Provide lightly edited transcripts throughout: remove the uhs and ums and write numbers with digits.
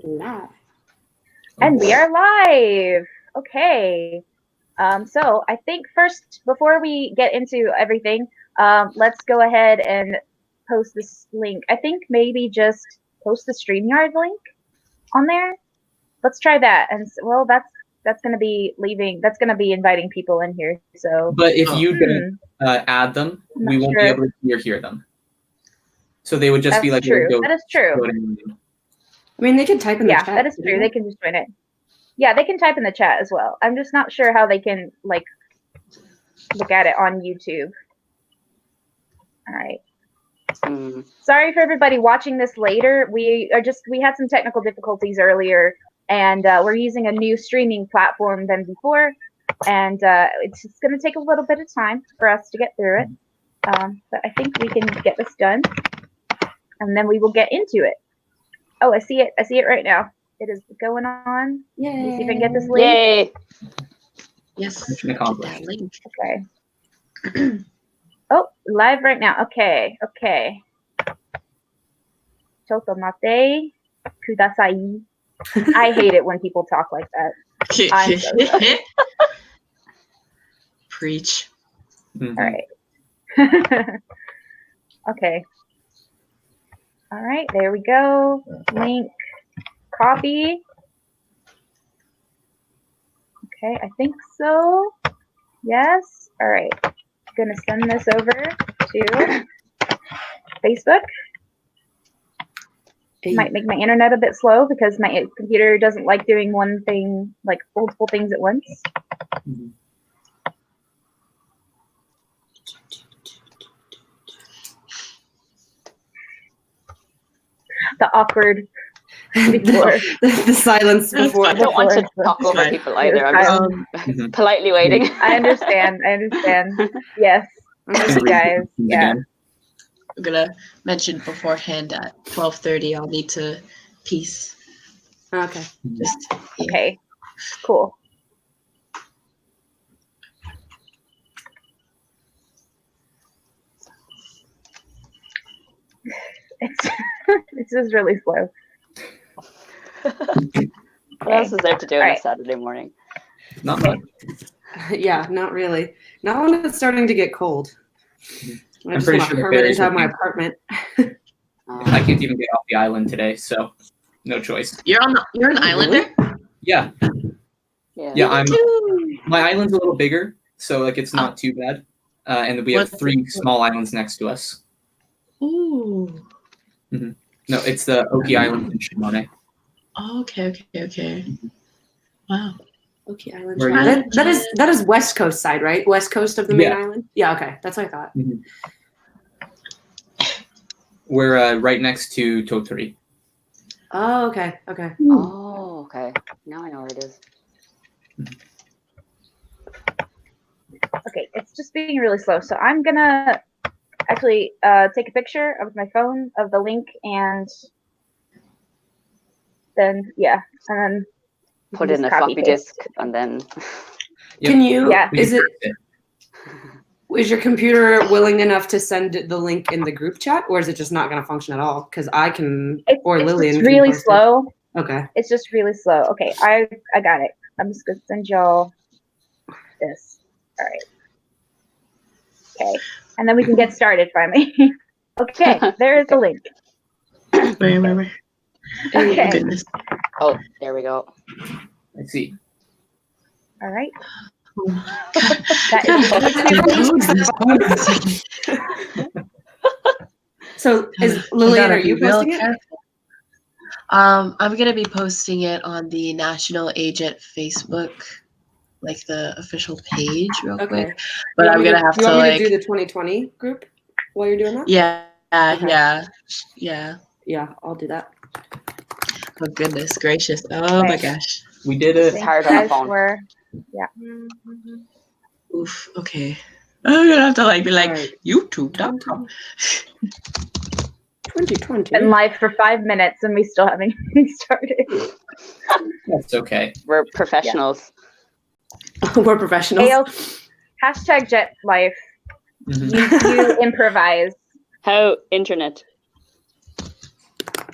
Live. And we are live. Okay. So I think first, before we get into everything, let's go ahead and post this link. I think maybe just post the StreamYard link on there. Let's try that. And well, that's going to be leaving. That's going to be inviting people in here. So, but if you don't add them, we won't be able to hear them. So they would just be like true. That is true. I mean, they can type in the chat. Yeah, that is true. They can just join it. Yeah, they can type in the chat as well. I'm just not sure how they can like look at it on YouTube. All right. Sorry for everybody watching this later. We had some technical difficulties earlier, and we're using a new streaming platform than before, and it's just going to take a little bit of time for us to get through it. But I think we can get this done, and then we will get into it. Oh, I see it. I see it right now. It is going on. Yay. Let me see if I can get this link. Yay. Yes, mission accomplished. Okay. Oh, live right now. Okay. Okay. Chotomate kudasai. I hate it when people talk like that. I'm so sorry. Preach. All right. Okay. All right, there we go. Link, copy. Okay, I think so. Yes. All right. I'm gonna send this over to Facebook. Might make my internet a bit slow because my computer doesn't like doing one thing, like multiple things at once. The awkward before. the silence before. I don't want to talk over people either. I'm just politely waiting. I understand. Yes. Thank you guys. Yeah. I'm gonna mention beforehand at 12:30 I'll need to peace. Okay. Okay. Cool. It's just really slow. What else is there to do on a Saturday morning? Not much. Yeah, not really. Not when it's starting to get cold. I just want to hermit inside my apartment. I can't even get off the island today, so no choice. You're an islander? Yeah. Yeah. My island's a little bigger, so like it's not too bad. And we have 3 small islands next to us. Ooh. No, it's the Oki Island in Shimane. Oh, okay. Wow. Oki Island. That is West Coast side, right? West Coast of the main island? Yeah, okay. That's what I thought. We're right next to Totori. Oh, okay. Oh, okay. Now I know where it is. Okay, it's just being really slow. So I'm gonna actually take a picture of my phone of the link and then and then put in a floppy disk and then can you is your computer willing enough to send the link in the group chat, or is it just not going to function at all? Because I can Lillian it's really slow. Okay, it's just really slow. Okay, I got it. I'm just gonna send y'all this. All right. Okay, and then we can get started finally. Okay, there is the link. Where? Okay. Oh, goodness. Oh, there we go. Let's see. All right. So is Lillian, are you posting it? I'm gonna be posting it on the National Agent Facebook, like the official page, real quick. But I'm gonna have to like do the 2020 group while you're doing that. Yeah. I'll do that. Oh goodness gracious! Oh my gosh, we did it. It's hard on the phone. Oof. Okay. I'm gonna have to be like YouTube.com. 2020. Been live for 5 minutes and we still haven't started. That's okay. We're professionals. We're professionals. Hashtag Jet Life. You improvise. How internet?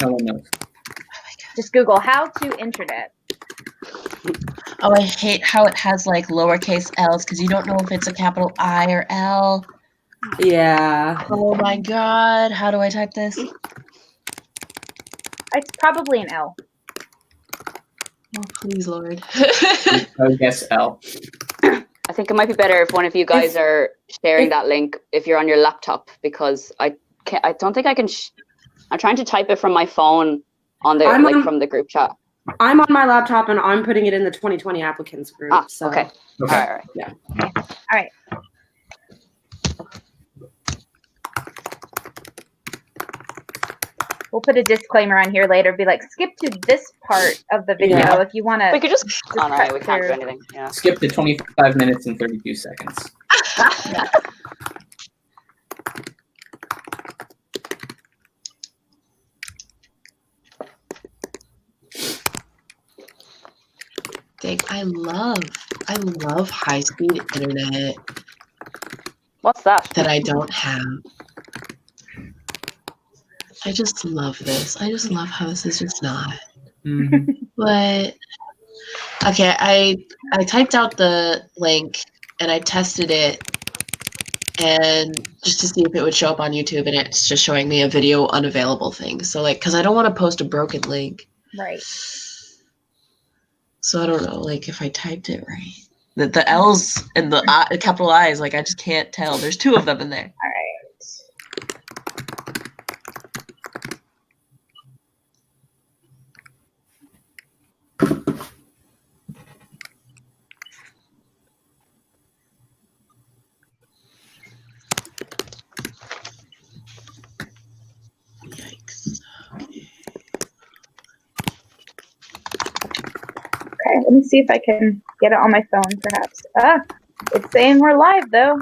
No one knows. Oh my Just Google how to internet. Oh, I hate how it has like lowercase L's because you don't know if it's a capital I or L. Yeah. Oh my God. How do I type this? It's probably an L. Oh, please, Lord. I would guess L. I think it might be better if one of you guys are sharing that link if you're on your laptop, because I don't think I can. I'm trying to type it from my phone on the from the group chat. I'm on my laptop and I'm putting it in the 2020 applicants group. Ah, so. okay. All right. Yeah. All right. We'll put a disclaimer on here later. Be like, skip to this part of the video if you want to. We could just. Oh no, we can't do through. anything. Yeah. Skip to 25 minutes and 32 seconds. Dang, I love high-speed internet What's that? that I don't have. I just love this. I just love how this is just not. Mm-hmm. But okay, I typed out the link and I tested it, and just to see if it would show up on YouTube, and it's just showing me a video unavailable thing. So like, because I don't want to post a broken link. Right. So I don't know, like if I typed it right. The L's and the capital I's, like I just can't tell. There's two of them in there. All right. Yikes. Okay, let me see if I can get it on my phone, perhaps. It's saying we're live, though.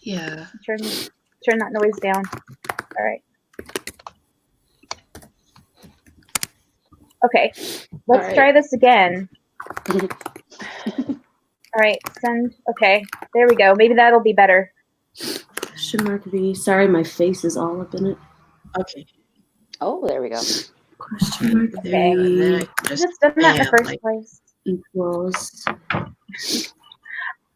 Yeah. Turn that noise down. All right. Okay, let's try this again. All right, send. Okay, there we go. Maybe that'll be better. Should mark V. Sorry, my face is all up in it. Okay. Oh, there we go. Question mark Okay. And then V I Just done that in the first like, place. equals.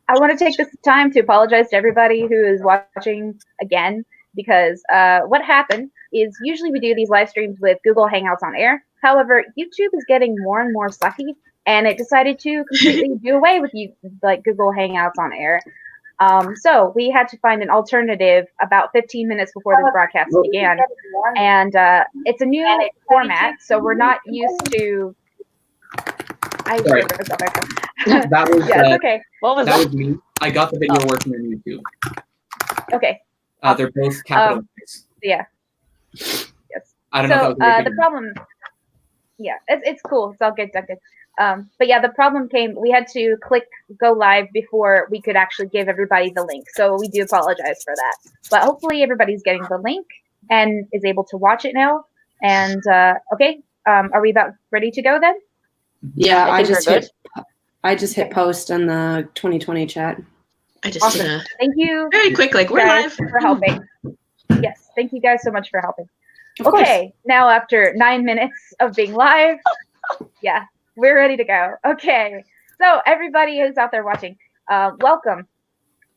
I want to take this time to apologize to everybody who is watching again, because what happened is usually we do these live streams with Google Hangouts on air. However, YouTube is getting more and more sucky, and it decided to completely do away with Google Hangouts on air. So we had to find an alternative about 15 minutes before this broadcast began, and it's a new format, so we're not used to. Sorry. That was Yeah, okay. What was that that? was me. I got the video working on YouTube. Okay. They're both capitalized. Yeah. Yes. I don't know if that was working. The problem. Yeah, it's cool. It's all good. It's all good. But yeah, the problem came. We had to click go live before we could actually give everybody the link. So we do apologize for that. But hopefully everybody's getting the link and is able to watch it now. And okay, are we about ready to go then? Yeah, I think I just hit post on the 2020 chat. I just Awesome. did a Thank you very quick, like we're guys live. for helping. Yes, thank you guys so much for helping. Of course. Okay, now after 9 minutes of being live, yeah, we're ready to go. Okay, so everybody who's out there watching, welcome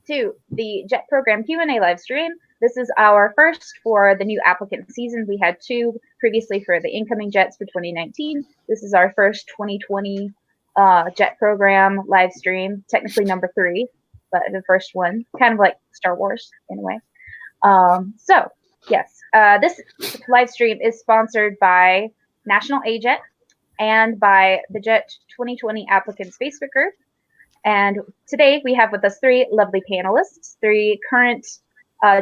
to the JET program Q&A live stream. This is our first for the new applicant season. We had 2 previously for the incoming JETs for 2019. This is our first 2020 JET program live stream, technically number 3, but the first one, kind of like Star Wars in a way. So yes, this live stream is sponsored by National AJET and by the JET 2020 applicants Facebook group. And today we have with us 3 lovely panelists, 3 current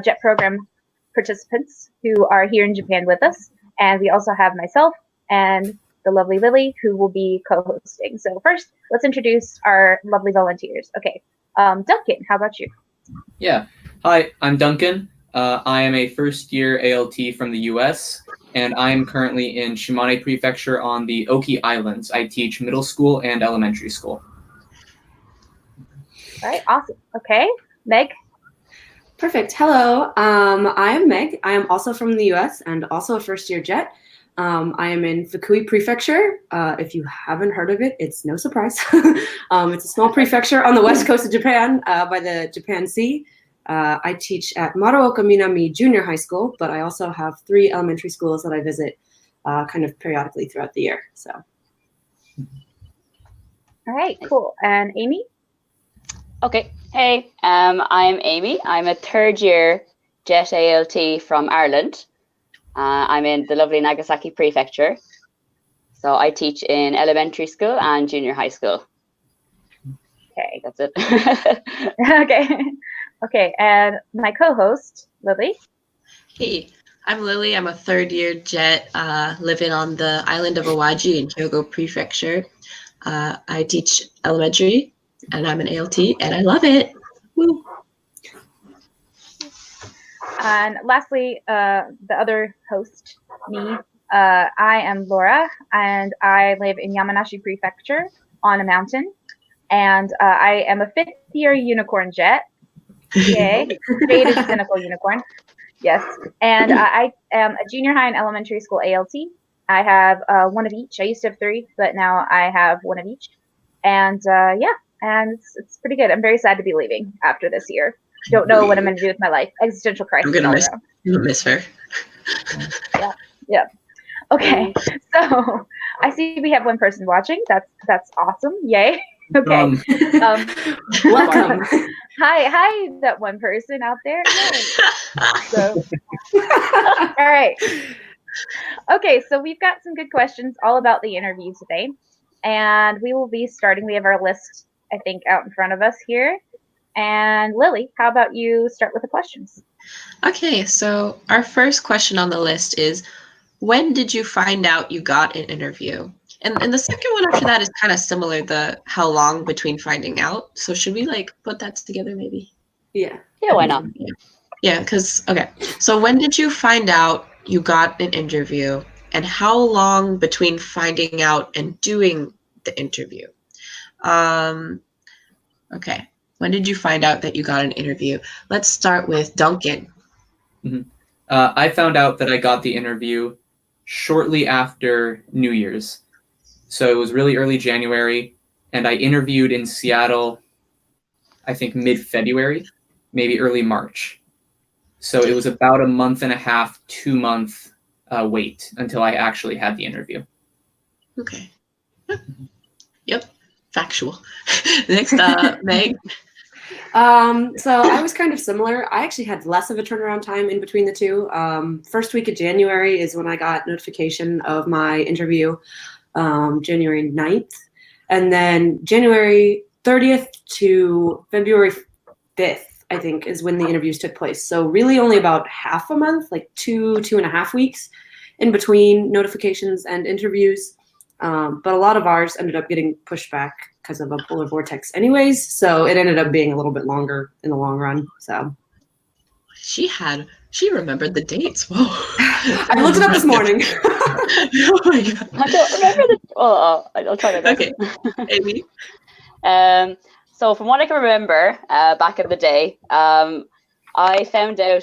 JET program participants who are here in Japan with us. And we also have myself and the lovely Lily, who will be co-hosting. So first, let's introduce our lovely volunteers. Okay, Duncan, how about you? Yeah. Hi, I'm Duncan. I am a first-year ALT from the U.S., and I'm currently in Shimane Prefecture on the Oki Islands. I teach middle school and elementary school. All right, awesome. Okay, Meg. Perfect. Hello, I am Meg. I am also from the US and also a first-year JET. I am in Fukui Prefecture. If you haven't heard of it, it's no surprise. It's a small prefecture on the west coast of Japan by the Japan Sea. I teach at Maruoka Minami Junior High School, but I also have 3 elementary schools that I visit kind of periodically throughout the year. So. All right, cool. And Amy? Okay. Hey, I'm Amy. I'm a 3rd year JET ALT from Ireland. I'm in the lovely Nagasaki Prefecture. So I teach in elementary school and junior high school. Okay. That's it. Okay. Okay, and my co-host, Lily. Hey, I'm Lily. I'm a 3rd year JET living on the island of Awaji in Hyogo Prefecture. I teach elementary, and I'm an ALT, and I love it. Woo. And lastly, the other host, me. I am Laura, and I live in Yamanashi Prefecture on a mountain. And I am a 5th year unicorn JET. Yay. Jaded cynical unicorn. Yes. And I am a junior high and elementary school ALT. I have 1 of each. I used to have 3, but now I have 1 of each. And yeah, and it's pretty good. I'm very sad to be leaving after this year. Don't know what I'm going to do with my life. Existential crisis. I'm gonna miss her. Yeah. Okay. So I see we have 1 person watching. That's awesome. Yay. Okay. Welcome. Hi, that 1 person out there. Yay. So, all right. Okay, so we've got some good questions all about the interview today, and we will be starting. We have our list, I think, out in front of us here. And Lily, how about you start with the questions? Okay, so our first question on the list is, when did you find out you got an interview? And the second one after that is kind of similar, the how long between finding out. So should we put that together maybe? Yeah. Yeah, why not? Yeah, because, okay. So when did you find out you got an interview, and how long between finding out and doing the interview? Okay. When did you find out that you got an interview? Let's start with Duncan. Mm-hmm. I found out that I got the interview shortly after New Year's. So it was really early January, and I interviewed in Seattle, I think mid-February, maybe early March. So it was about a 1.5, 2 month wait until I actually had the interview. Okay. Yep. Factual. Next, Meg. So I was kind of similar. I actually had less of a turnaround time in between the 2. First week of January is when I got notification of my interview, January 9th. And then January 30th to February 5th, I think, is when the interviews took place. So really only about half a month, like 2.5 weeks in between notifications and interviews. But a lot of ours ended up getting pushed back because of a polar vortex anyways. So it ended up being a little bit longer in the long run. So she remembered the dates. Whoa. I looked it up this morning. Oh my God. I don't remember the. Oh, I'll try my best. Okay. Amy? So from what I can remember, back in the day, I found out.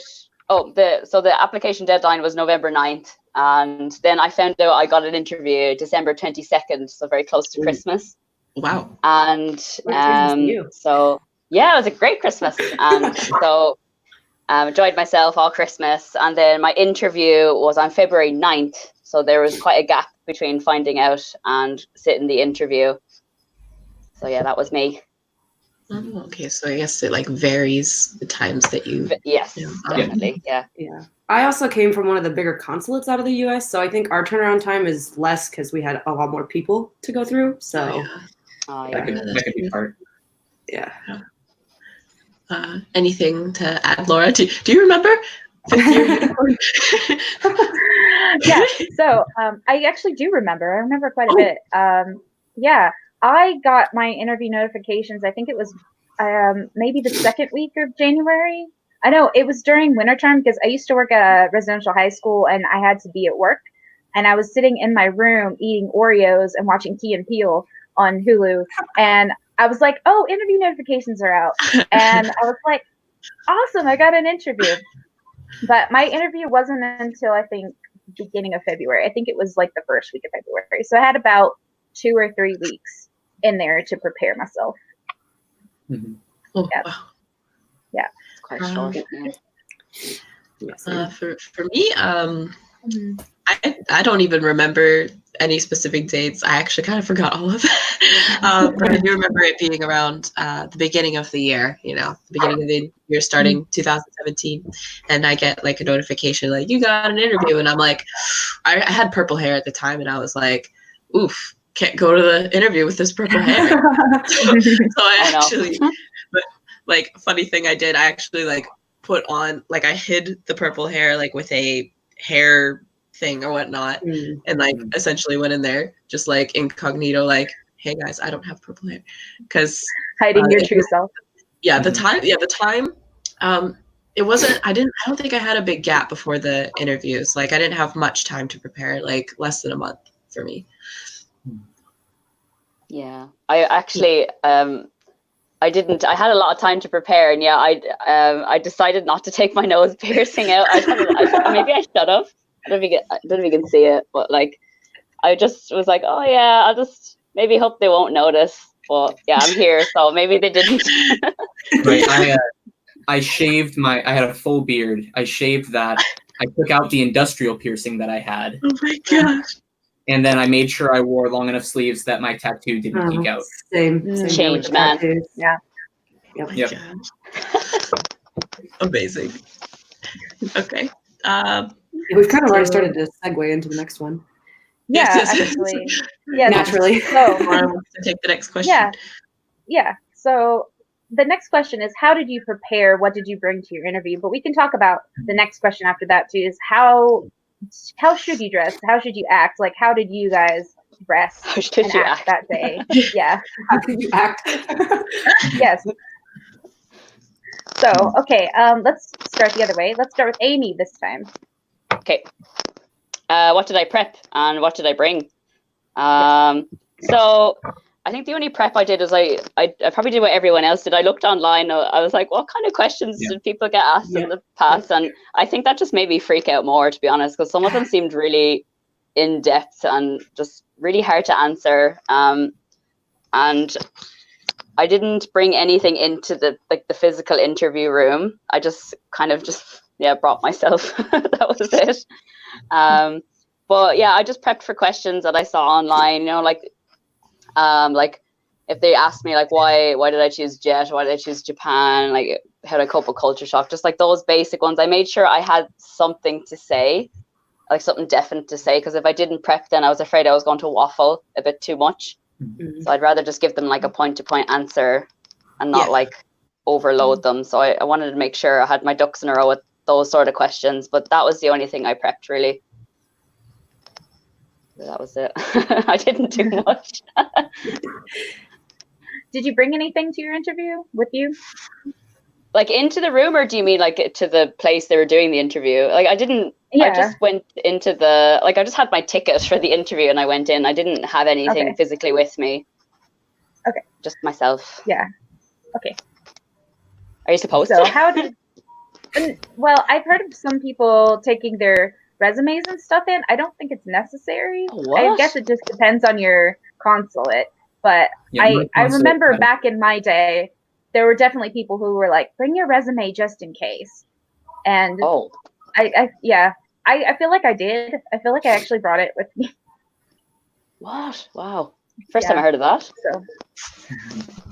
The application deadline was November 9th, and then I found out I got an interview December 22nd, so very close to Christmas. Wow. And so yeah, it was a great Christmas, and so enjoyed myself all Christmas. And then my interview was on February 9th, so there was quite a gap between finding out and sitting the interview. So yeah, that was me. Oh, okay, so I guess it varies the times that you. Yes, definitely. Yeah. I also came from one of the bigger consulates out of the U.S., so I think our turnaround time is less because we had a lot more people to go through. So that could be hard. Yeah. Anything to add, Laura? Do you remember? Yeah. So I actually do remember. I remember quite a bit. Yeah. I got my interview notifications, I think it was maybe the 2nd week of January. I know it was during winter term because I used to work at a residential high school and I had to be at work. And I was sitting in my room eating Oreos and watching Key and Peele on Hulu. And I was like, oh, interview notifications are out. And I was like, awesome, I got an interview. But my interview wasn't until I think beginning of February. I think it was like the first week of February. So I had about 2 or 3 weeks in there to prepare myself. Mm-hmm. Oh, Yeah. wow. Yeah. It's quite short. Yeah. For me, I don't even remember any specific dates. I actually kind of forgot all of it. But I do remember it being around the beginning of the year, the beginning of the year starting 2017. And I get like a notification like, you got an interview. And I'm like, I had purple hair at the time. And I was like, oof, can't go to the interview with this purple hair. So I actually, but like funny thing I did, I actually like put on, like I hid the purple hair like with a hair thing or whatnot, and like essentially went in there just like incognito, like, hey guys, I don't have purple hair, because hiding your true self. Yeah, the time. It wasn't. I don't think I had a big gap before the interviews. Like I didn't have much time to prepare. Like less than a month for me. Yeah, I actually I didn't. I had a lot of time to prepare, and yeah, I decided not to take my nose piercing out. Maybe I should have. I don't think you can see it, but like, I just was like, oh yeah, I'll just maybe hope they won't notice. But yeah, I'm here, so maybe they didn't. Right. I shaved I had a full beard. I shaved that. I took out the industrial piercing that I had. Oh my gosh. And then I made sure I wore long enough sleeves that my tattoo didn't peek out. Same Change, with man. tattoos. Yeah. Yep. Amazing. Okay. We've kind of already started to segue into the next one. Yeah, Yes. actually. Yeah, Naturally. So To take the next question. Yeah. So the next question is, how did you prepare? What did you bring to your interview? But we can talk about the next question after that too, is how should you dress? How should you act? Like, how did you guys dress and act that day? Yeah. How did you act? Yes. So, okay, let's start the other way. Let's start with Amy this time. Okay. What did I prep and what did I bring? So I think the only prep I did is I probably did what everyone else did. I looked online. I was like, what kind of questions did people get asked in the past? And I think that just made me freak out more, to be honest, because some of them seemed really in depth and just really hard to answer. And I didn't bring anything into the physical interview room. I just kind of brought myself. That was it. But yeah, I just prepped for questions that I saw online, like if they asked me like why did I choose Jet, why did I choose Japan, like how did I cope with culture shock, just like those basic ones. I made sure I had something to say, like something definite to say, because if I didn't prep, then I was afraid I was going to waffle a bit too much. So I'd rather just give them like a point-to-point answer and not like overload them. So I wanted to make sure I had my ducks in a row with those sort of questions, but that was the only thing I prepped, really. That was it. I didn't do much. Did you bring anything to your interview with you? Like into the room, or do you mean like to the place they were doing the interview? Like I didn't. Yeah. I just went into I just had my ticket for the interview and I went in. I didn't have anything physically with me. Okay. Just myself. Yeah. Okay. Are you supposed to? So how did? Well, I've heard of some people taking their resumes and stuff in. I don't think it's necessary. What? I guess it just depends on your consulate. But I remember back in my day, there were definitely people who were like, bring your resume just in case. And I feel like I did. I feel like I actually brought it with me. What? Wow. First time I heard of that. So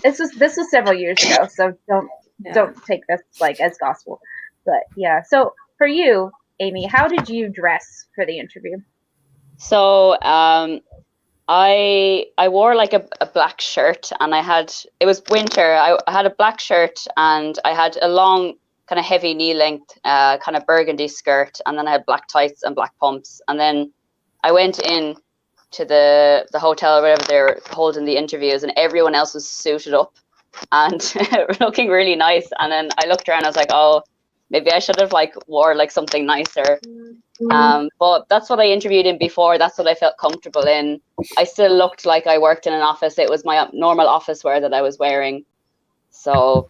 this was several years ago, so don't take this like as gospel. But yeah. So for you, Amy, how did you dress for the interview? So I wore like a black shirt, and it was winter. I had a black shirt and I had a long kind of heavy knee length kind of burgundy skirt, and then I had black tights and black pumps. And then I went in to the hotel or wherever they were holding the interviews, and everyone else was suited up and looking really nice. And then I looked around, I was like, oh, maybe I should have like wore like something nicer. But that's what I interviewed in before. That's what I felt comfortable in. I still looked like I worked in an office. It was my normal office wear that I was wearing. So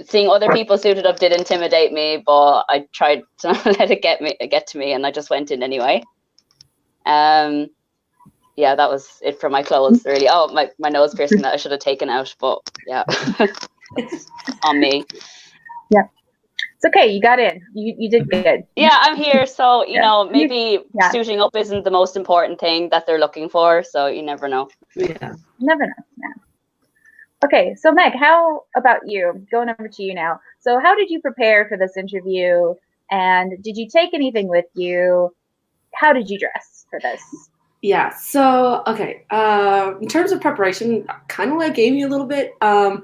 seeing other people suited up did intimidate me, but I tried to not let it get to me, and I just went in anyway. Yeah, that was it for my clothes, really. Oh, my nose piercing that I should have taken out, but yeah, it's on me. Yeah, it's okay. You got in. You did good. Yeah, I'm here, so you know, maybe Yeah. suiting up isn't the most important thing that they're looking for. So you never know. Yeah. Never know. Yeah. Okay, so Meg, how about you? Going over to you now. So how did you prepare for this interview? And did you take anything with you? How did you dress for this? Yeah, so, okay, in terms of preparation, kind of like Amy a little bit. I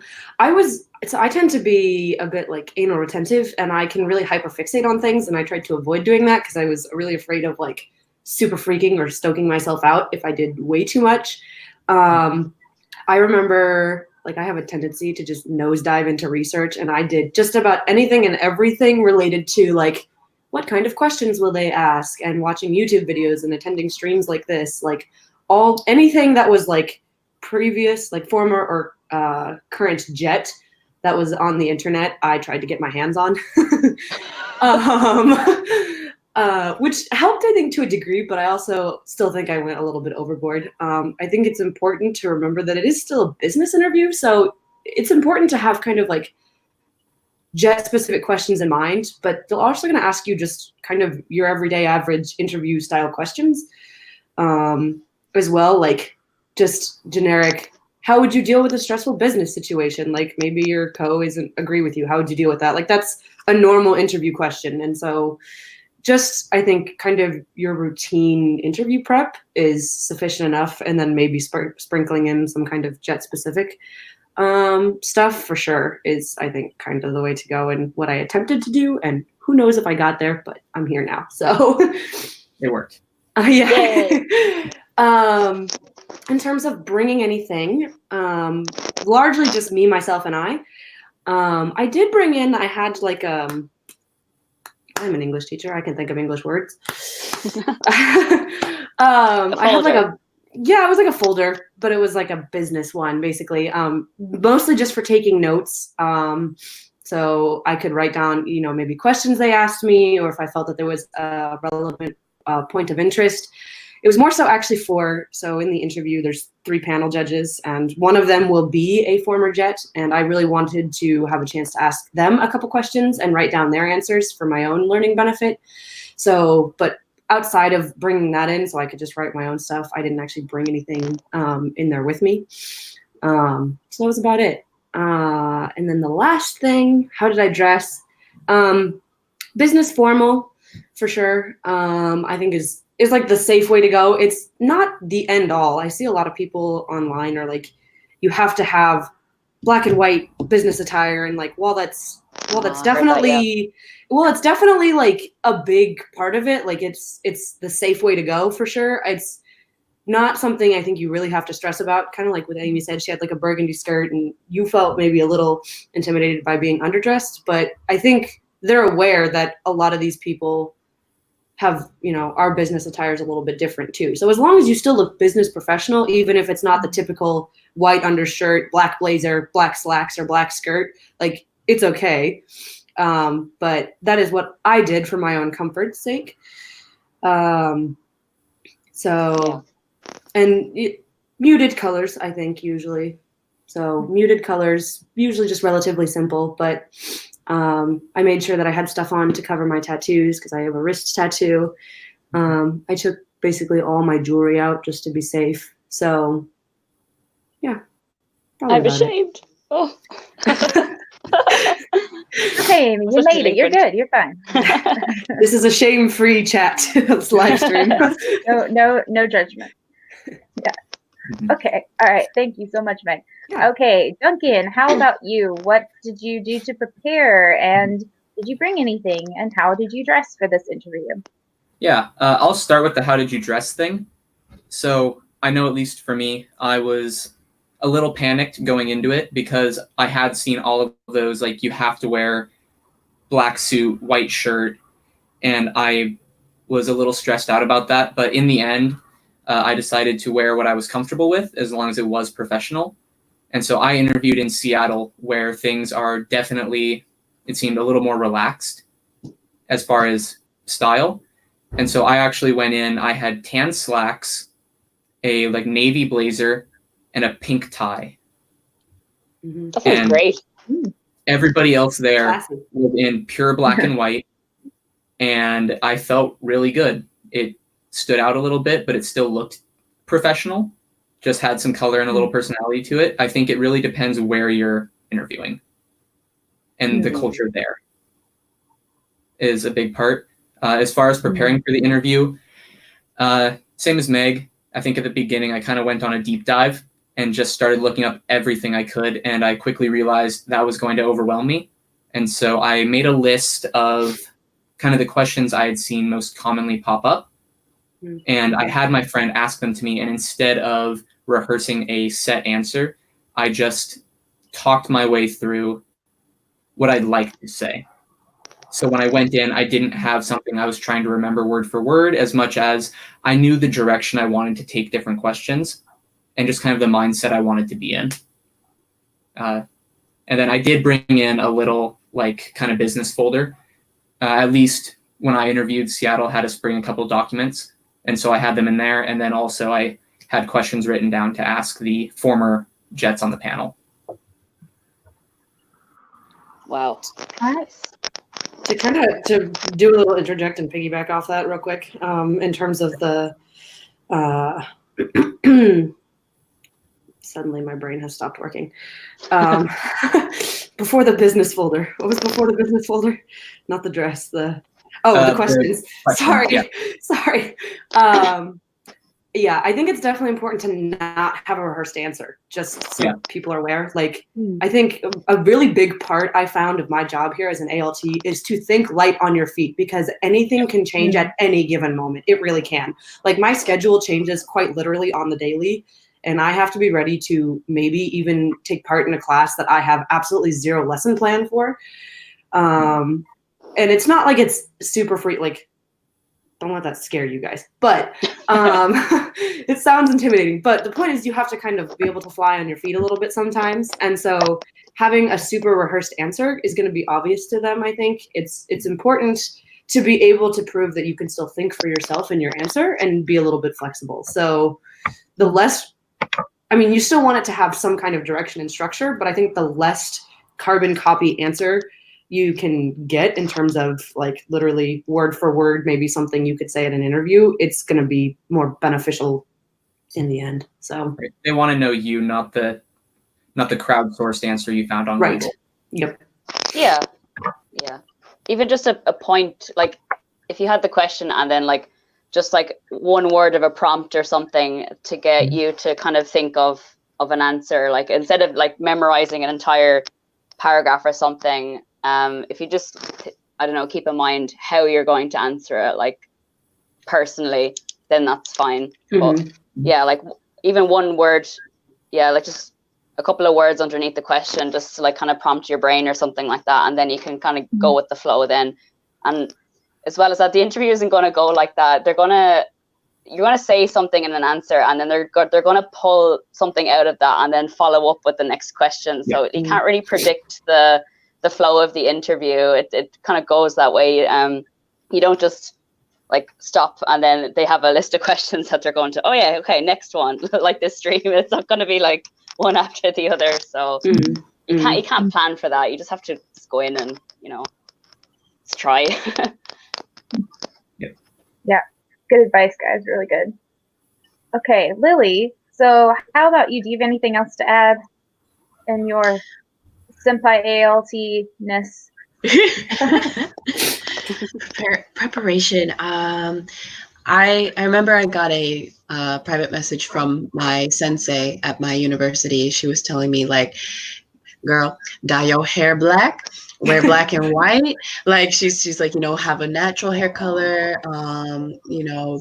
tend to be a bit like anal retentive, and I can really hyperfixate on things, and I tried to avoid doing that because I was really afraid of like super freaking or stoking myself out if I did way too much. I remember, like, I have a tendency to just nosedive into research, and I did just about anything and everything related to like, what kind of questions will they ask, and watching YouTube videos and attending streams like this, like anything that was like previous, like former or current jet that was on the internet, I tried to get my hands on, which helped, I think, to a degree, but I also still think I went a little bit overboard. I think it's important to remember that it is still a business interview, so it's important to have kind of like jet specific questions in mind, but they're also going to ask you just kind of your everyday average interview style questions as well, like just generic, how would you deal with a stressful business situation? Like maybe your co isn't agree with you. How would you deal with that? Like that's a normal interview question. And so just, I think kind of your routine interview prep is sufficient enough, and then maybe sprinkling in some kind of jet specific stuff for sure is, I think, kind of the way to go, and what I attempted to do, and who knows if I got there, but I'm here now, so It worked. yeah. In terms of bringing anything, largely just me, myself, and I did bring in, I had like I'm an English teacher, I can think of English words. I had like it was like a folder, but it was like a business one, basically, mostly just for taking notes. So I could write down, you know, maybe questions they asked me, or if I felt that there was a relevant point of interest. It was more so actually so in the interview, there's 3 panel judges, and one of them will be a former jet, and I really wanted to have a chance to ask them a couple questions and write down their answers for my own learning benefit. So, but outside of bringing that in, so I could just write my own stuff, I didn't actually bring anything in there with me. So that was about it. And then the last thing, how did I dress? Business formal, for sure. I think is like the safe way to go. It's not the end all. I see a lot of people online are like, you have to have black and white business attire, and like, that's definitely it's definitely like a big part of it. Like it's the safe way to go for sure. It's not something I think you really have to stress about. Kind of like what Amy said, she had like a burgundy skirt, and you felt maybe a little intimidated by being underdressed, but I think they're aware that a lot of these people have, you know, our business attire is a little bit different too. So as long as you still look business professional, even if it's not the typical white undershirt, black blazer, black slacks, or black skirt, like it's okay. But that is what I did for my own comfort's sake. And muted colors, I think, usually. So muted colors, usually just relatively simple, but I made sure that I had stuff on to cover my tattoos because I have a wrist tattoo. I took basically all my jewelry out just to be safe. So, yeah. I'm ashamed. Oh. Okay, Amy, you made it. You're good. You're fine. This is a shame-free chat. It's live stream. No judgment. Yeah. Okay. All right. Thank you so much, Meg. Yeah. Okay, Duncan, how about you? What did you do to prepare, and did you bring anything, and how did you dress for this interview? Yeah, I'll start with the how did you dress thing. So I know, at least for me, I was a little panicked going into it because I had seen all of those, like, you have to wear black suit, white shirt, and I was a little stressed out about that. But in the end, I decided to wear what I was comfortable with as long as it was professional. And so I interviewed in Seattle, where things are definitely, it seemed, a little more relaxed as far as style. And so I actually went in, I had tan slacks, a like navy blazer, and a pink tie. That sounds And great. everybody else there Classy. was in pure black and white. And I felt really good. It stood out a little bit, but it still looked professional. Just had some color and a little personality to it. I think it really depends where you're interviewing. And the culture there is a big part. As far as preparing for the interview, same as Meg, I think at the beginning I kind of went on a deep dive and just started looking up everything I could. And I quickly realized that was going to overwhelm me. And so I made a list of kind of the questions I had seen most commonly pop up. And I had my friend ask them to me. And instead of rehearsing a set answer, I just talked my way through what I'd like to say. So when I went in, I didn't have something I was trying to remember word for word as much as I knew the direction I wanted to take different questions and just kind of the mindset I wanted to be in. And then I did bring in a little like kind of business folder. At least when I interviewed, Seattle had us bring a couple documents. And so I had them in there. And then also I had questions written down to ask the former Jets on the panel. Wow. Nice. To do a little interject and piggyback off that real quick, in terms of the suddenly my brain has stopped working. Before the business folder. What was before the business folder? Not the dress, the questions. Sorry. Yeah. Sorry. Yeah, I think it's definitely important to not have a rehearsed answer, just so people are aware. Like, I think a really big part I found of my job here as an ALT is to think light on your feet, because anything can change at any given moment. It really can. Like, my schedule changes quite literally on the daily, and I have to be ready to maybe even take part in a class that I have absolutely zero lesson plan for. And it's not like it's super free, like, don't let that scare you guys, but it sounds intimidating. But the point is, you have to kind of be able to fly on your feet a little bit sometimes. And so having a super rehearsed answer is going to be obvious to them. I think it's important to be able to prove that you can still think for yourself in your answer and be a little bit flexible. So the less, I mean, you still want it to have some kind of direction and structure, but I think the less carbon copy answer you can get in terms of like literally word for word, maybe something you could say at an interview, it's going to be more beneficial in the end. So they want to know you, not the crowdsourced answer you found on Google. Yep. Yeah. Even just a point, like if you had the question and then like just like one word of a prompt or something to get you to kind of think of an answer, like instead of like memorizing an entire paragraph or something. If you just, I don't know, keep in mind how you're going to answer it, like personally, then that's fine. But yeah, like even one word, like just a couple of words underneath the question, just to like kind of prompt your brain or something like that. And then you can kind of go with the flow then. And as well as that, the interview isn't going to go like that. You're going to say something in an answer, and then they're going to pull something out of that and then follow up with the next question. So you can't really predict the flow of the interview. It kind of goes that way. You don't just like stop and then they have a list of questions that they're going to, next one. Like this stream, it's not going to be like one after the other. So you can't plan for that. You just have to just go in and let's try. Yeah, good advice, guys. Really good. Okay, Lily. So how about you? Do you have anything else to add in your senpai ALT-ness? Preparation. I remember I got a private message from my sensei at my university. She was telling me like, girl, dye your hair black, wear black and white. Like she's like, have a natural hair color,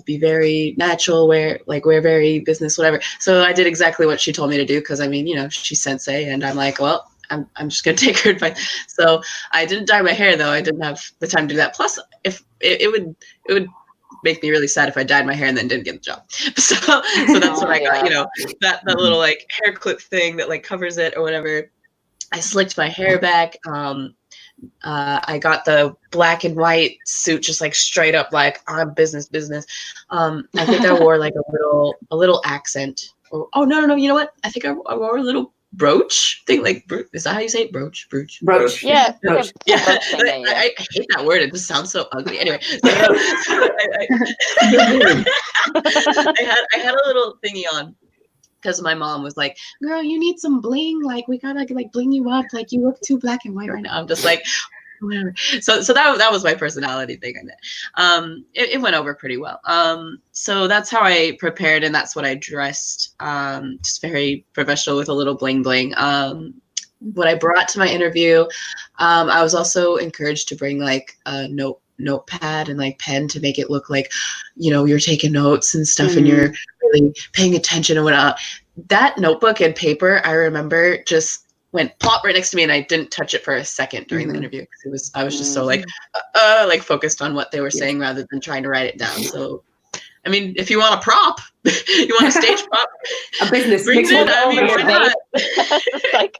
be very natural, wear very business, whatever. So I did exactly what she told me to do, because I mean, she's sensei, and I'm like, well, I'm just gonna take her advice. So I didn't dye my hair though. I didn't have the time to do that. Plus, if it would make me really sad if I dyed my hair and then didn't get the job. So that's what I got, you know, that little like hair clip thing that like covers it or whatever. I slicked my hair back. I got the black and white suit, just like straight up, like I'm business. I think I wore like a little accent. Oh no! You know what? I think I wore a little brooch thing. Like, is that how you say it? Brooch. Yeah. Brooch. Yeah. Yeah. I hate that word. It just sounds so ugly. Anyway, I had a little thingy on. Because my mom was like, girl, you need some bling. Like, we gotta like bling you up. Like, you look too black and white right now. I'm just like, whatever. So that was my personality thing on it. It went over pretty well. So that's how I prepared, and that's what I dressed. Just very professional with a little bling bling. What I brought to my interview, I was also encouraged to bring like a notepad and like pen to make it look like, you know, you're taking notes and stuff and you're really paying attention and whatnot. That notebook and paper, I remember, just went plop right next to me, and I didn't touch it for a second during the interview because I was just so like focused on what they were saying rather than trying to write it down. So, I mean, if you want a prop, you want a stage prop, a business, bring it in. I mean, why not? Like,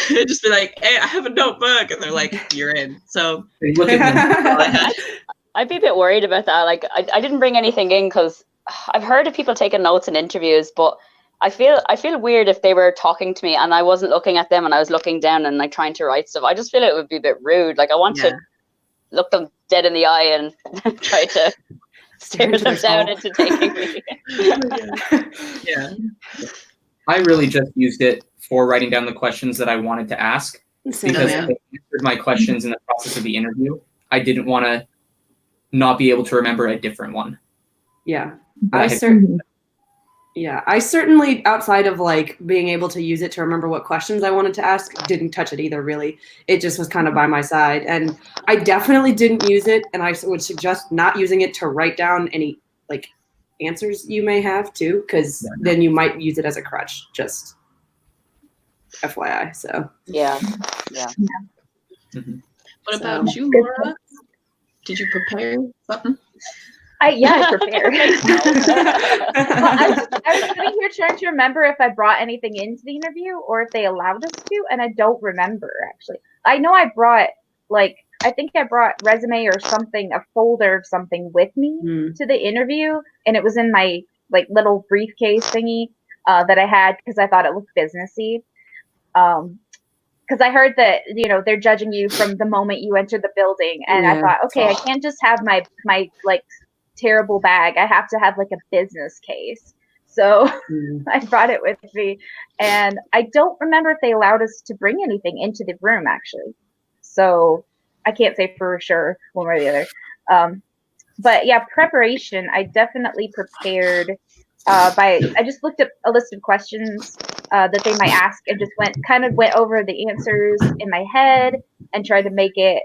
just be like, hey, I have a notebook, and they're like, you're in. So Look at I'd be a bit worried about that. Like, I didn't bring anything in because I've heard of people taking notes in interviews, but I feel weird if they were talking to me and I wasn't looking at them and I was looking down and like trying to write stuff. I just feel it would be a bit rude. Like, I want to look them dead in the eye and try to stare them down into taking me. Yeah. I really just used it for writing down the questions that I wanted to ask, because I answered my questions in the process of the interview. I didn't want to not be able to remember a different one. Yeah. I certainly, outside of like being able to use it to remember what questions I wanted to ask, didn't touch it either, really. It just was kind of by my side. And I definitely didn't use it, and I would suggest not using it to write down any like answers you may have too, because then you might use it as a crutch, just FYI. So Yeah. What about you, Laura? Did you prepare something? I prepared. I was sitting here trying to remember if I brought anything into the interview or if they allowed us to, and I don't remember actually. I know I brought I think I brought resume or something, a folder of something with me to the interview, and it was in my like little briefcase thingy that I had because I thought it looked businessy. Because I heard that, you know, they're judging you from the moment you enter the building, and I thought, okay, I can't just have my like terrible bag. I have to have like a business case. So I brought it with me, and I don't remember if they allowed us to bring anything into the room actually. So I can't say for sure one way or the other. But yeah, preparation. I definitely prepared. I just looked up a list of questions that they might ask and just went over the answers in my head and tried to make it.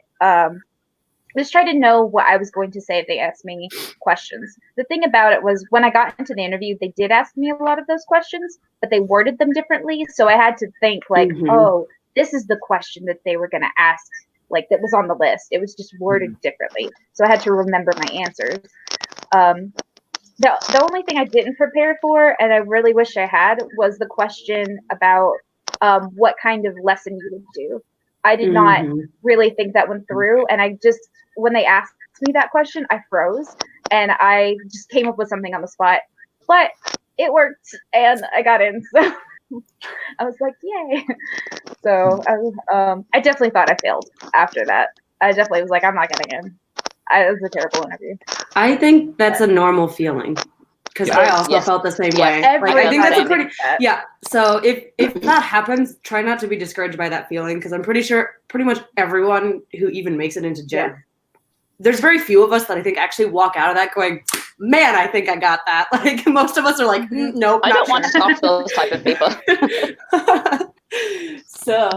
Just try to know what I was going to say if they asked me questions. The thing about it was when I got into the interview, they did ask me a lot of those questions, but they worded them differently. So I had to think like, oh, this is the question that they were going to ask, like that was on the list. It was just worded differently. So I had to remember my answers. The only thing I didn't prepare for, and I really wish I had, was the question about what kind of lesson you would do. I did not really think that one through, and I just, when they asked me that question, I froze, and I just came up with something on the spot. But it worked, and I got in, so I was like, yay. So I definitely thought I failed after that. I definitely was like, I'm not getting in. It was a terrible interview. I think that's a normal feeling, because I also felt the same way. Like, I think that's a pretty So if that happens, try not to be discouraged by that feeling, because I'm pretty sure pretty much everyone who even makes it into gym, there's very few of us that I think actually walk out of that going, man, I think I got that. Like most of us are like, nope. I don't want to talk to those type of people. So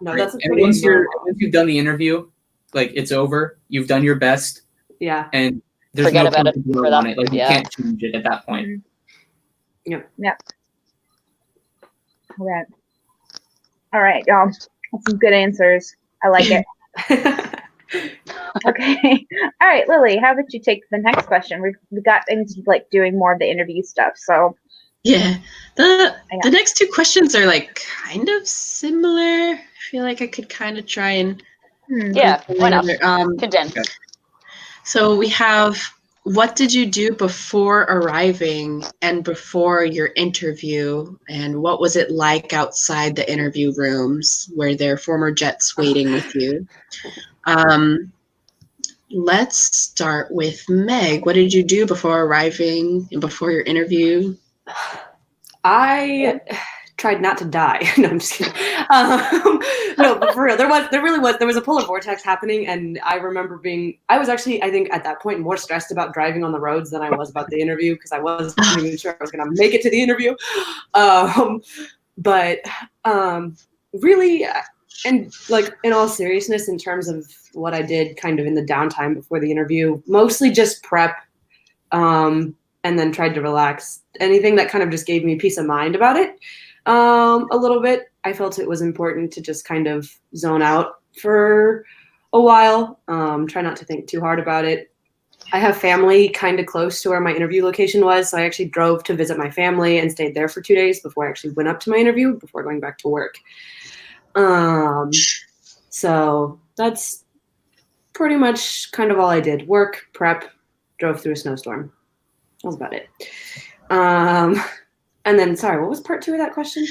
no, that's a pretty. Once you've done the interview, like it's over, you've done your best. Yeah. And there's Forget no about it for on that. it. Like you can't change it at that point. Yep. All right, y'all. That's some good answers. I like it. Okay. All right, Lily, how about you take the next question? We got into like doing more of the interview stuff. So Yeah. The next two questions are like kind of similar. I feel like I could kind of try and Yeah, why not? Condense. So we have, what did you do before arriving and before your interview, and what was it like outside the interview rooms? Were there former jets waiting with you? Let's start with Meg. What did you do before arriving and before your interview? I tried not to die. No, I'm just kidding. No, but for real, there was a polar vortex happening, and I remember I was actually, I think at that point, more stressed about driving on the roads than I was about the interview, because I wasn't even sure I was going to make it to the interview. But really, and like in all seriousness, in terms of what I did kind of in the downtime before the interview, mostly just prep, and then tried to relax. Anything that kind of just gave me peace of mind about it a little bit. I felt it was important to just kind of zone out for a while, try not to think too hard about it. I have family kind of close to where my interview location was, so I actually drove to visit my family and stayed there for 2 days before I actually went up to my interview, before going back to work. So that's pretty much kind of all I did. Work, prep, drove through a snowstorm. That was about it. And then, sorry, what was part 2 of that question?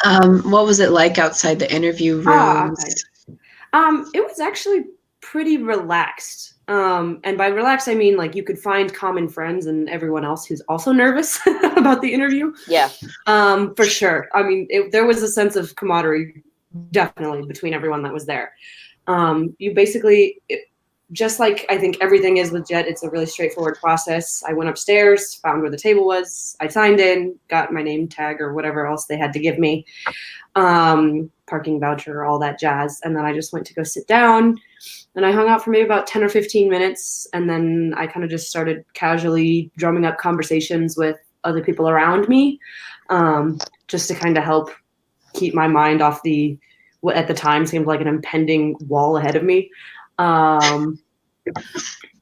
What was it like outside the interview rooms? Okay. It was actually pretty relaxed. And by relaxed, I mean like you could find common friends and everyone else who's also nervous about the interview. Yeah. For sure. I mean, there was a sense of camaraderie definitely between everyone that was there. You basically, just like I think everything is with Jet, it's a really straightforward process. I went upstairs, found where the table was. I signed in, got my name tag or whatever else they had to give me, parking voucher, all that jazz. And then I just went to go sit down, and I hung out for maybe about 10 or 15 minutes. And then I kind of just started casually drumming up conversations with other people around me, just to kind of help keep my mind off what at the time seemed like an impending wall ahead of me.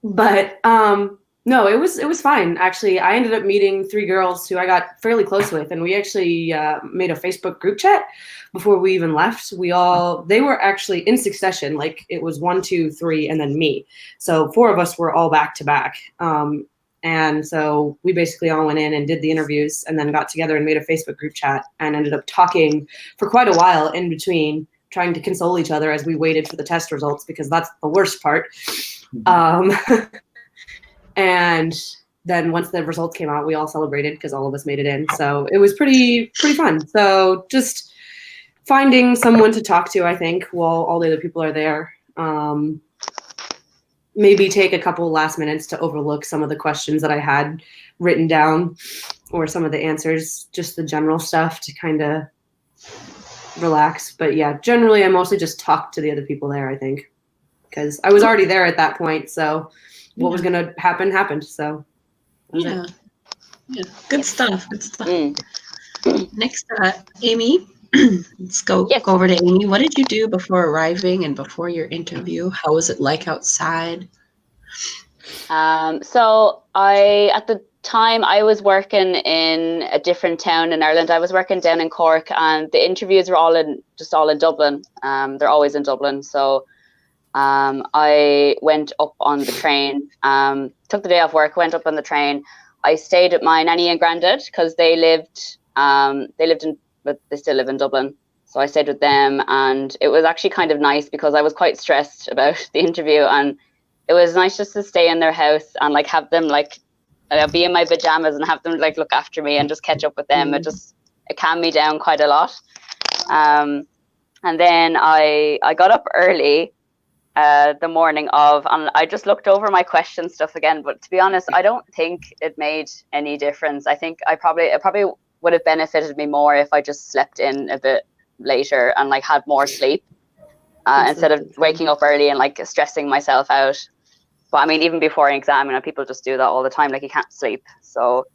But no, it was fine. Actually, I ended up meeting 3 girls who I got fairly close with, and we actually made a Facebook group chat before we even left. They were actually in succession, like it was 1, 2, 3, and then me. So 4 of us were all back to back. And so we basically all went in and did the interviews, and then got together and made a Facebook group chat, and ended up talking for quite a while in between, trying to console each other as we waited for the test results, because that's the worst part. And then once the results came out, we all celebrated because all of us made it in. So it was pretty fun. So just finding someone to talk to, I think, while all the other people are there. Maybe take a couple last minutes to overlook some of the questions that I had written down, or some of the answers, just the general stuff to kind of relax. But yeah, generally I mostly just talked to the other people there, I think, because I was already there at that point. So what was going to happen happened. So yeah. Good stuff. Next, Amy. Let's go over to Amy. What did you do before arriving and before your interview? How was it like outside? So at the time I was working in a different town in Ireland. I was working down in Cork, and the interviews were all in Dublin. They're always in Dublin. So I went up on the train, took the day off work, went up on the train. I stayed at my nanny and granddad because they still live in Dublin. So I stayed with them, and it was actually kind of nice because I was quite stressed about the interview, and it was nice just to stay in their house and like have them like be in my pajamas and have them like look after me and just catch up with them. It calmed me down quite a lot. And then I got up early the morning of, and I just looked over my question stuff again. But to be honest, I don't think it made any difference. I think it probably would have benefited me more if I just slept in a bit later and like had more sleep instead of waking up early and like stressing myself out. But I mean, even before an exam, people just do that all the time. Like you can't sleep. So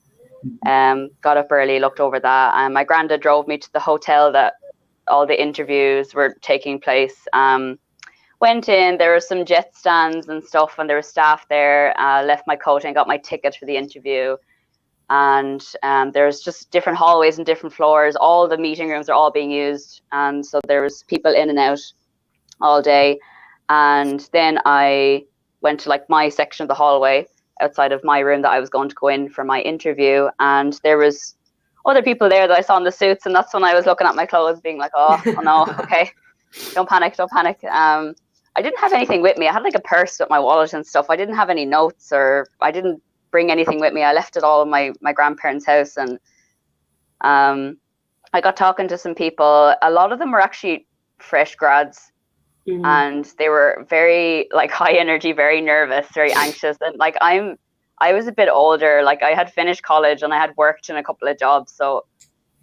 got up early, looked over that, and my granddad drove me to the hotel that all the interviews were taking place. went in. There were some jet stands and stuff, and there was staff there. Left my coat and got my ticket for the interview. And there's just different hallways and different floors. All the meeting rooms are all being used, and so there was people in and out all day. And then I went to like my section of the hallway outside of my room that I was going to go in for my interview, and there was other people there that I saw in the suits, and that's when I was looking at my clothes being like, oh no, okay, don't panic. I didn't have anything with me. I had like a purse with my wallet and stuff. I didn't have any notes, or I didn't bring anything with me. I left it all in my grandparents' house, and I got talking to some people. A lot of them were actually fresh grads. Mm-hmm. And they were very like high energy, very nervous, very anxious. And like I was a bit older, like I had finished college and I had worked in a couple of jobs. So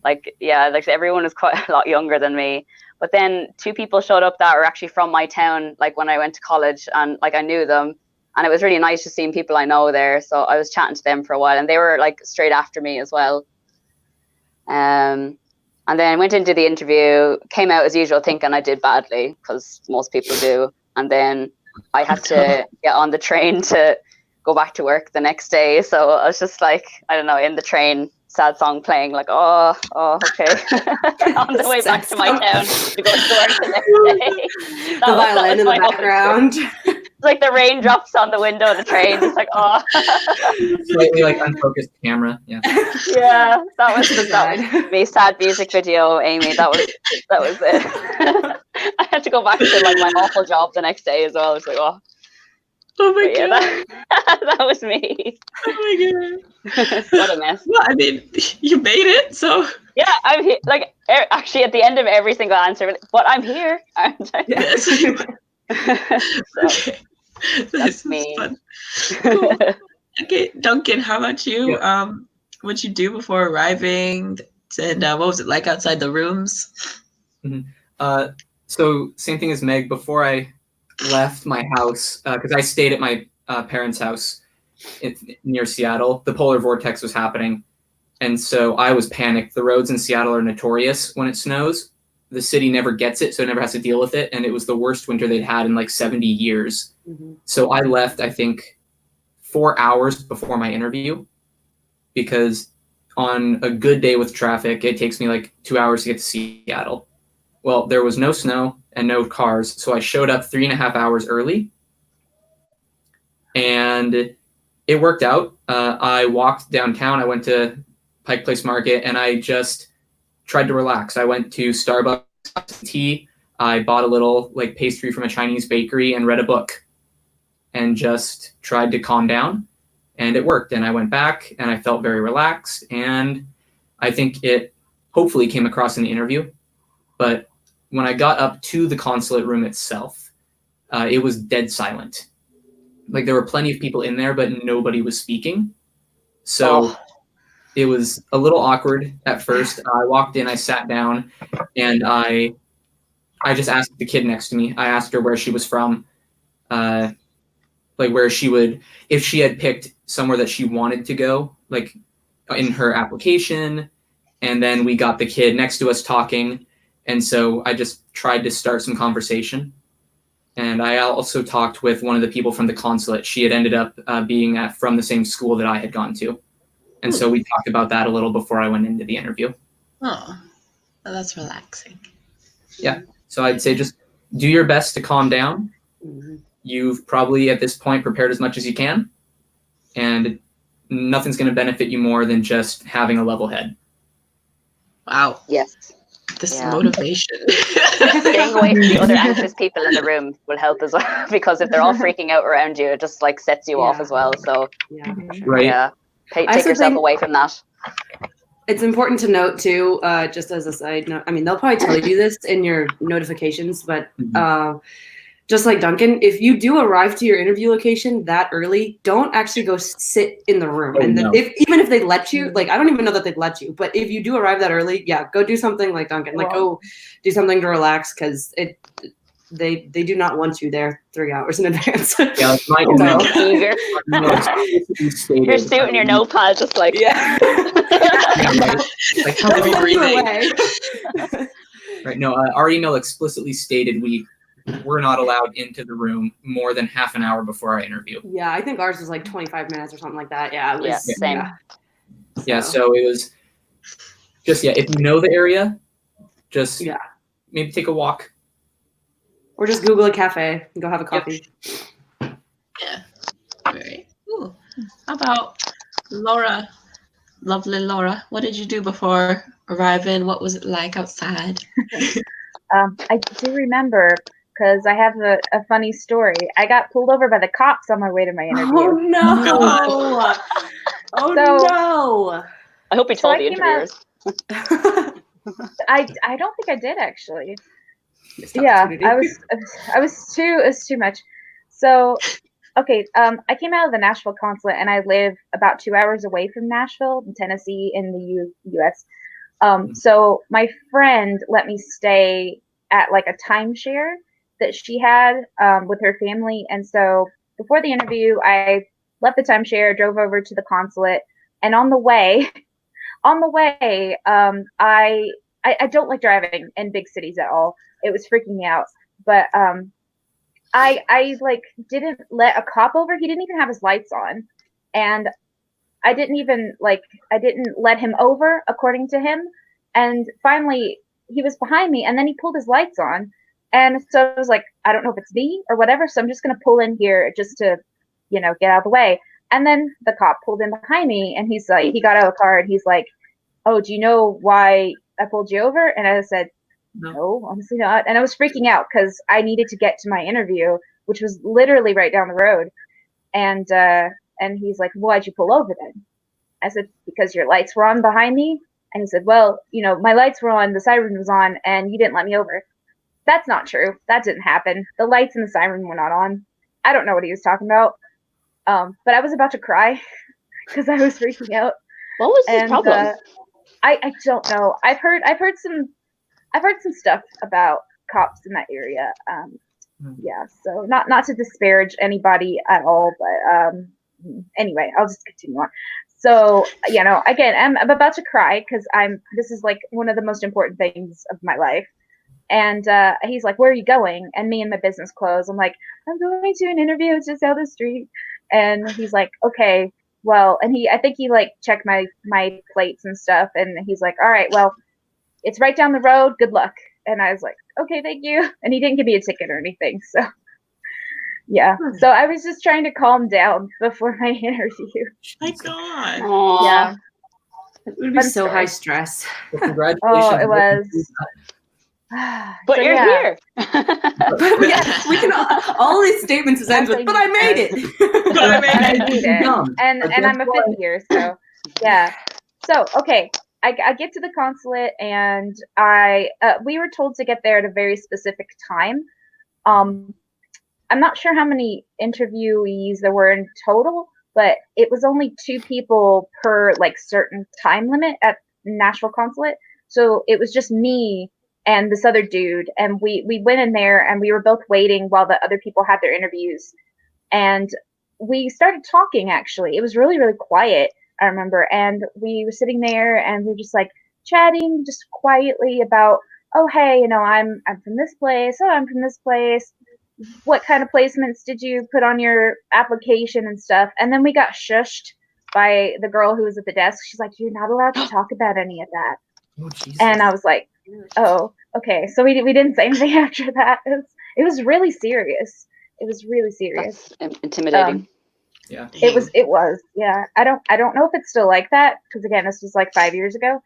like, yeah, like everyone was quite a lot younger than me. But then 2 people showed up that were actually from my town, like when I went to college, and like I knew them. And it was really nice to see people I know there. So I was chatting to them for a while, and they were like straight after me as well. And then went into the interview, came out as usual thinking I did badly, because most people do. And then I had to get on the train to go back to work the next day. So I was just like, I don't know, in the train, sad song playing, like, oh, okay. On the way back to my town to go to work the next day. The violin in the background. Like the raindrops on the window of the train. It's like, oh. Slightly like unfocused camera. Yeah. Yeah, that was me. Sad music video, Amy. That was it. I had to go back to like my awful job the next day as well. I was like, oh. Oh my god. Yeah, that was me. Oh my god. What a mess. Well, I mean, you made it, so. Yeah, I'm here. Like, actually, at the end of every single answer, but I'm here. Aren't I? Yes. So, okay. That's This me. is fun. Cool. Okay, Duncan, how about you? Yeah. What'd you do before arriving? And what was it like outside the rooms? Mm-hmm. So same thing as Meg. Before I left my house, because I stayed at my parents' house near Seattle, the polar vortex was happening. And so I was panicked. The roads in Seattle are notorious when it snows. The city never gets it, so it never has to deal with it. And it was the worst winter they'd had in like 70 years. Mm-hmm. So I left, I think, 4 hours before my interview, because on a good day with traffic, it takes me like 2 hours to get to Seattle. Well, there was no snow and no cars, so I showed up 3.5 hours early. And it worked out. I walked downtown. I went to Pike Place Market, and I just tried to relax. I went to Starbucks, got some tea. I bought a little like pastry from a Chinese bakery and read a book, and just tried to calm down. And it worked. And I went back and I felt very relaxed. And I think it hopefully came across in the interview. But when I got up to the consulate room itself, it was dead silent. Like there were plenty of people in there, but nobody was speaking. So it was a little awkward at first. I walked in, I sat down, and I just asked the kid next to me. I asked her where she was from, like where she would, if she had picked somewhere that she wanted to go, like in her application. And then we got the kid next to us talking. And so I just tried to start some conversation. And I also talked with one of the people from the consulate. She had ended up being from the same school that I had gone to. And so we talked about that a little before I went into the interview. Oh, well, that's relaxing. Yeah. So I'd say just do your best to calm down. Mm-hmm. You've probably at this point prepared as much as you can. And nothing's going to benefit you more than just having a level head. Wow. Yes. This motivation. Staying away from the other anxious people in the room will help as well, because if they're all freaking out around you, it just like sets you off as well. So right. Yeah, take yourself away from that. It's important to note too, just as a side note, I mean, they'll probably tell you this in your notifications, but just like Duncan, if you do arrive to your interview location that early, don't actually go sit in the room. And then even if they let you, like, I don't even know that they'd let you, but if you do arrive that early, go do something like Duncan, like go do something to relax, because they do not want you there 3 hours in advance. Yeah, your suit and your notepad, just like like how do we breathing? Right. No, our email explicitly stated we we're not allowed into the room more than half an hour before our interview. Yeah, I think ours was like 25 minutes or something like that. Yeah, it was. Yeah, same. Yeah, so it was just, if you know the area, just maybe take a walk. Or just Google a cafe and go have a coffee. Yeah. All right. Ooh. How about Laura? Lovely Laura. What did you do before arriving? What was it like outside? I do remember because I have a funny story. I got pulled over by the cops on my way to my interview. Oh no! Oh no! I hope he told the I came out- interviewers. I don't think I did actually. Yeah, I was too. It was too much. So, okay. I came out of the Nashville consulate, and I live about 2 hours away from Nashville, in Tennessee, in the U.S. So my friend let me stay at like a timeshare that she had with her family, and so before the interview, I left the timeshare, drove over to the consulate, and on the way, I don't like driving in big cities at all. It was freaking me out. But I like didn't let a cop over. He didn't even have his lights on. And I didn't let him over according to him. And finally he was behind me and then he pulled his lights on. And so I was like, I don't know if it's me or whatever, so I'm just gonna pull in here just to, get out of the way. And then the cop pulled in behind me and he's like, he got out of the car and he's like, oh, do you know why I pulled you over? And I said, no, honestly not. And I was freaking out because I needed to get to my interview, which was literally right down the road. And he's like, why'd you pull over then? I said, because your lights were on behind me. And he said, well, my lights were on, the siren was on, and you didn't let me over. That's not true. That didn't happen. The lights and the siren were not on. I don't know what he was talking about. But I was about to cry because I was freaking out. What was his problem? I don't know. I've heard some stuff about cops in that area. Yeah, so not to disparage anybody at all, but anyway, I'll just continue on. So, again, I'm about to cry because this is like one of the most important things of my life. And he's like, where are you going? And me in my business clothes, I'm like, I'm going to an interview just down the street. And he's like, okay, well, and I think he like checked my plates and stuff. And he's like, all right, well, it's right down the road. Good luck. And I was like, okay, thank you. And he didn't give me a ticket or anything. So yeah. So I was just trying to calm down before my interview. My God. Aww. Yeah. It would be so high stress. Well, congratulations. Oh, it was. But So, you're here. Yeah, we can all these statements end with, but I made it. But I made And I it. made it. And I'm a fifth year, so yeah. So okay, I get to the consulate and we were told to get there at a very specific time. I'm not sure how many interviewees there were in total, but it was only 2 people per like certain time limit at Nashville consulate. So it was just me and this other dude, and we went in there and we were both waiting while the other people had their interviews, and we started talking. Actually, it was really, really quiet, I remember, and we were sitting there and we were just like chatting just quietly about, oh hey, I'm from this place, oh I'm from this place, what kind of placements did you put on your application and stuff. And then we got shushed by the girl who was at the desk. She's like, you're not allowed to talk about any of that. Oh, Jesus. And I was like, oh, okay. So we didn't say anything after that. It was really serious. It was really serious. That's intimidating. Yeah. It was. Yeah. I don't know if it's still like that because again, this was like 5 years ago.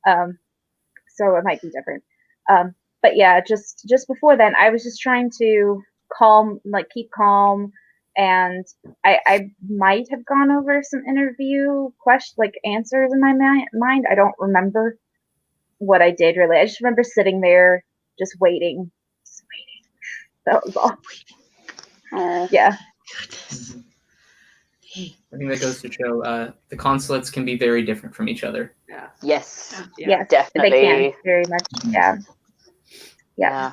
So it might be different. But yeah, just before then, I was just trying to keep calm, and I might have gone over some interview answers in my mind. I don't remember what I did really. I just remember sitting there just waiting. That was all. Yeah. Goodness. I think that goes to show the consulates can be very different from each other. Yeah. Yes. Yes, definitely. they can very much. Yeah. Yeah.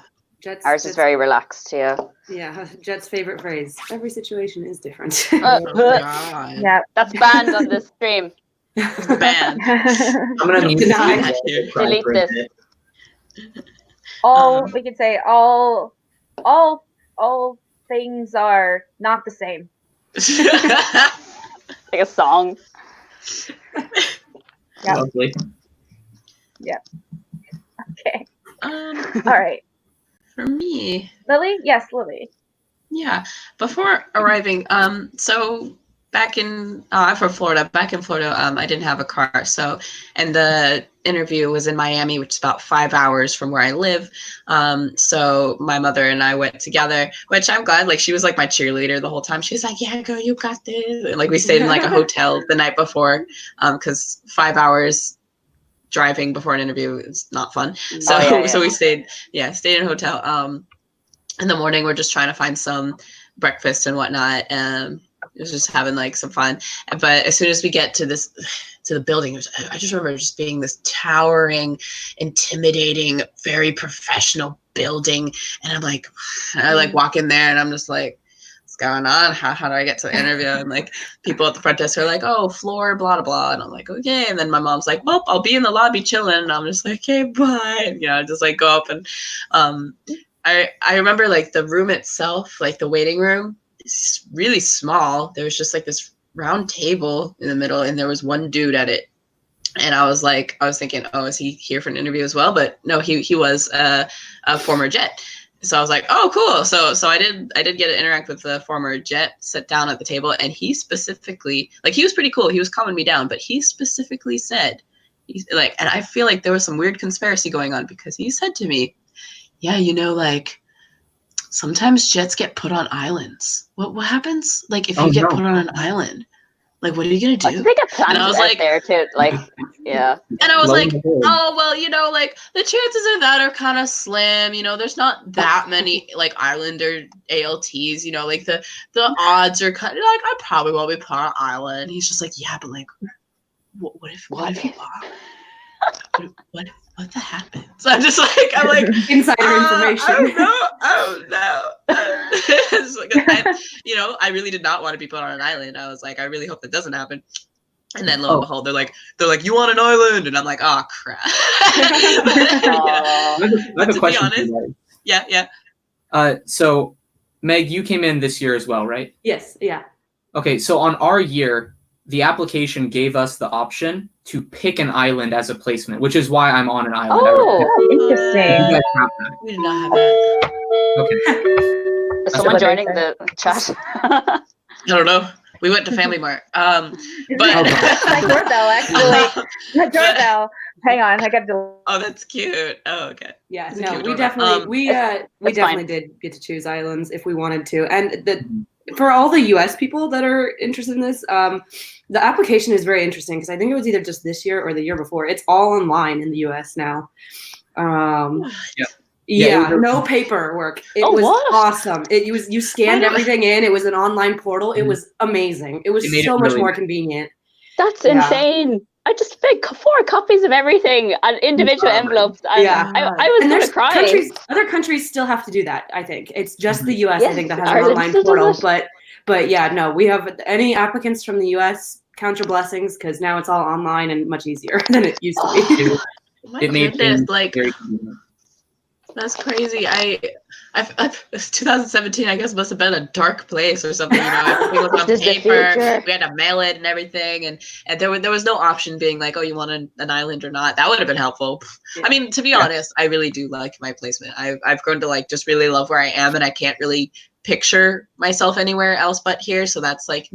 Ours is very relaxed. Yeah. Yeah. Jet's favorite phrase: every situation is different. Oh, God. Yeah. That's banned on this stream. Bad. I'm gonna mute Deny. you. Delete this. We could say all all things are not the same. Like a song. Yeah. Lovely. Okay. All All right. For me, Lily? Yes, Lily. yeah. Before arriving, so back in I'm from Florida. Back in Florida, I didn't have a car, so and the interview was in Miami, which is about 5 hours from where I live. So my mother and I went together, which I'm glad. Like she was like my cheerleader the whole time. She's like, "Yeah, girl, you got this." And like we stayed in like a hotel the night before, because 5 hours driving before an interview is not fun. So so we stayed in a hotel. In the morning we're just trying to find some breakfast and whatnot, and it was just having like some fun. But as soon as we get to the building, I just remember just being this towering, intimidating, very professional building, and I'm like, I like walk in there and I'm just like, what's going on? How do I get to the interview? And like people at the front desk are like, oh, floor, blah, blah, blah. And I'm like, okay. And then my mom's like, well, I'll be in the lobby chilling. And I'm just like, okay, bye. And, just like go up. And I remember like the room itself, like the waiting room, is really small. There was just like this round table in the middle, and there was one dude at it. And I was thinking, oh, is he here for an interview as well? But no, he was a former Jet. So I was like, oh, cool. So I did get to interact with the former Jet, sit down at the table, and he specifically, like, he was pretty cool. He was calming me down, but he specifically said, and I feel like there was some weird conspiracy going on, because he said to me, yeah, like sometimes Jets get put on islands. What happens? Like if you get put on an island, like what are you gonna do? They get planted I was out like, there too, like yeah. And I was like, oh well, like the chances of that are kind of slim. There's not that many like Islander ALTs. Like the odds are kind of like I probably won't be put on an island. He's just like, yeah, but like, what if you are? What the happened? So I'm like insider information. I don't know. I really did not want to be put on an island. I was like, I really hope that doesn't happen. And then lo and behold, they're like, you want an island? And I'm like, oh crap. I have a question for you guys. Yeah. So Meg, you came in this year as well, right? Yes. Yeah. Okay, so on our year, the application gave us the option to pick an island as a placement, which is why I'm on an island. Interesting. You guys have that. We did not have that. Okay. Is someone joining the chat? I don't know. We went to Family Mart. But my doorbell, actually. My doorbell. Hang on, I got to. Oh, that's cute. Oh, okay. Yeah, That's a no, cute we doorbell. definitely we definitely did get to choose islands if we wanted to, and for all the U.S. people that are interested in this, the application is very interesting because I think it was either just this year or the year before. It's all online in the U.S. now. Yeah, no paperwork. It was awesome. You scanned everything in. It was an online portal. It was amazing. It was so much more convenient. That's insane. I just picked 4 copies of everything and individual envelopes. I was going to cry. Other countries still have to do that, I think. It's just the U.S., I think, that has an online portal. But yeah, no, we have any applicants from the U.S., count your blessings, because now it's all online and much easier than it used to be. It made things very that's crazy. It's 2017. I guess must have been a dark place or something. Everything was on paper. We had to mail it and everything, and there was no option being like, oh, you want an island or not. That would have been helpful. Yeah. I mean, to be honest, I really do like my placement. I've grown to like just really love where I am, and I can't really picture myself anywhere else but here. So that's like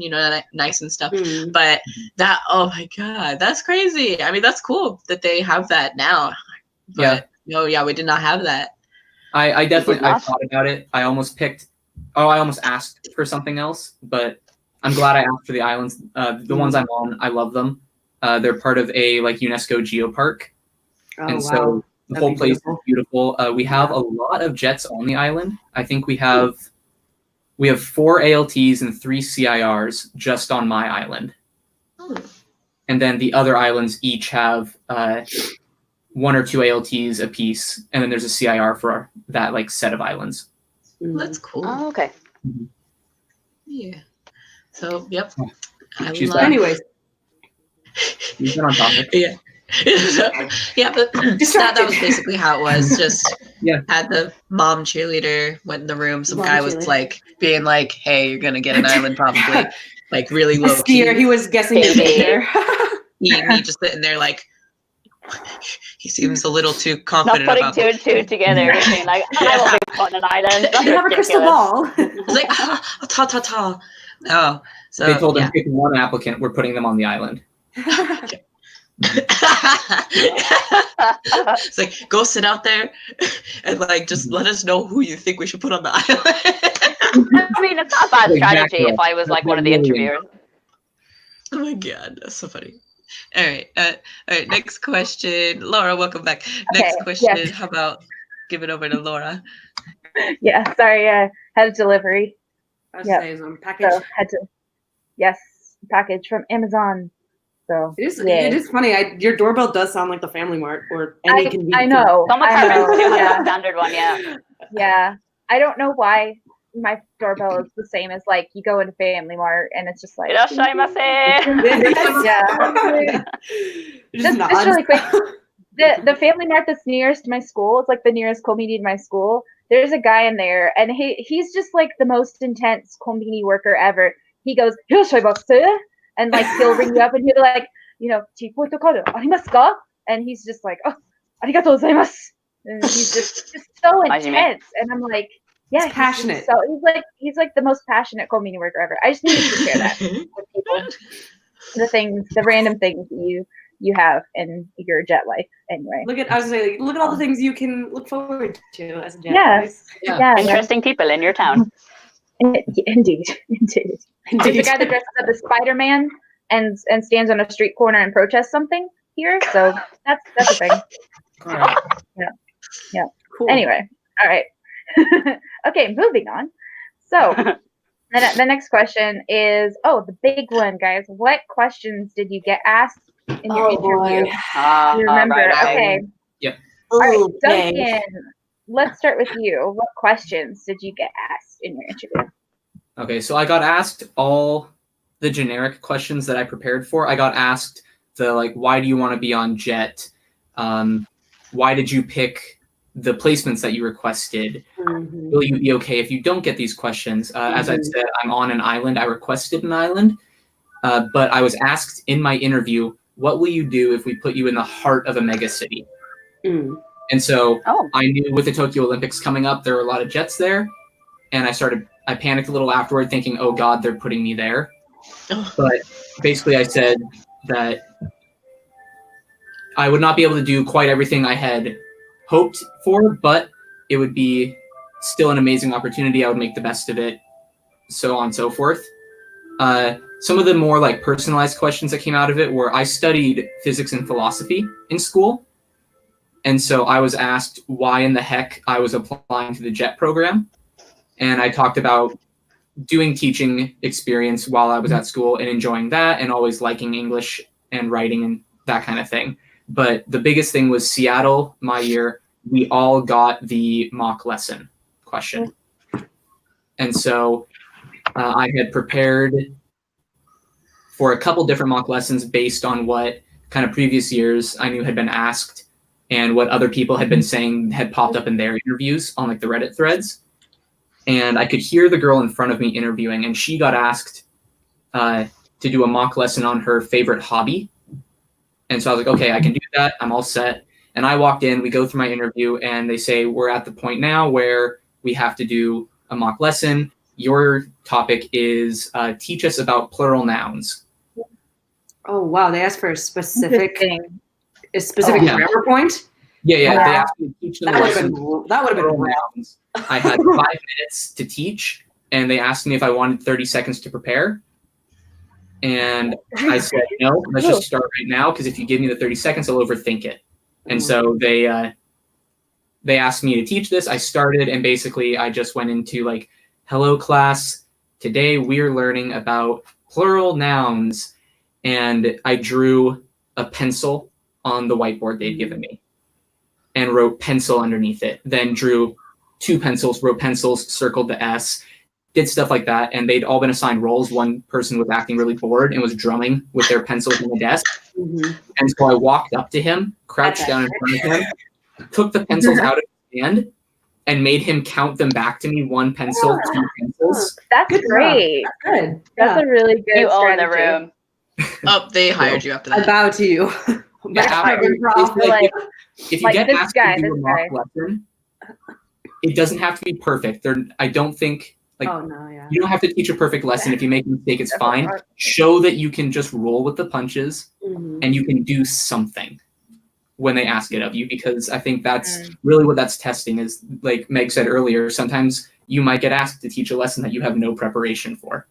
nice and stuff. But that, oh my god, that's crazy. I mean, that's cool that they have that now. But, we did not have that. I definitely I thought about it. I almost asked for something else, but I'm glad I asked for the islands. The ones I'm on, I love them. They're part of a like UNESCO geopark. So the whole place is beautiful. We have a lot of jets on the island. I think we have 4 ALTs and 3 CIRs just on my island. And then the other islands each have 1 or 2 ALTs a piece, and then there's a CIR for that like set of islands. That's cool. Oh, okay. Yeah. So, yep. Anyways, you've been on topic. Yeah, but that was basically how it was. Just had the mom cheerleader went in the room. Some guy was like being like, "Hey, you're gonna get an island probably." Like really low key. He was guessing his there. me just sitting there like, he seems a little too confident. Not putting two and two together. Just being like, I will be on an island. That's you have a crystal ball. It's like, ta. Oh, so they told him pick one applicant. We're putting them on the island. It's like, go sit out there and like just let us know who you think we should put on the island. I mean, it's not a bad strategy if I was like one of the interviewers. Oh my god, that's so funny. All right, next question. Laura, welcome back. Next question. Yes. How about give it over to Laura? Yeah, sorry, had a delivery. I was saying package. So had to, package from Amazon. So it is funny. Your doorbell does sound like the Family Mart or any convenience. I know. Some apartments do have a standard one, Yeah. I don't know why my doorbell is the same as like you go into Family Mart and it's just like yeah. Just really quick. The Family Mart that's nearest to my school, it's like the nearest community to my school. There's a guy in there and he's just like the most intense community worker ever. He goes, and like he'll ring you up and he'll be like, tea poito karu arimasu ka? And he's just like, oh, arigatou gozaimasu. And he's just so intense. And I'm like, yeah, he's passionate. So he's like the most passionate community worker ever. I just needed to share that with people. The random things that you have in your jet life. Anyway, look at all the things you can look forward to as a jet life. Yeah. Interesting people in your town. Indeed. There's a guy that dresses up as Spider-Man and stands on a street corner and protests something here. So that's a thing. Right. Yeah. Cool. Anyway, all right. Okay, moving on. So the next question is, the big one, guys. What questions did you get asked in your interview? You remember? Right. Okay. Yep. All right, Duncan, let's start with you. What questions did you get asked in your interview? Okay, so I got asked all the generic questions that I prepared for. I got asked why do you want to be on JET? Why did you pick the placements that you requested? Mm-hmm. Will you be okay if you don't get these questions? As I said, I'm on an island. I requested an island, but I was asked in my interview, what will you do if we put you in the heart of a mega city? Mm. And so I knew with the Tokyo Olympics coming up, there were a lot of jets there. And I panicked a little afterward thinking, oh God, they're putting me there. But basically I said that I would not be able to do quite everything I had hoped for, but it would be still an amazing opportunity. I would make the best of it, so on and so forth. Some of the more personalized questions that came out of it were, I studied physics and philosophy in school. And so I was asked why in the heck I was applying to the JET program. And I talked about doing teaching experience while I was at school and enjoying that and always liking English and writing and that kind of thing. But the biggest thing was Seattle, my year, we all got the mock lesson question. And so I had prepared for a couple different mock lessons based on what kind of previous years I knew had been asked and what other people had been saying had popped up in their interviews on the Reddit threads. And I could hear the girl in front of me interviewing, and she got asked to do a mock lesson on her favorite hobby. And so I was like, okay, I can do that. I'm all set. And I walked in, we go through my interview, and they say, we're at the point now where we have to do a mock lesson. Your topic is teach us about plural nouns. Oh, wow. They asked for a specific grammar point? Yeah. They asked me to teach them that would have been nouns. I had 5 minutes to teach, and they asked me if I wanted 30 seconds to prepare. And I said, no, let's just start right now, because if you give me the 30 seconds, I'll overthink it. And so they asked me to teach this. I started, and basically I just went into hello class, today we're learning about plural nouns. And I drew a pencil on the whiteboard they'd given me and wrote pencil underneath it, then drew 2 pencils, wrote pencils, circled the S, did stuff like that. And they'd all been assigned roles. One person was acting really bored and was drumming with their pencils on the desk. And so I walked up to him, crouched down in front of him, took the pencils out of his hand, and made him count them back to me. 1 pencil, 2 pencils. That's Good great. job. That's good. That's a really good You own strategy. the room. Oh, they hired you after I that. bow to you. If you like get this asked guy, to do a this mock guy. lesson, it doesn't have to be perfect. I don't think you don't have to teach a perfect lesson. If you make a mistake, it's fine. Show that you can just roll with the punches and you can do something when they ask it of you, because I think that's really what that's testing is, like Meg said earlier, sometimes you might get asked to teach a lesson that you have no preparation for.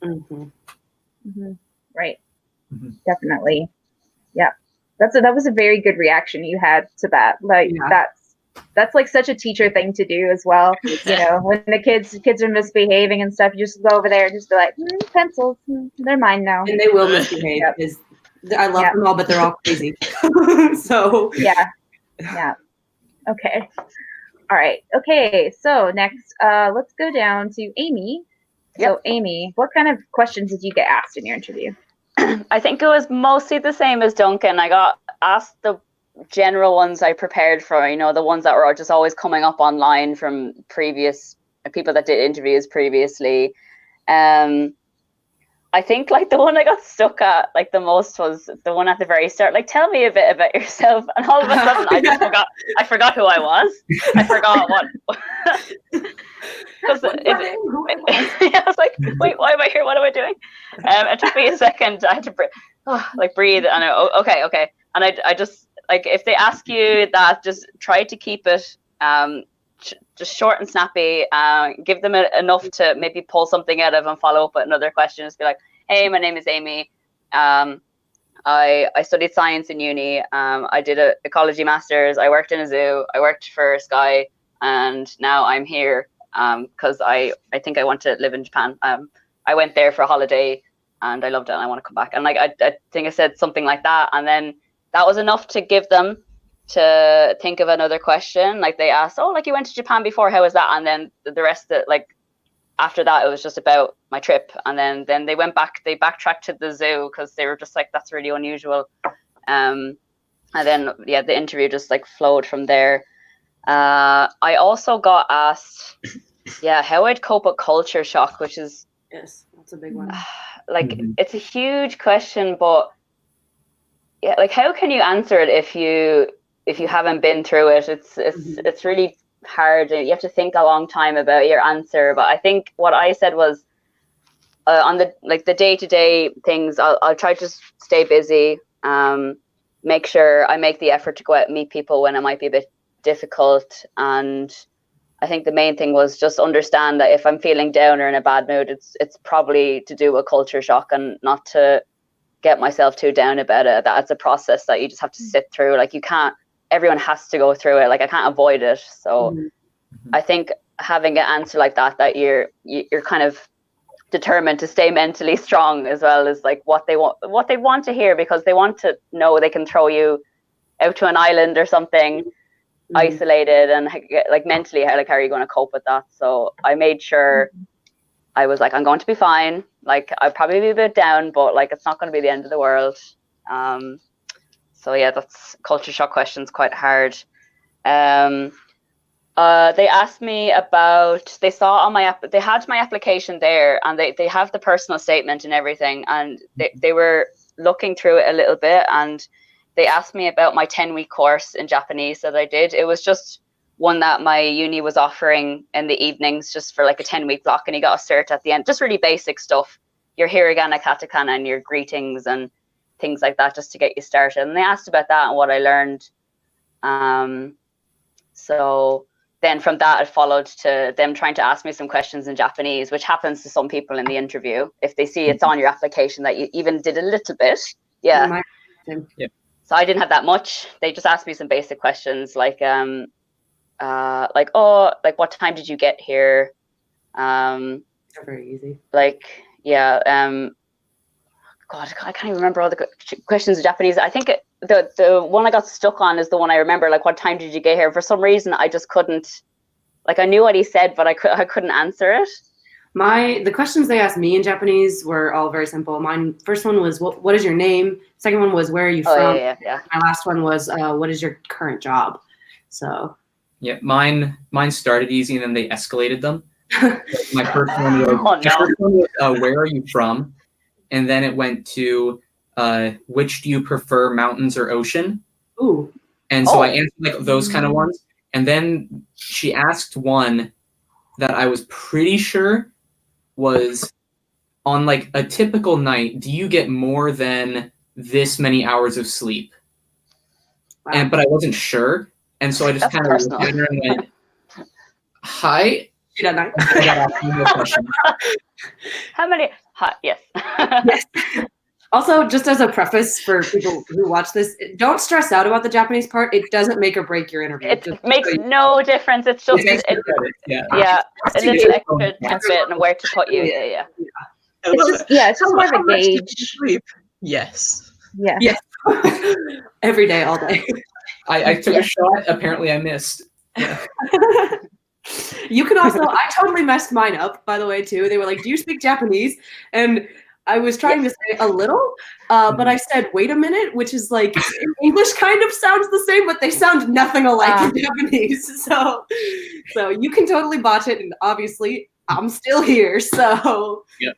Right. Definitely. Yeah. That was a very good reaction you had to that. Like that's like such a teacher thing to do as well. You know, when the kids are misbehaving and stuff, you just go over there and just be like, pencils, they're mine now. And they will misbehave because I love them all, but they're all crazy. So yeah. Okay. All right. Okay. So next, let's go down to Amy. So Amy, what kind of questions did you get asked in your interview? I think it was mostly the same as Duncan. I got asked the general ones I prepared for, you know, the ones that were just always coming up online from previous people that did interviews previously. I think like the one I got stuck at like the most was the one at the very start. Like, tell me a bit about yourself. And all of a sudden I forgot who I was. I forgot what. Because I was like, wait, why am I here? What am I doing? It took me a second. I had to breathe. And okay. And I just, like, if they ask you that, just try to keep it just short and snappy. Give them enough to maybe pull something out of and follow up with another question. Just be like, hey, my name is Amy. I studied science in uni. I did an ecology master's. I worked in a zoo. I worked for Sky, and now I'm here because I think I want to live in Japan. I went there for a holiday and I loved it and I want to come back. And like I think I said something like that, and then that was enough to give them to think of another question. Like they asked, oh, like you went to Japan before, how was that? And then the rest of it, like after that, it was just about my trip. And then they backtracked to the zoo because they were just like, that's really unusual. And then the interview just like flowed from there. I also got asked how I'd cope with culture shock, which is that's a big one. Like it's a huge question, but like how can you answer it if you haven't been through it? It's really hard. You have to think a long time about your answer. But I think what I said was on the day-to-day things, I'll try to stay busy, make sure I make the effort to go out and meet people when it might be a bit difficult. And I think the main thing was just understand that if I'm feeling down or in a bad mood, it's probably to do with culture shock, and not to get myself too down about it. That's a process that you just have to sit through. Like everyone has to go through it. Like I can't avoid it. So I think having an answer like that you're kind of determined to stay mentally strong, as well as like what they want to hear, because they want to know they can throw you out to an island or something isolated, and like mentally how are you going to cope with that? So I made sure I was like, I'm going to be fine. Like I'll probably be a bit down, but like it's not going to be the end of the world. So that's culture shock questions, quite hard. They asked me about, they saw on they had my application there, and they have the personal statement and everything, and they were looking through it a little bit, and they asked me about my 10-week course in Japanese that I did. It was just one that my uni was offering in the evenings, just for like a 10-week block, and you got a cert at the end, just really basic stuff, your hiragana, katakana, and your greetings and things like that, just to get you started. And they asked about that and what I learned. So then from that, it followed to them trying to ask me some questions in Japanese, which happens to some people in the interview. If they see it's on your application that you even did a little bit. Yeah. So I didn't have that much. They just asked me some basic questions like what time did you get here? They're very easy. God, I can't even remember all the questions in Japanese. I think the one I got stuck on is the one I remember, like, what time did you get here? For some reason, I just couldn't, like, I knew what he said, but I couldn't answer it. The questions they asked me in Japanese were all very simple. Mine first one was what is your name? Second one was where are you from? Yeah. My last one was what is your current job? So yeah, mine started easy and then they escalated them. My first one was where are you from? And then it went to which do you prefer, mountains or ocean? Ooh. And so I answered like those kind of ones. And then she asked one that I was pretty sure was on like a typical night, do you get more than this many hours of sleep? Wow. But I wasn't sure. And so I just kind of looked at her and went, hi. How many? Yes. Yes. Also, just as a preface for people who watch this, don't stress out about the Japanese part. It doesn't make or break your interview. It makes no difference. It's just a little extra tidbit and where to put you. Yeah. It's just more of a gauge. Yes. Yeah. Yes. Every day, all day. I took a shot. Apparently, I missed. Yeah. You can also. I totally messed mine up, by the way, too. They were like, "Do you speak Japanese?" And I was trying to say a little, but I said, "Wait a minute," which is like in English kind of sounds the same, but they sound nothing alike in Japanese. So you can totally botch it, and obviously, I'm still here. So yeah.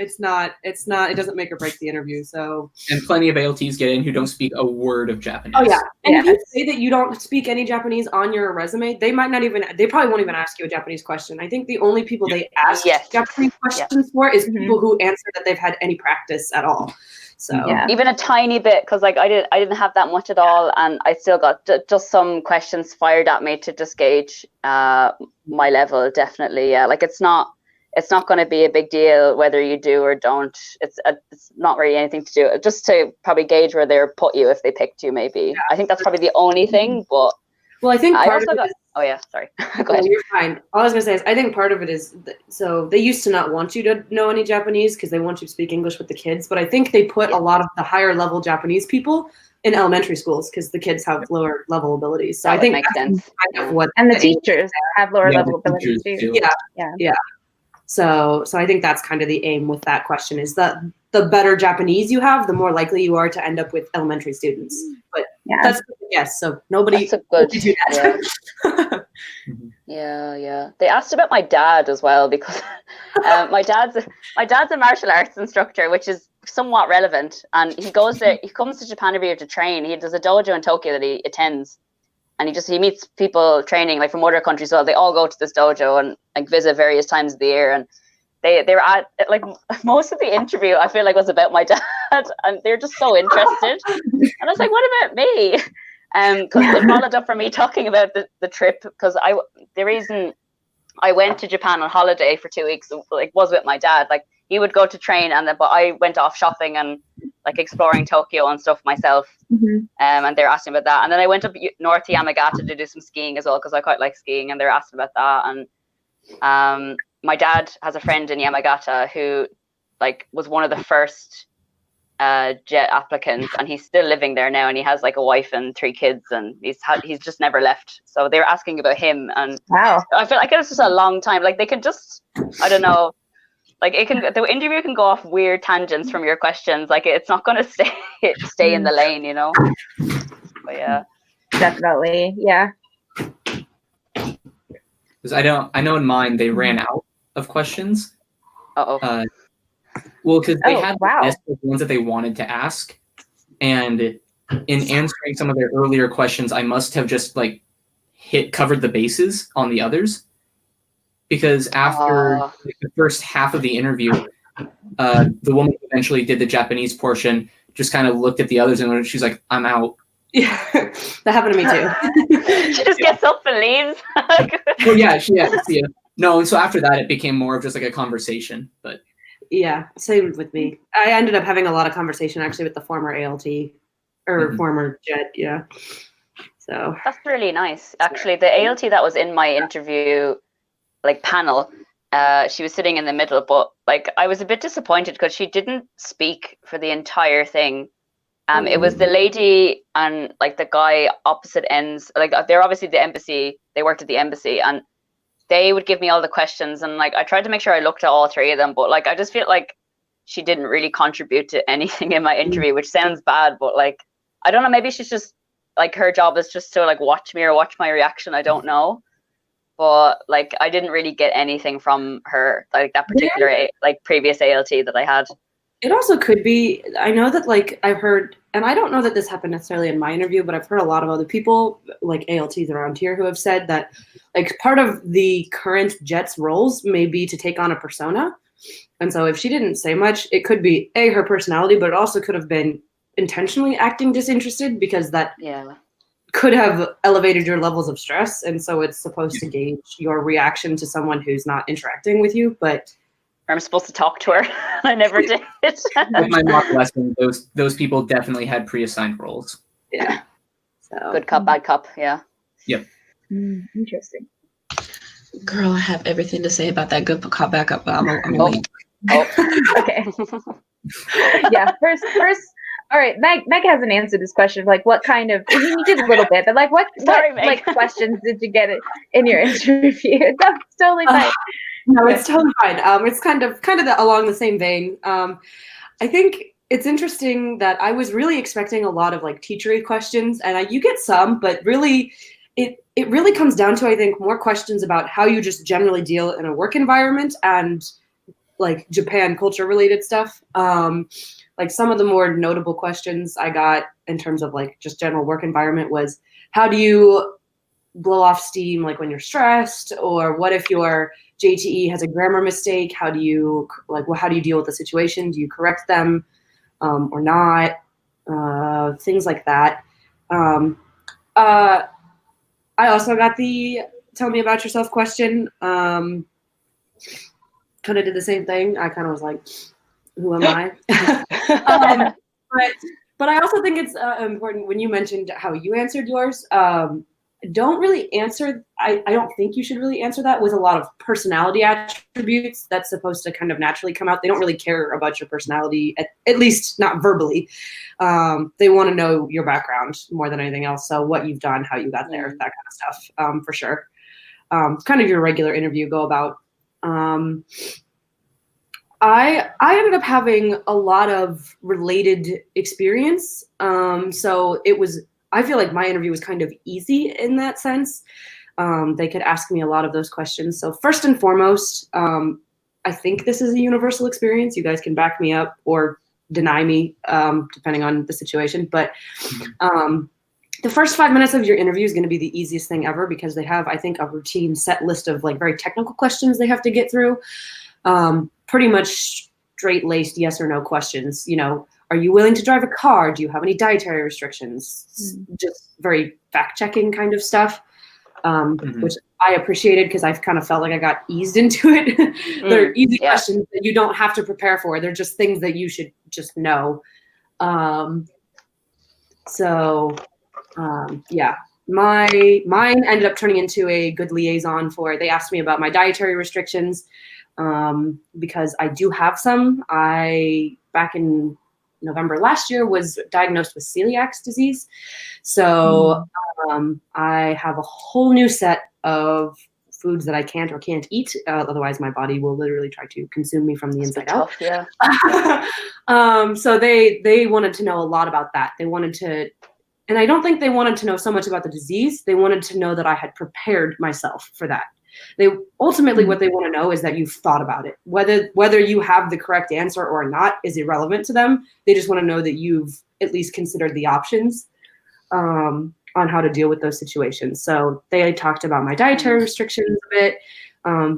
It's not, it doesn't make or break the interview, so. And plenty of ALTs get in who don't speak a word of Japanese. Oh, yeah. And if you say that you don't speak any Japanese on your resume, they probably won't even ask you a Japanese question. I think the only people they ask Japanese questions for is people who answer that they've had any practice at all. So even a tiny bit, because like I didn't have that much at all, and I still got just some questions fired at me to just gauge my level. Definitely, yeah. Like it's not going to be a big deal whether you do or don't. It's not really anything to do, just to probably gauge where they'll put you if they picked you, maybe. Yeah. I think that's probably the only thing, but... Well, I think part of it is... Oh, yeah, sorry. Go ahead. You're fine. All I was going to say is I think part of it is... So they used to not want you to know any Japanese because they want you to speak English with the kids, but I think they put a lot of the higher level Japanese people in elementary schools because the kids have lower level abilities. So I think makes sense. Kind of what and the teachers have lower level abilities too. Yeah. So I think that's kind of the aim with that question is that the better Japanese you have, the more likely you are to end up with elementary students. But that's so nobody do that. Yeah. Yeah. They asked about my dad as well because my dad's a martial arts instructor, which is somewhat relevant. And he comes to Japan every year to train. He does a dojo in Tokyo that he attends. And he meets people training like from other countries. So they all go to this dojo and like visit various times of the year. And they were at like most of the interview I feel like was about my dad, and they're just so interested. And I was like, what about me? Because they followed up for me talking about the trip, because the reason I went to Japan on holiday for 2 weeks like was with my dad. Like he would go to train, but I went off shopping and like exploring Tokyo and stuff myself. And they're asking about that. And then I went up north to Yamagata to do some skiing as well, because I quite like skiing, and they're asking about that. And my dad has a friend in Yamagata who like was one of the first jet applicants, and he's still living there now, and he has like a wife and 3 kids, and he's just never left. So they were asking about him, and wow, I feel like it was just a long time. Like they could just, I don't know, like the interview can go off weird tangents from your questions. Like it's not going to stay in the lane, you know. But yeah, definitely, yeah. Because I know in mine they ran out of questions. Well, because they had a list of ones that they wanted to ask, and in answering some of their earlier questions, I must have just like covered the bases on the others. Because after the first half of the interview, the woman who eventually did the Japanese portion just kind of looked at the others and she's like, I'm out. Yeah, that happened to me too. She just gets up and leaves. Well, yeah. No, and so after that, it became more of just like a conversation. But yeah, same with me. I ended up having a lot of conversation actually with the former ALT or former Jet. Yeah. So that's really nice. Actually, the ALT that was in my interview like panel, she was sitting in the middle, but like I was a bit disappointed because she didn't speak for the entire thing. It was the lady and like the guy opposite ends, like they're obviously the embassy, they worked at the embassy, and they would give me all the questions, and like I tried to make sure I looked at all three of them, but like I just feel like she didn't really contribute to anything in my interview, which sounds bad, but like I don't know, maybe she's just like her job is just to like watch me or watch my reaction. I don't know. But like I didn't really get anything from her, like that particular like previous ALT that I had. It also could be, I know that like I've heard, and I don't know that this happened necessarily in my interview, but I've heard a lot of other people like ALTs around here who have said that like part of the current Jet's roles may be to take on a persona. And so if she didn't say much, it could be her personality, but it also could have been intentionally acting disinterested, because that could have elevated your levels of stress. And so it's supposed to gauge your reaction to someone who's not interacting with you. But I'm supposed to talk to her. I never did. With my mock lesson, those people definitely had pre-assigned roles. Yeah. So good cop, bad cop. Yeah. Yep. Interesting. Girl, I have everything to say about that good cop, bad cop, but I'm wait. Okay. Yeah. First. All right, Meg hasn't answered this question. Like, what kind of? You did a little bit, but like, what like questions did you get in your interview? That's totally fine. No, it's totally fine. It's kind of along the same vein. I think it's interesting that I was really expecting a lot of like teachery questions, and you get some, but really, it really comes down to, I think, more questions about how you just generally deal in a work environment and like Japan culture related stuff. Like some of the more notable questions I got in terms of like just general work environment was, how do you blow off steam like when you're stressed? Or what if your JTE has a grammar mistake? How do you deal with the situation? Do you correct them or not? Things like that. I also got the tell me about yourself question. Kind of did the same thing. I kind of was like, who am I? But I also think it's important when you mentioned how you answered yours. Don't really answer. I don't think you should really answer that with a lot of personality attributes. That's supposed to kind of naturally come out. They don't really care about your personality, at least not verbally. They want to know your background more than anything else. So what you've done, how you got there, that kind of stuff, for sure. Kind of your regular interview go about. I ended up having a lot of related experience. So I feel like my interview was kind of easy in that sense. They could ask me a lot of those questions. So first and foremost, I think this is a universal experience. You guys can back me up or deny me, depending on the situation. But the first 5 minutes of your interview is going to be the easiest thing ever, because they have, I think, a routine set list of like very technical questions they have to get through. Pretty much straight-laced yes or no questions. You know, are you willing to drive a car? Do you have any dietary restrictions? Just very fact-checking kind of stuff, which I appreciated because I've kind of felt like I got eased into it. They're easy questions that you don't have to prepare for. They're just things that you should just know. Mine ended up turning into a good liaison for, they asked me about my dietary restrictions. Because I do have some. Back in November last year, was diagnosed with celiac disease. So I have a whole new set of foods that I can't or can't eat. Otherwise, my body will literally try to consume me from the inside out. Yeah. So they wanted to know a lot about that. They wanted to, and I don't think they wanted to know so much about the disease. They wanted to know that I had prepared myself for that. They ultimately what they want to know is that you've thought about it. Whether you have the correct answer or not is irrelevant to them. They just want to know that you've at least considered the options on how to deal with those situations. So they talked about my dietary restrictions a bit.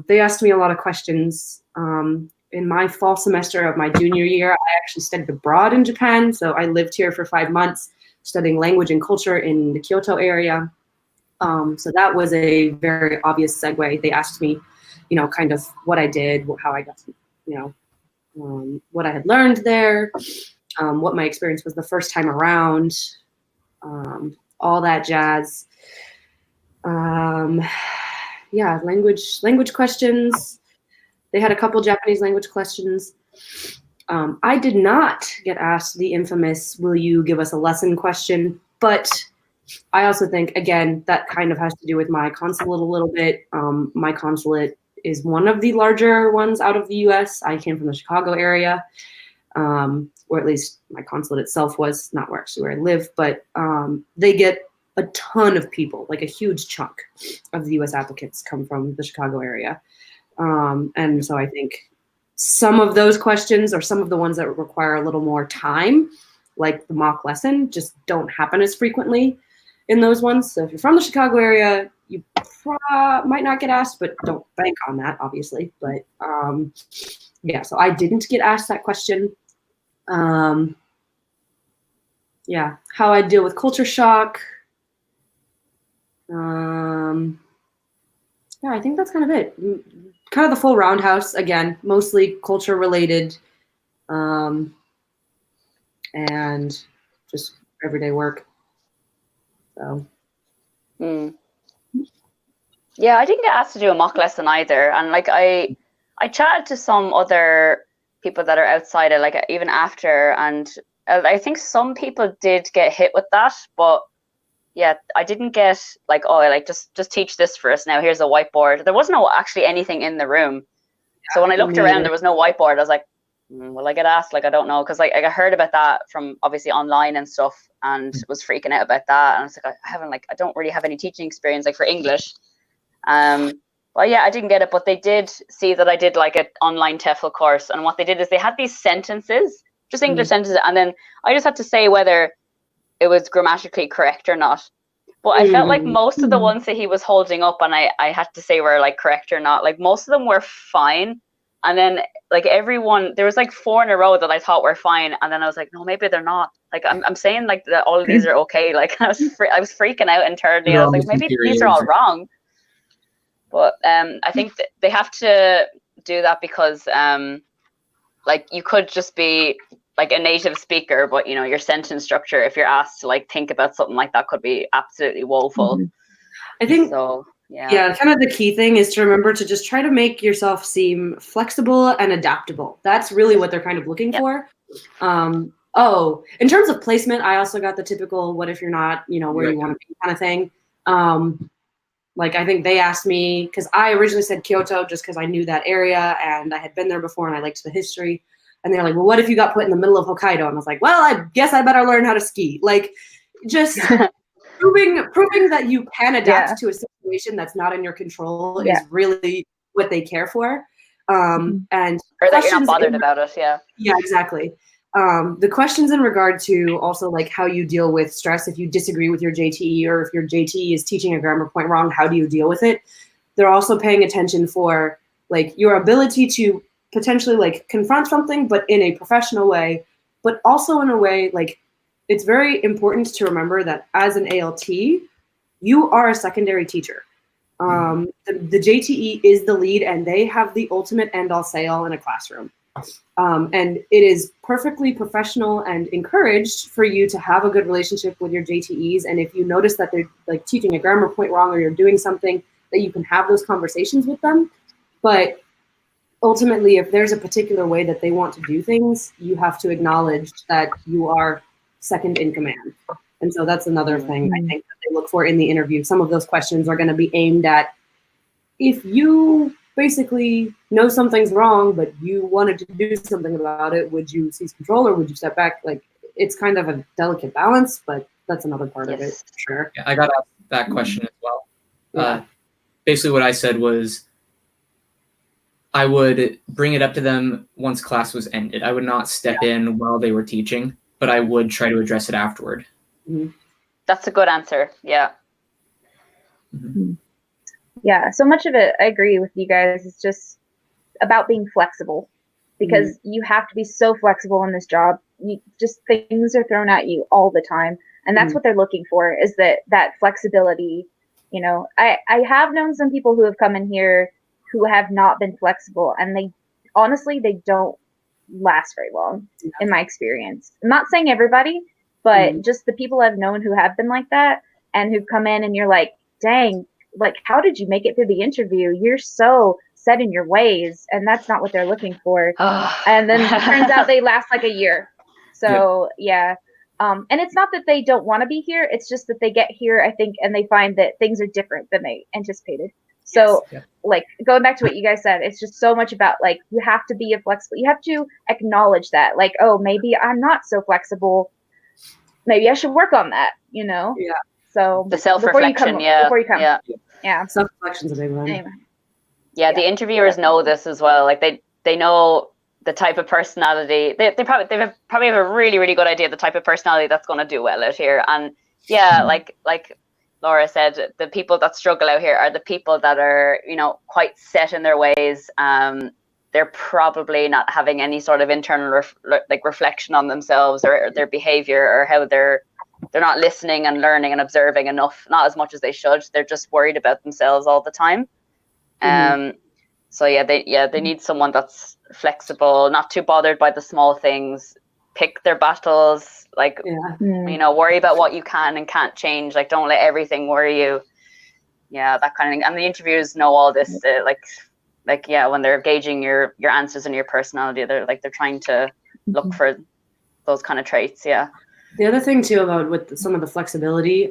They asked me a lot of questions. In my fall semester of my junior year, I actually studied abroad in Japan. So I lived here for 5 months studying language and culture in the Kyoto area. So that was a very obvious segue. They asked me, kind of what I did, how I got, what I had learned there, what my experience was the first time around, all that jazz. Language questions. They had a couple Japanese language questions. I did not get asked the infamous, will you give us a lesson question, but I also think, again, that kind of has to do with my consulate a little bit. My consulate is one of the larger ones out of the US. I came from the Chicago area, or at least my consulate itself was, not where I live, but they get a ton of people, like a huge chunk of the US applicants come from the Chicago area. And so I think some of those questions, or some of the ones that require a little more time, like the mock lesson, just don't happen as frequently in those ones. So if you're from the Chicago area, you might not get asked, but don't bank on that, obviously. But yeah, so I didn't get asked that question. Yeah, how I deal with culture shock. Yeah, I think that's kind of it. Kind of the full roundhouse, again, mostly culture related, and just everyday work. So. Yeah, I didn't get asked to do a mock lesson either, and like I chatted to some other people that are outside it, like even after, and I think some people did get hit with that, but yeah, I didn't get like, oh, like just teach this for us now. Here's a whiteboard. There wasn't actually anything in the room. So when I looked around, there was no whiteboard. I was like, will I get asked? Like, I don't know, because like I heard about that from obviously online and stuff, and was freaking out about that. And I was like, I don't really have any teaching experience like for English. Well, yeah, I didn't get it, but they did see that I did like an online TEFL course, and what they did is they had these sentences, just English sentences, and then I just had to say whether it was grammatically correct or not. But I felt like most of the ones that he was holding up and I had to say were like correct or not, like most of them were fine. And then like everyone, there was like 4 in a row that I thought were fine. And then I was like, no, maybe they're not. Like I'm saying like that all of these are okay. Like I was freaking out internally. I was like, maybe these are all wrong. But I think they have to do that because like you could just be like a native speaker, but you know, your sentence structure, if you're asked to like think about something like that, could be absolutely woeful. I think so. Yeah. Yeah, kind of the key thing is to remember to just try to make yourself seem flexible and adaptable. That's really what they're kind of looking for. Oh, in terms of placement, I also got the typical "what if you're not, you know, where you want to be" kind of thing. Like I think they asked me, because I originally said Kyoto just because I knew that area and I had been there before and I liked the history. And they're like, well, what if you got put in the middle of Hokkaido? And I was like, well, I guess I better learn how to ski. Like, just proving that you can adapt to a situation that's not in your control is really what they care for. And or that you're not bothered about it. Yeah, exactly. The questions in regard to also like how you deal with stress if you disagree with your JTE, or if your JTE is teaching a grammar point wrong, how do you deal with it? They're also paying attention for like your ability to potentially like confront something, but in a professional way, but also in a way like it's very important to remember that as an ALT, you are a secondary teacher. The JTE is the lead, and they have the ultimate end-all say-all in a classroom. And it is perfectly professional and encouraged for you to have a good relationship with your JTEs. And if you notice that they're like teaching a grammar point wrong, or you're doing something, that you can have those conversations with them. But ultimately, if there's a particular way that they want to do things, you have to acknowledge that you are second in command. And so that's another thing I think that they look for in the interview. Some of those questions are going to be aimed at, if you basically know something's wrong, but you wanted to do something about it, would you seize control or would you step back? Like, it's kind of a delicate balance, but that's another part of it, for sure. Yeah, I got asked that question as well. Basically what I said was, I would bring it up to them once class was ended. I would not step in while they were teaching, but I would try to address it afterward. That's a good answer. Yeah. Yeah, so much of it, I agree with you guys. It's just about being flexible, because you have to be so flexible in this job. Just things are thrown at you all the time, and that's what they're looking for, is that flexibility. You know, I have known some people who have come in here who have not been flexible, and they honestly don't last very long in my experience. I'm not saying everybody, but just the people I've known who have been like that and who've come in and you're like, dang, like, how did you make it through the interview? You're so set in your ways, and that's not what they're looking for. And then it turns out they last like a year. So yeah. And it's not that they don't want to be here. It's just that they get here, I think, and they find that things are different than they anticipated. So, Yes. like, going back to what you guys said, it's just so much about, like, you have to be flexible. You have to acknowledge that, like, oh, maybe I'm not so flexible. Maybe I should work on that, you know? Yeah. So The self-reflection, before you come. yeah. Self-reflection's a big one. Anyway. Yeah, the interviewers know this as well. Like they know the type of personality. They probably have a really, really good idea of the type of personality that's going to do well out here. And yeah, like Laura said, the people that struggle out here are the people that are, you know, quite set in their ways. They're probably not having any sort of internal reflection on themselves or their behavior or how they're not listening and learning and observing enough, not as much as they should. They're just worried about themselves all the time. So they need someone that's flexible, not too bothered by the small things, pick their battles, like, you know, worry about what you can and can't change. Like, don't let everything worry you. Yeah, that kind of thing. And the interviewers know all this, when they're gauging your answers and your personality, they're trying to look for those kind of traits. Yeah. The other thing too about with some of the flexibility,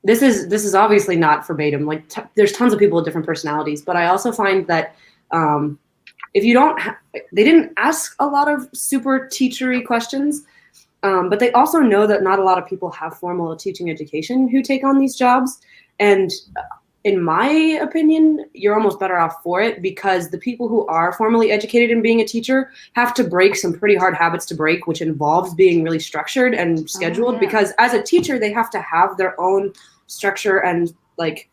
this is obviously not verbatim. Like there's tons of people with different personalities, but I also find that if you don't, they didn't ask a lot of super teachery questions, but they also know that not a lot of people have formal teaching education who take on these jobs. And in my opinion, you're almost better off for it, because the people who are formally educated in being a teacher have to break some pretty hard habits to break, which involves being really structured and scheduled. Because as a teacher, they have to have their own structure and like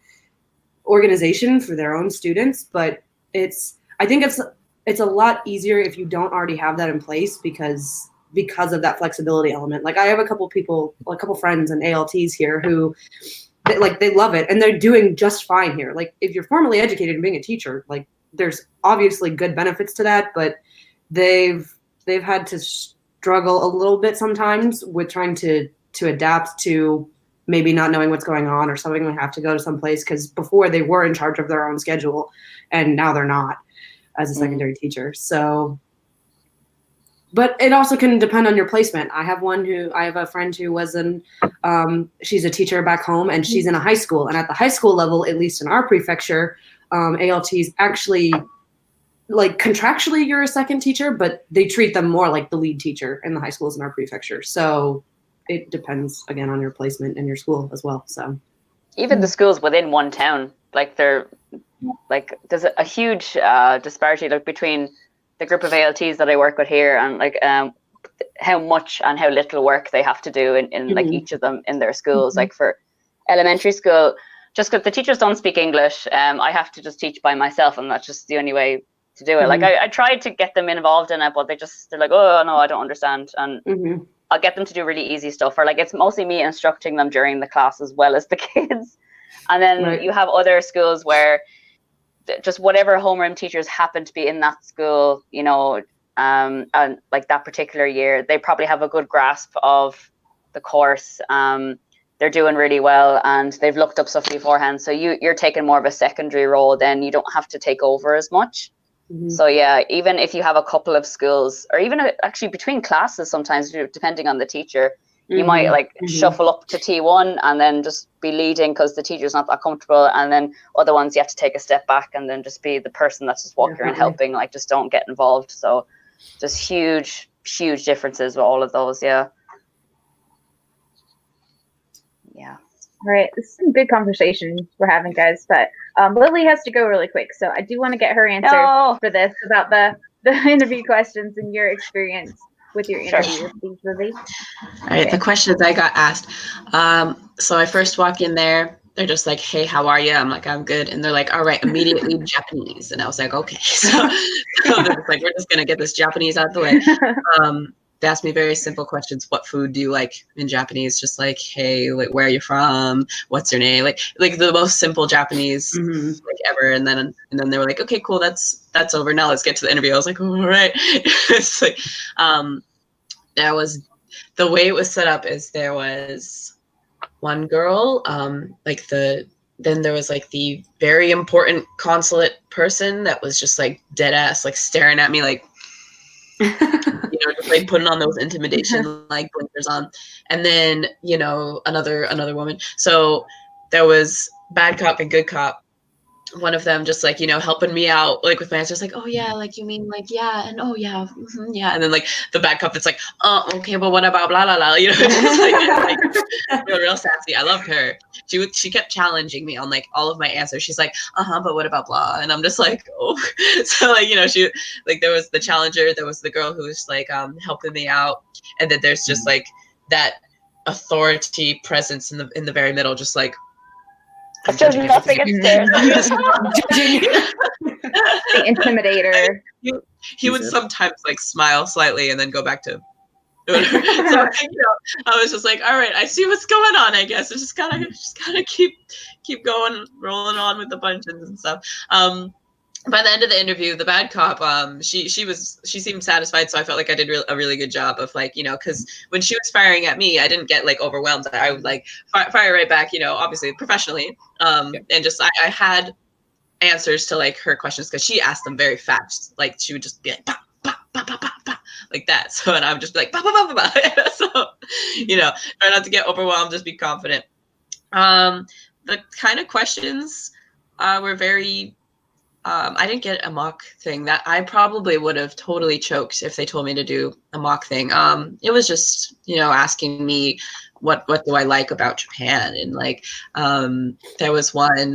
organization for their own students. But I think it's a lot easier if you don't already have that in place, because of that flexibility element. Like I have a couple friends and ALTs here who they love it and they're doing just fine here. Like if you're formally educated in being a teacher, like there's obviously good benefits to that, but they've had to struggle a little bit sometimes with trying to adapt to maybe not knowing what's going on or something. They have to go to some place because before they were in charge of their own schedule and now they're not as a secondary teacher. So, but it also can depend on your placement. I have a friend who was she's a teacher back home and she's in a high school, and at the high school level, at least in our prefecture, ALTs actually, like contractually you're a second teacher, but they treat them more like the lead teacher in the high schools in our prefecture. So it depends again on your placement in your school as well. So even the schools within one town, like there's a huge disparity between the group of ALTs that I work with here and how much and how little work they have to do in like each of them in their schools. Like for elementary school, just because the teachers don't speak English, I have to just teach by myself, and that's just the only way to do it. Like I tried to get them involved in it, but they're like, oh no, I don't understand. And I'll get them to do really easy stuff, or like it's mostly me instructing them during the class as well as the kids. And then you have other schools where just whatever homeroom teachers happen to be in that school, you know, and like that particular year, they probably have a good grasp of the course. They're doing really well and they've looked up stuff beforehand. So you're taking more of a secondary role, then you don't have to take over as much. So yeah, even if you have a couple of schools, or even actually between classes, sometimes depending on the teacher, you might shuffle up to T1 and then just be leading because the teacher's not that comfortable, and then other ones you have to take a step back and then just be the person that's just walking around helping, like just don't get involved. So just huge differences with all of those. Yeah. All right, this is some good conversation we're having, guys, but Lily has to go really quick, so I do want to get her answer for this about the interview questions and your experience with your interview. Please, Lily. All right, the questions I got asked. So I first walk in there, they're just like, hey, how are you? I'm like, I'm good. And they're like, all right, immediately Japanese. And I was like, okay. So they're just like, we're just going to get this Japanese out of the way. They asked me very simple questions. What food do you like in Japanese? Just like, hey, like, where are you from? What's your name? Like the most simple Japanese like ever. And then they were like, okay, cool. That's over. Now let's get to the interview. I was like, all right. It's like, that was the way it was set up. Is there was one girl, then there was like the very important consulate person that was just like dead ass, like staring at me, like, you just like putting on those intimidation like blinkers on. And then, another woman. So there was bad cop and good cop. One of them just like, helping me out like with my answers, like, oh yeah, like you mean like yeah, and oh yeah, yeah, and then like the bad cop that's like, oh okay, but what about blah blah blah, just like real sassy. I loved her. She kept challenging me on like all of my answers. She's like, but what about blah, and I'm just like, oh. So like she like there was the challenger, there was the girl who was like helping me out, and then there's just like that authority presence in the very middle, just like There's nothing instead. The intimidator. He would sometimes like smile slightly and then go back to. So I was just like, all right, I see what's going on. I guess I just gotta keep going, rolling on with the punches and stuff. By the end of the interview, the bad cop, she seemed satisfied, so I felt like I did a really good job of like, because when she was firing at me, I didn't get like overwhelmed. I would like fire right back, obviously professionally, and just I had answers to like her questions because she asked them very fast. Like she would just be like, bah, bah, bah, bah, bah, bah, like that. So and I would just be like, bah, bah, bah, bah, bah. So try not to get overwhelmed, just be confident. The kind of questions were very. I didn't get a mock thing. That I probably would have totally choked if they told me to do a mock thing. It was just, asking me what do I like about Japan, and like there was one,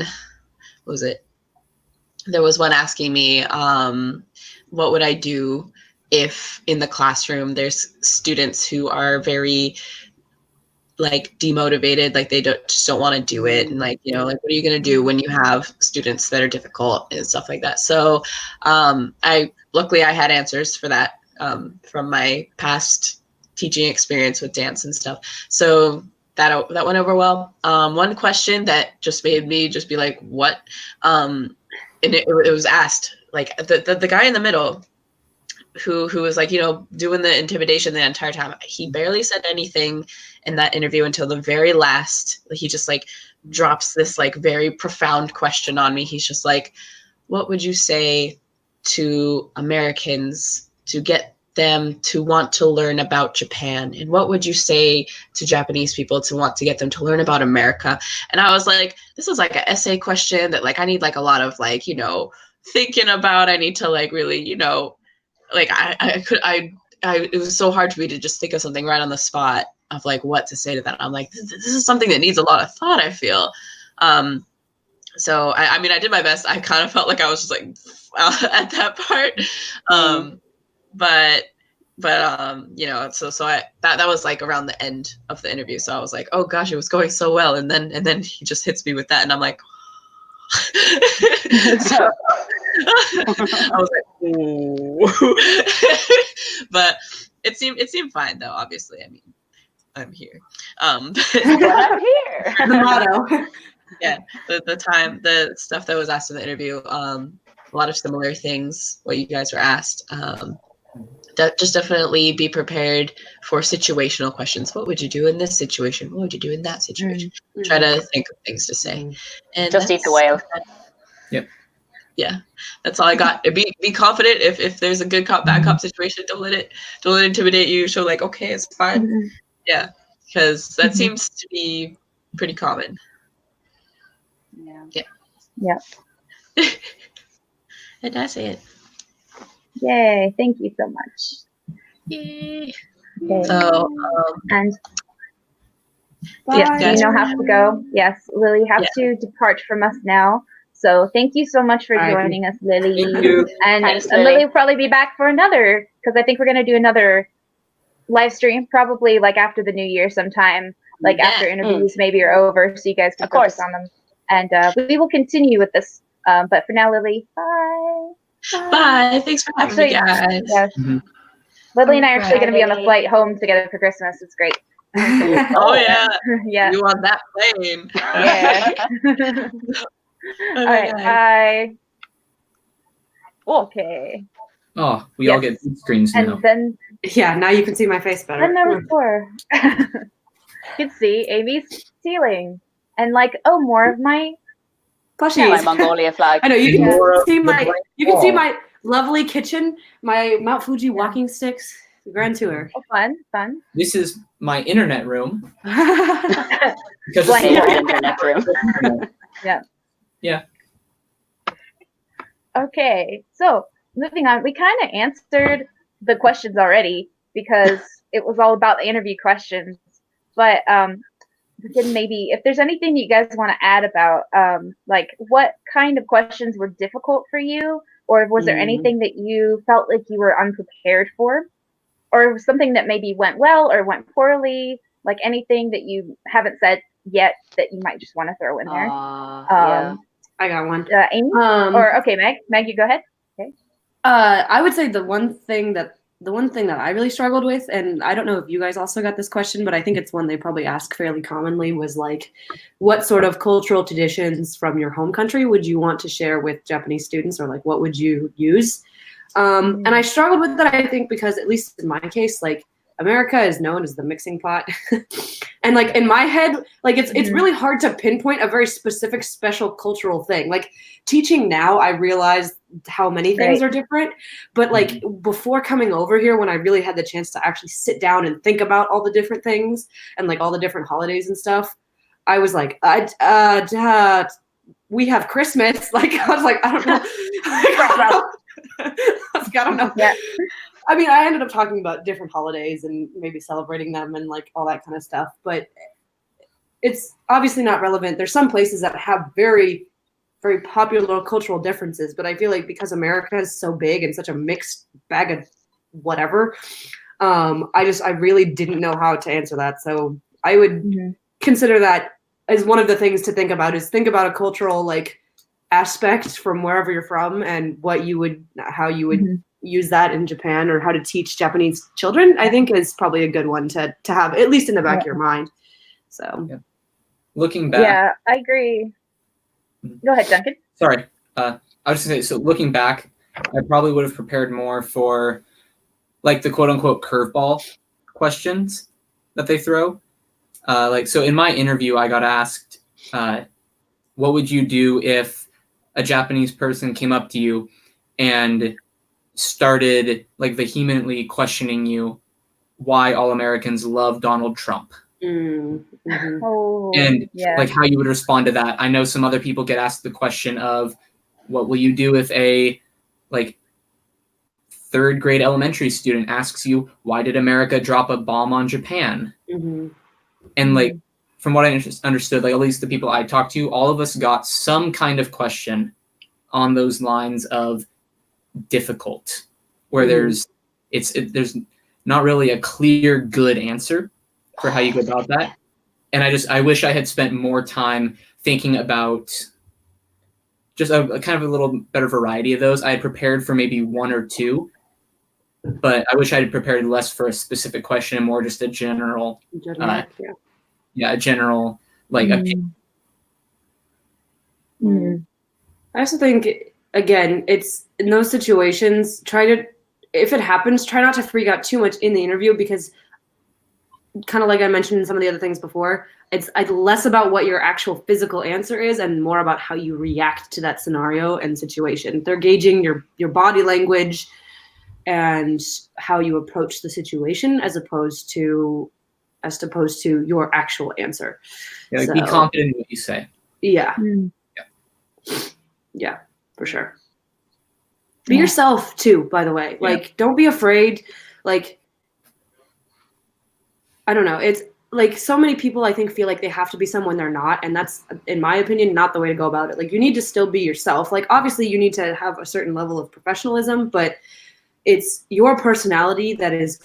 what was it? There was one asking me what would I do if in the classroom there's students who are very like demotivated, like they just don't want to do it, and like like what are you going to do when you have students that are difficult and stuff like that. So luckily I had answers for that from my past teaching experience with dance and stuff, so that went over well. One question that just made me just be like, what, and it was asked like the guy in the middle who was like, doing the intimidation the entire time. He barely said anything in that interview until the very last. He just like drops this like very profound question on me. He's just like, what would you say to Americans to get them to want to learn about Japan? And what would you say to Japanese people to want to get them to learn about America? And I was like, this is like an essay question that like I need like a lot of like, thinking about. I need to like really, like it was so hard for me to just think of something right on the spot of like what to say to that. I'm like, this is something that needs a lot of thought, I feel. So I mean, I did my best. I kind of felt like I was just like at that part. But so that was like around the end of the interview. So I was like, oh gosh, it was going so well. And then he just hits me with that. And I'm like, so I was like, ooh. But it seemed fine though, obviously. I mean, I'm here. I'm here. The motto. Yeah, the stuff that was asked in the interview, a lot of similar things, what you guys were asked. Just definitely be prepared for situational questions. What would you do in this situation? What would you do in that situation? Try to think of things to say. And just eat the whale. Yep. Yeah, that's all I got. Be confident. If there's a good cop, bad cop situation, don't let it intimidate you. Show like, okay, it's fine. Yeah, because that seems to be pretty common. Yeah. And that's it. Yay! Thank you so much. Yay. Okay. So And Bye. yes, Dino has to go. Yes, Lily has to depart from us now. So thank you so much for joining us, Lily. Thank you. And Thanks, Lily will probably be back for another, because I think we're going to do another live stream, probably like after the new year sometime, like after interviews maybe are over, so you guys can focus on them. And we will continue with this. But for now, Lily, bye. Bye. Thanks for having me, guys. Yes. Lily and I are actually going to be on the flight home together for Christmas. It's great. Oh yeah. Yeah. You on that plane? Yeah. All right. Bye. Okay. Oh, we all get big screens now. And then Now you can see my face better. then number 4. You can see Amy's ceiling. And like, oh, more of my Plushies. My Mongolia flag. I know you can see the my lovely kitchen, my Mount Fuji walking sticks. grand tour. Oh, fun. This is my internet room. Blank. Because it's Favorite internet room. Yeah. Okay, so moving on, we kind of answered the questions already because it was all about the interview questions. But then maybe if there's anything you guys want to add about, like what kind of questions were difficult for you, or was there anything that you felt like you were unprepared for, or something that maybe went well or went poorly, like anything that you haven't said yet that you might just want to throw in there. Yeah. I got one. Amy? Or okay, Meg, you go ahead. Okay. I would say the one thing that I really struggled with, and I don't know if you guys also got this question, but I think it's one they probably ask fairly commonly, was like, what sort of cultural traditions from your home country would you want to share with Japanese students, or like what would you use? And I struggled with that, I think, because at least in my case, like America is known as the mixing pot. And like in my head, like it's really hard to pinpoint a very specific special cultural thing. Like teaching now, I realized how many things are different. But like before coming over here, when I really had the chance to actually sit down and think about all the different things and like all the different holidays and stuff, I was like, we have Christmas. Like I was like, I don't know. I don't know. Yeah. I mean, I ended up talking about different holidays and maybe celebrating them and like all that kind of stuff, but it's obviously not relevant. There's some places that have very, very popular cultural differences, but I feel like because America is so big and such a mixed bag of whatever, I really didn't know how to answer that. So I would consider that as one of the things to think about, is think about a cultural like aspect from wherever you're from and how you would use that in Japan, or how to teach Japanese children, I think is probably a good one to have at least in the back of your mind. So looking back. Yeah, I agree. Go ahead, Duncan. Sorry. I was just going to say, so looking back, I probably would have prepared more for like the quote unquote curveball questions that they throw. So in my interview, I got asked, what would you do if a Japanese person came up to you and started like vehemently questioning you why all Americans love Donald Trump? Oh, And like how you would respond to that. I know some other people get asked the question of, what will you do if a like third grade elementary student asks you, why did America drop a bomb on Japan? And like, from what I understood, like at least the people I talked to, all of us got some kind of question on those lines of difficult, where there's not really a clear good answer for how you go about that. And I wish I had spent more time thinking about just a kind of a little better variety of those. I had prepared for maybe one or two, but I wish I had prepared less for a specific question and more just a general, a general like opinion. I also think, again, it's in those situations, if it happens, try not to freak out too much in the interview, because kind of like I mentioned in some of the other things before, it's less about what your actual physical answer is and more about how you react to that scenario and situation. They're gauging your body language and how you approach the situation as opposed to your actual answer. Yeah, like be confident in what you say. Yeah, for sure. Be yourself too, by the way. Like, don't be afraid. Like, I don't know. It's like so many people, I think, feel like they have to be someone they're not. And that's, in my opinion, not the way to go about it. Like, you need to still be yourself. Like, obviously, you need to have a certain level of professionalism, but it's your personality that is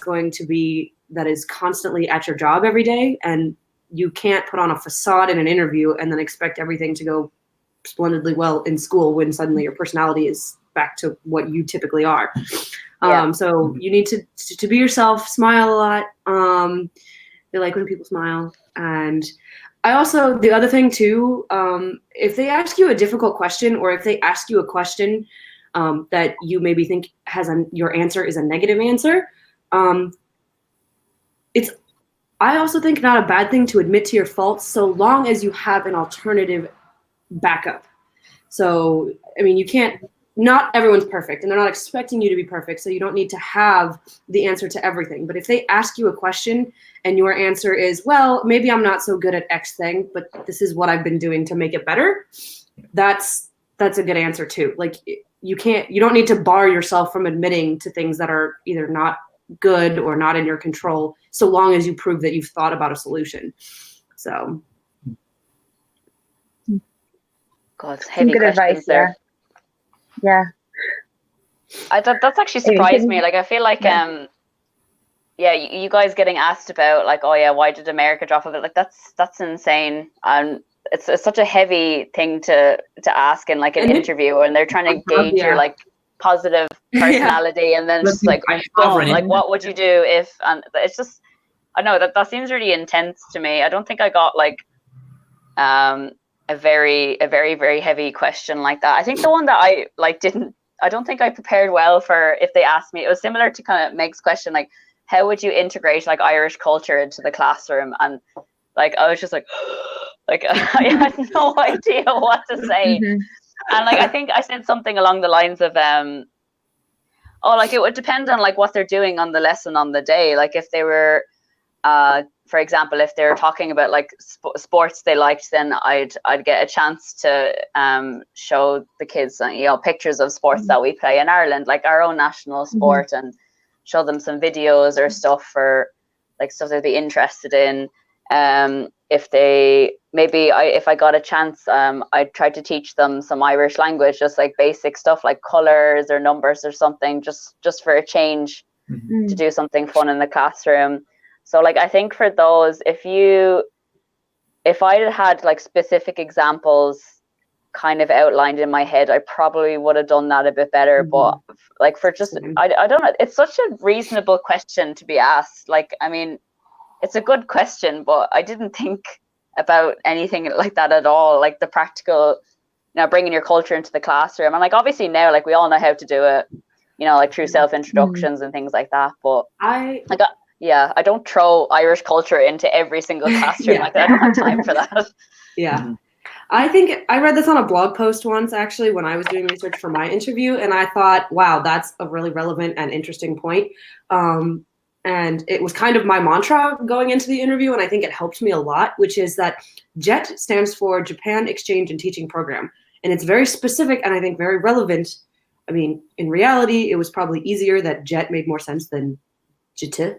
constantly at your job every day. And you can't put on a facade in an interview and then expect everything to go splendidly well in school when suddenly your personality is back to what you typically are. So you need to be yourself, smile a lot. They like when people smile. And I also, the other thing too, if they ask you a difficult question, or if they ask you a question that you maybe think your answer is a negative answer, I also think not a bad thing to admit to your faults, so long as you have an alternative backup. So, I mean, you can't not everyone's perfect, and they're not expecting you to be perfect, so you don't need to have the answer to everything. But if they ask you a question and your answer is, well, maybe I'm not so good at X thing, but this is what I've been doing to make it better, that's a good answer too. Like, you don't need to bar yourself from admitting to things that are either not good or not in your control, so long as you prove that you've thought about a solution. So God, it's heavy good questions advice, there. Yeah. That's actually surprised me. Like, I feel like you guys getting asked about, like, oh yeah, why did America drop a bit? Like, that's insane. And it's such a heavy thing to ask in like an interview, and they're trying to gauge your like positive personality, and then just like, boom, like, what would you do if? And it's just, I know that seems really intense to me. I don't think I got like a very very heavy question like that. I think the one that I like I don't think I prepared well for, if they asked me, it was similar to kind of Meg's question, like, how would you integrate like Irish culture into the classroom? And like, I was just like I had no idea what to say. And like, I think I said something along the lines of like, it would depend on like what they're doing on the lesson on the day. Like, if they were for example, if they're talking about like sports they liked, then I'd get a chance to show the kids, pictures of sports that we play in Ireland, like our own national sport, and show them some videos or stuff for like stuff they'd be interested in. If I got a chance, I'd try to teach them some Irish language, just like basic stuff like colours or numbers or something, just for a change, to do something fun in the classroom. So like, I think for those, if I had like specific examples kind of outlined in my head, I probably would have done that a bit better. But like, for just, I don't know, it's such a reasonable question to be asked. Like, I mean, it's a good question, but I didn't think about anything like that at all. Like the practical, bringing your culture into the classroom. And like, obviously now, like, we all know how to do it, like through self-introductions and things like that. But I don't throw Irish culture into every single classroom. Like, I don't have time for that. I think I read this on a blog post once, actually, when I was doing research for my interview, and I thought, wow, that's a really relevant and interesting point. And it was kind of my mantra going into the interview, and I think it helped me a lot, which is that JET stands for Japan Exchange and Teaching Program. And it's very specific and I think very relevant. I mean, in reality, it was probably easier that JET made more sense than JT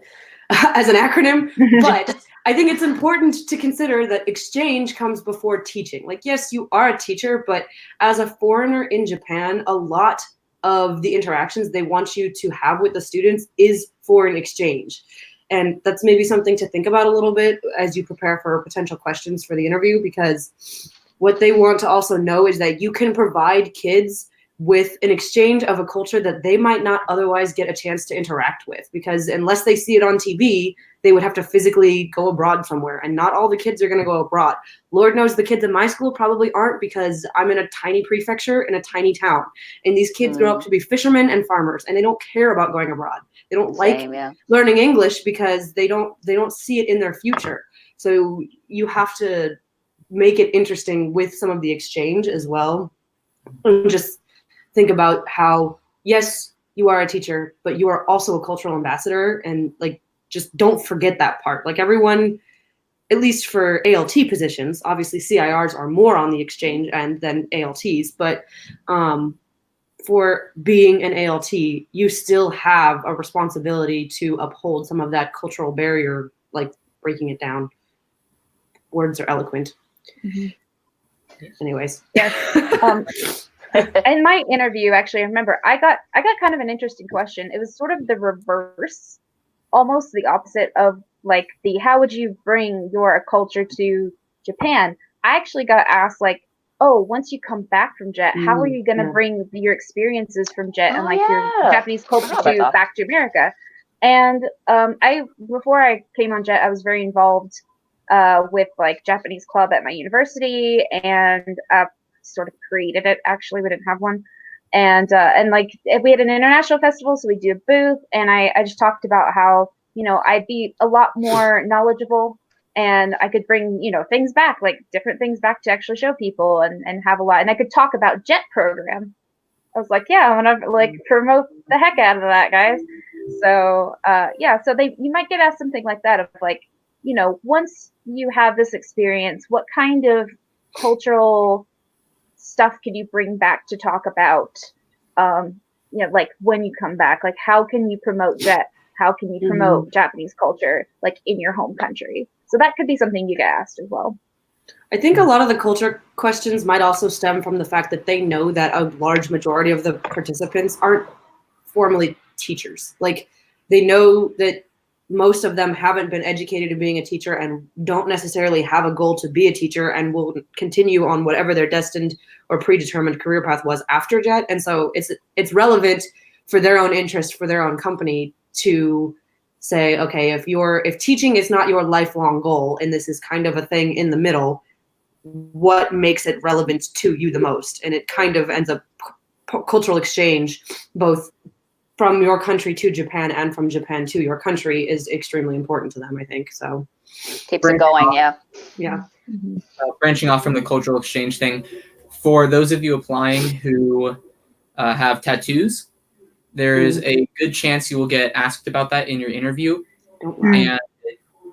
as an acronym, but I think it's important to consider that exchange comes before teaching. Like, yes, you are a teacher, but as a foreigner in Japan, a lot of the interactions they want you to have with the students is foreign exchange. And that's maybe something to think about a little bit as you prepare for potential questions for the interview, because what they want to also know is that you can provide kids with an exchange of a culture that they might not otherwise get a chance to interact with, because unless they see it on TV, they would have to physically go abroad somewhere, and not all the kids are going to go abroad. Lord knows the kids in my school probably aren't, because I'm in a tiny prefecture in a tiny town, and these kids grow up to be fishermen and farmers, and they don't care about going abroad. They don't learning English because they don't see it in their future. So you have to make it interesting with some of the exchange as well, and just think about how, yes, you are a teacher, but you are also a cultural ambassador, and like, just don't forget that part. Like, everyone, at least for ALT positions, obviously CIRs are more on the exchange end than ALTs, but for being an ALT, you still have a responsibility to uphold some of that cultural barrier, like breaking it down. Words are eloquent. Anyways. Yes. In my interview, actually, I remember I got kind of an interesting question. It was sort of the reverse, almost the opposite of like the how would you bring your culture to Japan. I actually got asked like, oh, once you come back from JET, how are you going to bring your experiences from JET and like your Japanese culture back to America? And before I came on JET, I was very involved with like Japanese club at my university, and sort of created it. Actually, we didn't have one, and like we had an international festival, so we do a booth, and I just talked about how I'd be a lot more knowledgeable, and I could bring things back, like different things back to actually show people, and have a lot, and I could talk about JET program, I was like, yeah, I'm gonna like promote the heck out of that, guys. So so you might get asked something like that of like, you know, once you have this experience, what kind of cultural stuff can you bring back to talk about? You know, like when you come back, like how can you promote Jet? How can you promote Japanese culture, like in your home country? So that could be something you get asked as well. I think a lot of the culture questions might also stem from the fact that they know that a large majority of the participants aren't formally teachers. Like they know that most of them haven't been educated in being a teacher and don't necessarily have a goal to be a teacher and will continue on whatever their destined or predetermined career path was after JET. And so it's relevant for their own interest, for their own company to say, okay, if teaching is not your lifelong goal and this is kind of a thing in the middle, what makes it relevant to you the most? And it kind of ends up cultural exchange, both from your country to Japan and from Japan to your country, is extremely important to them, I think. So keeps it going. Yeah. Branching off from the cultural exchange thing, for those of you applying who have tattoos, there is a good chance you will get asked about that in your interview, and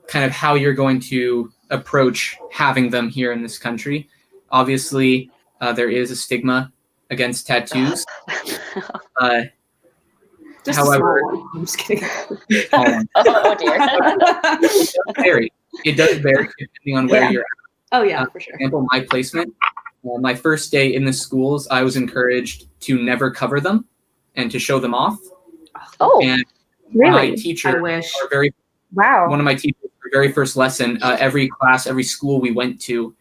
kind of how you're going to approach having them here in this country. Obviously, there is a stigma against tattoos. Just however, I'm just kidding. Oh dear. It does vary depending on where you're at. Oh yeah, for sure. For example, my placement, my first day in the schools, I was encouraged to never cover them and to show them off. Oh, and really? My teacher, I wish. Wow. One of my teachers, our very first lesson, every class, every school we went to,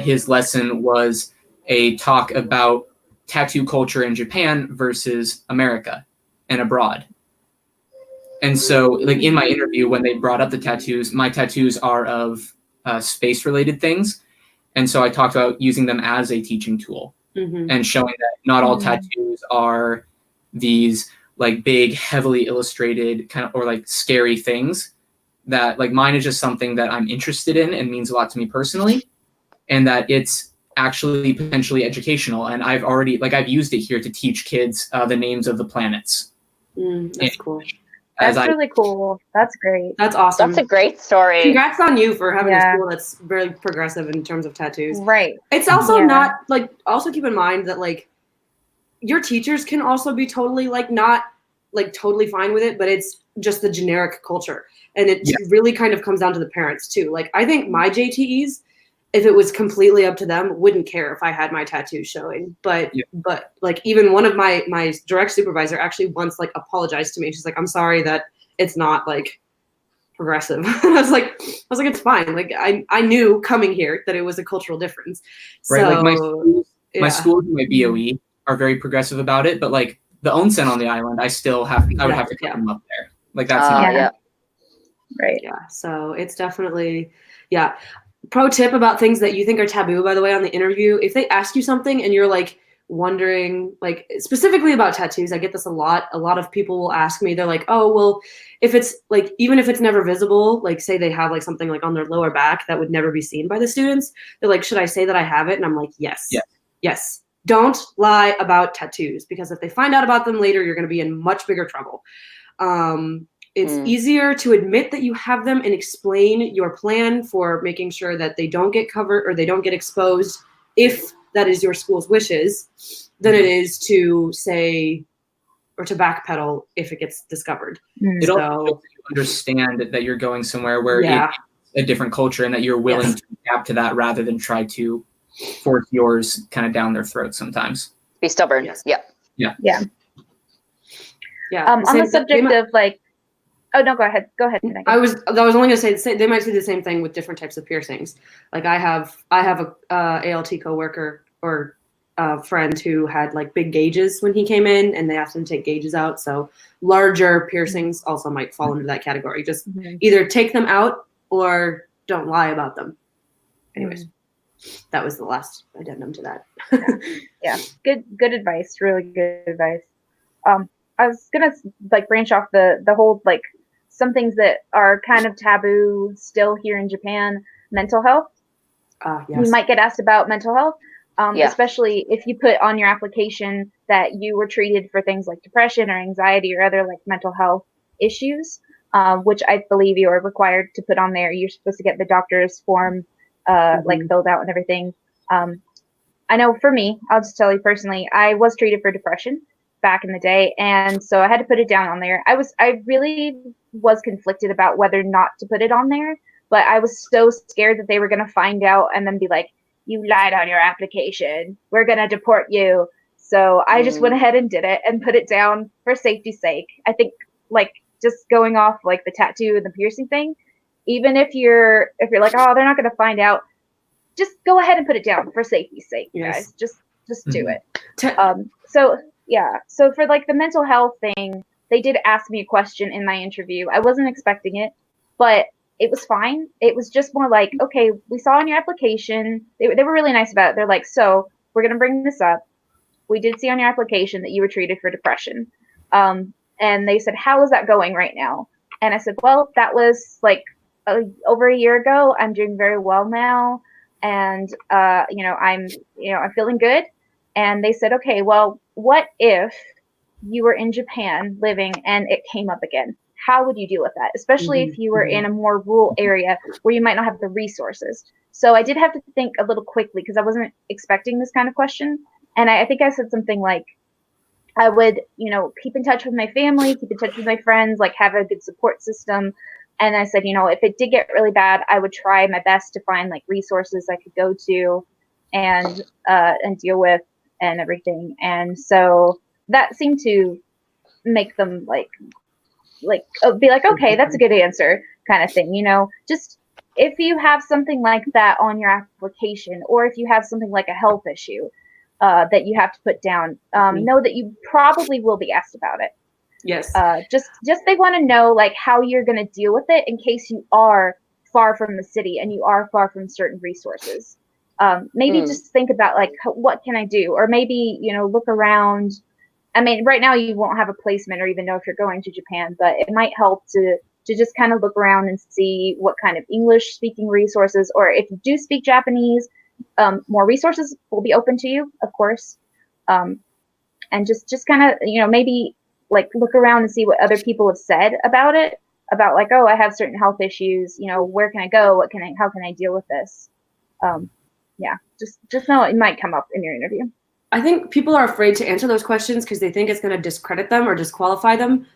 his lesson was a talk about tattoo culture in Japan versus America and abroad. And so, like in my interview, when they brought up the tattoos, my tattoos are of space-related things. And so I talked about using them as a teaching tool and showing that not all tattoos are these like big, heavily illustrated kind of, or like scary things. That like mine is just something that I'm interested in and means a lot to me personally, and that it's actually potentially educational. And I've used it here to teach kids the names of the planets. That's cool. That's really cool. That's great. That's awesome. That's a great story. Congrats on you for having a school that's very progressive in terms of tattoos. Right. It's also not like, also keep in mind that like your teachers can also be totally like not like totally fine with it, but it's just the generic culture. And it really kind of comes down to the parents too. Like I think my JTEs, if it was completely up to them, wouldn't care if I had my tattoos showing. But like even one of my direct supervisor actually once like apologized to me. She's like, I'm sorry that it's not like progressive. I was like, it's fine. Like I knew coming here that it was a cultural difference. Right. So, like my schools and my BOE are very progressive about it, but like the onsen on the island, I would have to put them up there. Like that's not right. Yeah. So it's definitely Pro tip about things that you think are taboo, by the way, on the interview. If they ask you something and you're like wondering, like specifically about tattoos, I get this a lot. A lot of people will ask me, they're like, oh, well, if it's like, even if it's never visible, like say they have like something like on their lower back that would never be seen by the students, they're like, should I say that I have it? And I'm like, yes. Don't lie about tattoos, because if they find out about them later, you're going to be in much bigger trouble. It's easier to admit that you have them and explain your plan for making sure that they don't get covered or they don't get exposed, if that is your school's wishes, than it is to say or to backpedal if it gets discovered. It also helps you understand that you're going somewhere where it's a different culture and that you're willing to adapt to that rather than try to force yours kind of down their throat sometimes. Be stubborn. Yeah. On the subject of like, oh no, go ahead, Megan. I was only gonna say they might say the same thing with different types of piercings. Like I have a ALT coworker or a friend who had like big gauges when he came in, and they asked him to take gauges out. So larger piercings also might fall into that category. Just either take them out or don't lie about them. Anyways, that was the last addendum to that. Good advice. Really good advice. I was gonna like branch off the whole like some things that are kind of taboo still here in Japan. Mental health. You might get asked about mental health, especially if you put on your application that you were treated for things like depression or anxiety or other like mental health issues, which I believe you are required to put on there. You're supposed to get the doctor's form like filled out and everything. I know for me, I'll just tell you personally, I was treated for depression back in the day, and so I had to put it down on there. I really was conflicted about whether or not to put it on there, but I was so scared that they were going to find out and then be like, you lied on your application, we're going to deport you. So I just went ahead and did it and put it down for safety's sake. I think like just going off like the tattoo and the piercing thing, even if you're like, oh, they're not going to find out, just go ahead and put it down for safety's sake, guys. Just do it. So for like the mental health thing, they did ask me a question in my interview. I wasn't expecting it, but it was fine. It was just more like, okay, we saw on your application, they were really nice about it. They're like, so we're going to bring this up. We did see on your application that you were treated for depression. And they said, how is that going right now? And I said, well, that was like over a year ago. I'm doing very well now. And, I'm feeling good. And they said, okay, well, what if you were in Japan living and it came up again? How would you deal with that? Especially if you were in a more rural area where you might not have the resources. So I did have to think a little quickly because I wasn't expecting this kind of question. And I think I said something like, I would, keep in touch with my family, keep in touch with my friends, like have a good support system. And I said, if it did get really bad, I would try my best to find like resources I could go to and deal with and everything. And so that seemed to make them be like, okay, that's a good answer kind of thing. Just if you have something like that on your application, or if you have something like a health issue that you have to put down, know that you probably will be asked about it. Yes. Just they want to know like how you're going to deal with it in case you are far from the city and you are far from certain resources. Maybe just think about like, what can I do? Or maybe, look around. I mean, right now you won't have a placement or even know if you're going to Japan, but it might help to just kind of look around and see what kind of English speaking resources, or if you do speak Japanese, more resources will be open to you, of course. And just kind of, maybe like look around and see what other people have said about it, about like, oh, I have certain health issues, where can I go? How can I deal with this? Just know it might come up in your interview. I think people are afraid to answer those questions because they think it's going to discredit them or disqualify them.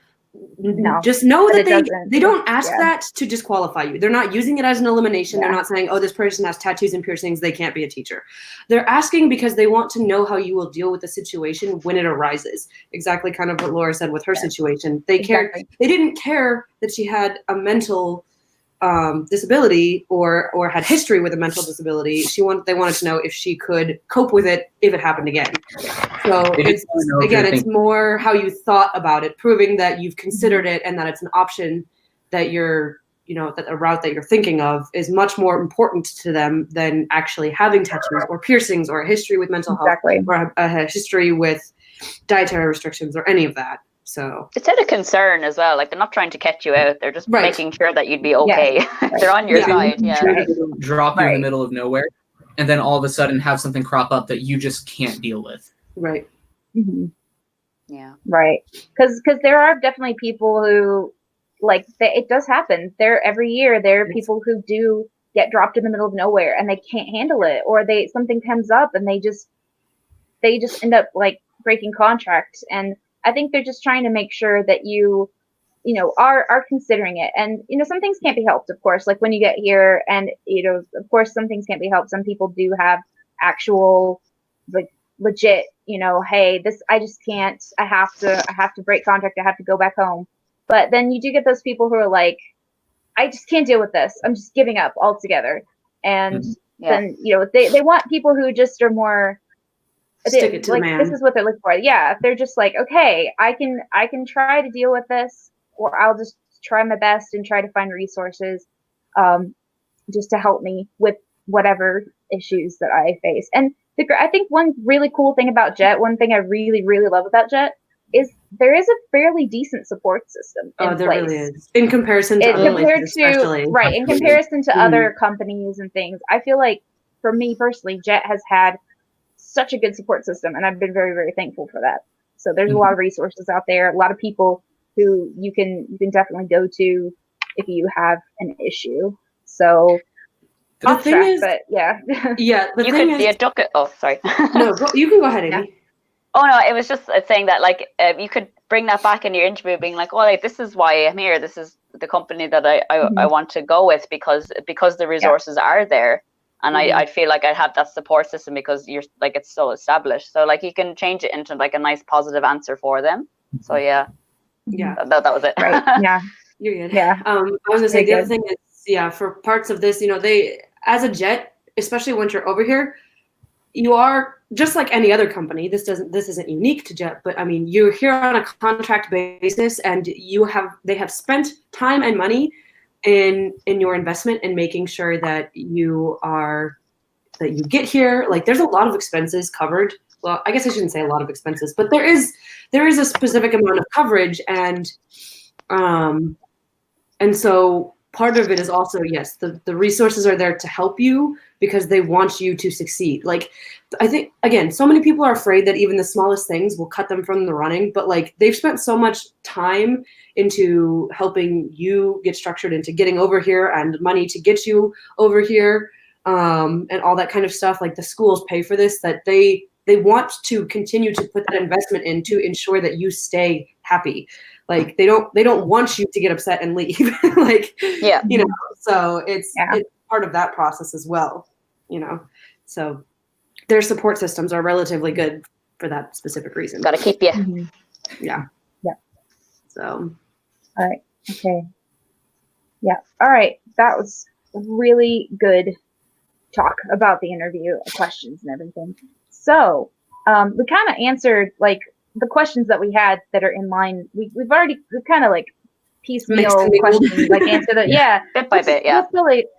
No, just know that they don't ask Yeah. that to disqualify you. They're not using it as an elimination. Yeah. They're not saying, oh, this person has tattoos and piercings, they can't be a teacher. They're asking because they want to know how you will deal with the situation when it arises. Exactly kind of what Laura said with her situation. They didn't care that she had a mental disability or had history with a mental disability. They wanted to know if she could cope with it if it happened again. So it's more how you thought about it, proving that you've considered it and that it's an option that that a route that you're thinking of is much more important to them than actually having tattoos or piercings or a history with mental health or a history with dietary restrictions or any of that. So it's out of concern as well. Like they're not trying to catch you out. They're just making sure that you'd be okay. Yeah. They're on your side. Yeah. Drop you in the middle of nowhere, and then all of a sudden have something crop up that you just can't deal with. Right. Mm-hmm. Yeah. Right. Because there are definitely people who it does happen. Every year there are people who do get dropped in the middle of nowhere and they can't handle it, or something comes up and they just end up like breaking contracts. And I think they're just trying to make sure that you are considering it. And, some things can't be helped, of course, like when you get here and, of course, some things can't be helped. Some people do have actual, like, legit, hey, this, I just can't, I have to break contract. I have to go back home. But then you do get those people who are like, I just can't deal with this. I'm just giving up altogether. And then, they want people who just are more, stick it to the man. This is what they're looking for. Yeah, they're just like, okay, I can try to deal with this, or I'll just try my best and try to find resources, just to help me with whatever issues that I face. And I think one really cool thing about Jet, one thing I really, really love about Jet, is there is a fairly decent support system in place. Really is. In comparison to other places, especially. Right, in comparison to other companies and things. I feel like, for me personally, Jet has had such a good support system, and I've been very, very thankful for that. So there's a lot of resources out there, a lot of people who you can definitely go to if you have an issue. So The thing is, but yeah. yeah, the You thing could is, oh, sorry. no, you can go ahead, Amy. Yeah. Oh no, it was just saying that like you could bring that back in your interview, being like, well, like, this is why I'm here. This is the company that I want to go with because the resources are there, and I feel like I have that support system because you're like it's so established. So like you can change it into like a nice positive answer for them. So yeah, that was it. Right. Yeah. You're good. Yeah. I was gonna say Very the other good. thing is, yeah, for parts of this, they as a jet, especially once you're over here, you are just like any other company. This isn't unique to Jet, but I mean, you're here on a contract basis, and they have spent time and money in your investment in making sure that you get here. Like, there's a lot of expenses covered. Well, I guess I shouldn't say a lot of expenses, but there is a specific amount of coverage, and so part of it is also, yes, the resources are there to help you because they want you to succeed. Like, I think, again, so many people are afraid that even the smallest things will cut them from the running, but like they've spent so much time into helping you get structured into getting over here and money to get you over here, and all that kind of stuff. Like, the schools pay for this, that they want to continue to put that investment in to ensure that you stay happy. Like, they don't want you to get upset and leave. Like, Yeah. So it's part of that process as well, so their support systems are relatively good for that specific reason. Got to keep you. Yeah. So. All right. Okay. Yeah. All right. That was really good talk about the interview, questions and everything. So we kind of answered like the questions that we had that are in line. We've kind of like piecemeal questions, like answer that. Yeah. Bit by bit. Yeah. That's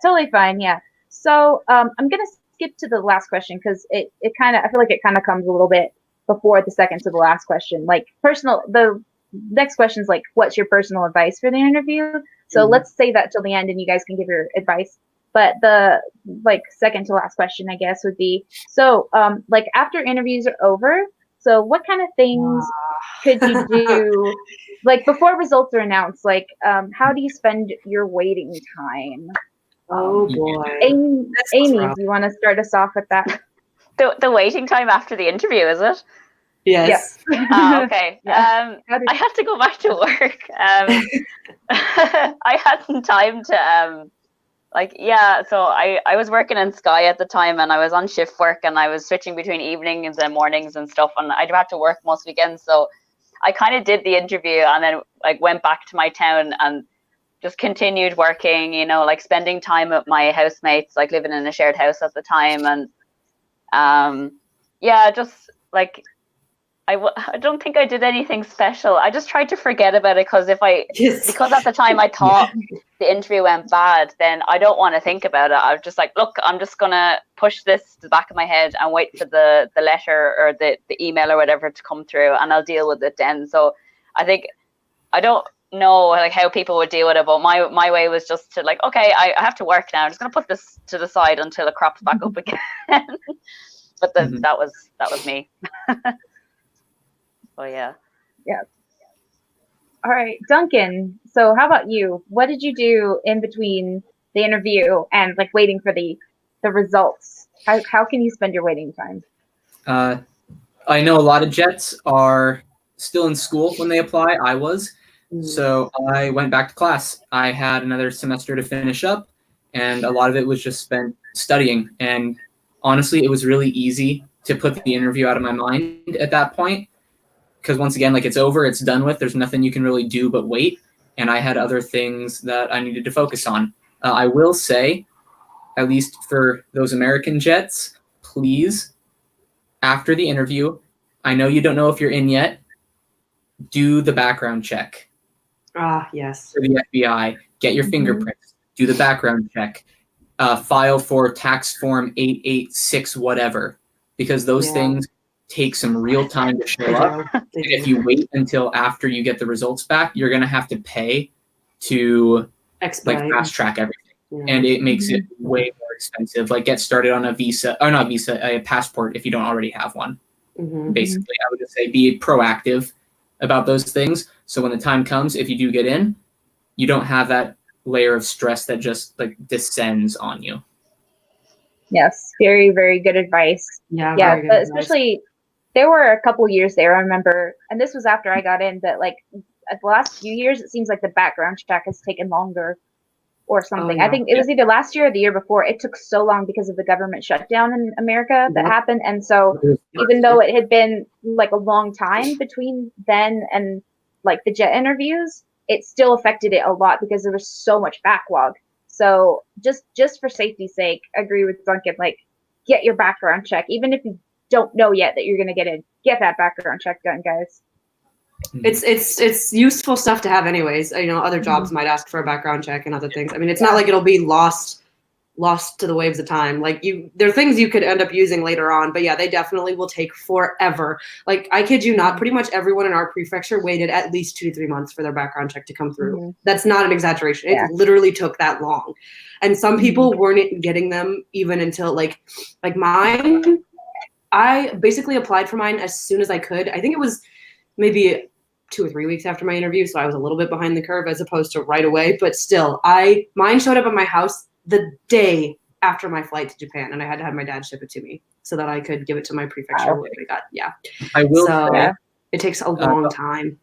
totally fine. Yeah. So I'm gonna skip to the last question because I feel like it kind of comes a little bit before the second to the last question. Like the next question is like, what's your personal advice for the interview? So let's say that till the end and you guys can give your advice. But the second to last question, I guess, would be, so like after interviews are over, so what kind of things could you do like before results are announced? Like how do you spend your waiting time? Oh boy. Amy, do you want to start us off with that? The waiting time after the interview, is it? Yes. Okay. I have to go back to work. I hadn't time to so I was working in Sky at the time, and I was on shift work, and I was switching between evenings and mornings and stuff, and I'd have to work most weekends. So I kind of did the interview and then like went back to my town and just continued working, like spending time with my housemates, like living in a shared house at the time. And just like I don't think I did anything special. I just tried to forget about it because because at the time I thought the interview went bad, then I don't want to think about it. I was just like, look, I'm just gonna push this to the back of my head and wait for the letter or the email or whatever to come through, and I'll deal with it then. So I think I don't know like how people would deal with it, but my way was just to like, okay, I have to work now. I'm just gonna put this to the side until it crops back up again. But that was me. Oh yeah. Yeah. All right, Duncan. So how about you? What did you do in between the interview and like waiting for the results? How can you spend your waiting time? I know a lot of Jets are still in school when they apply. I was. So I went back to class. I had another semester to finish up, and a lot of it was just spent studying. And honestly, it was really easy to put the interview out of my mind at that point. Because once again, like, it's over, it's done with. There's nothing you can really do but wait. And I had other things that I needed to focus on. I will say, at least for those American Jets, please, after the interview, I know you don't know if you're in yet, do the background check. Yes. For the FBI, get your fingerprints, do the background check, file for tax form 886 whatever, because those things take some real time to show up. And if you wait until after you get the results back, you're going to have to pay to like fast track everything. And it makes it way more expensive. Like get started on a passport if you don't already have one. Basically, I would just say be proactive about those things. So when the time comes, if you do get in, you don't have that layer of stress that just like descends on you. Yes, very, very good advice. Yeah, Yeah, very but good especially there were a couple years there, I remember, and this was after I got in, but like at the last few years, it seems like the background check has taken longer or something. yeah. I think it was either last year or the year before. It took so long because of the government shutdown in America that happened. And so even though it had been like a long time between then and like the JET interviews, it still affected it a lot because there was so much backlog. So just for safety's sake, agree with Duncan, like get your background check. Even if you don't know yet that you're going to get in, get that background check done, guys. It's useful stuff to have anyways. You know, other jobs might ask for a background check and other things. I mean, it's not like it'll be lost to the waves of time. Like there are things you could end up using later on, but yeah, they definitely will take forever. Like I kid you not, pretty much everyone in our prefecture waited at least 2 to 3 months for their background check to come through. That's not an exaggeration. It literally took that long. And some people weren't getting them even until like mine. I basically applied for mine as soon as I could. I think it was maybe 2 or 3 weeks after my interview, so I was a little bit behind the curve as opposed to right away. But still, mine showed up at my house the day after my flight to Japan, and I had to have my dad ship it to me so that I could give it to my prefecture when we got. Yeah, I will say it takes a long time.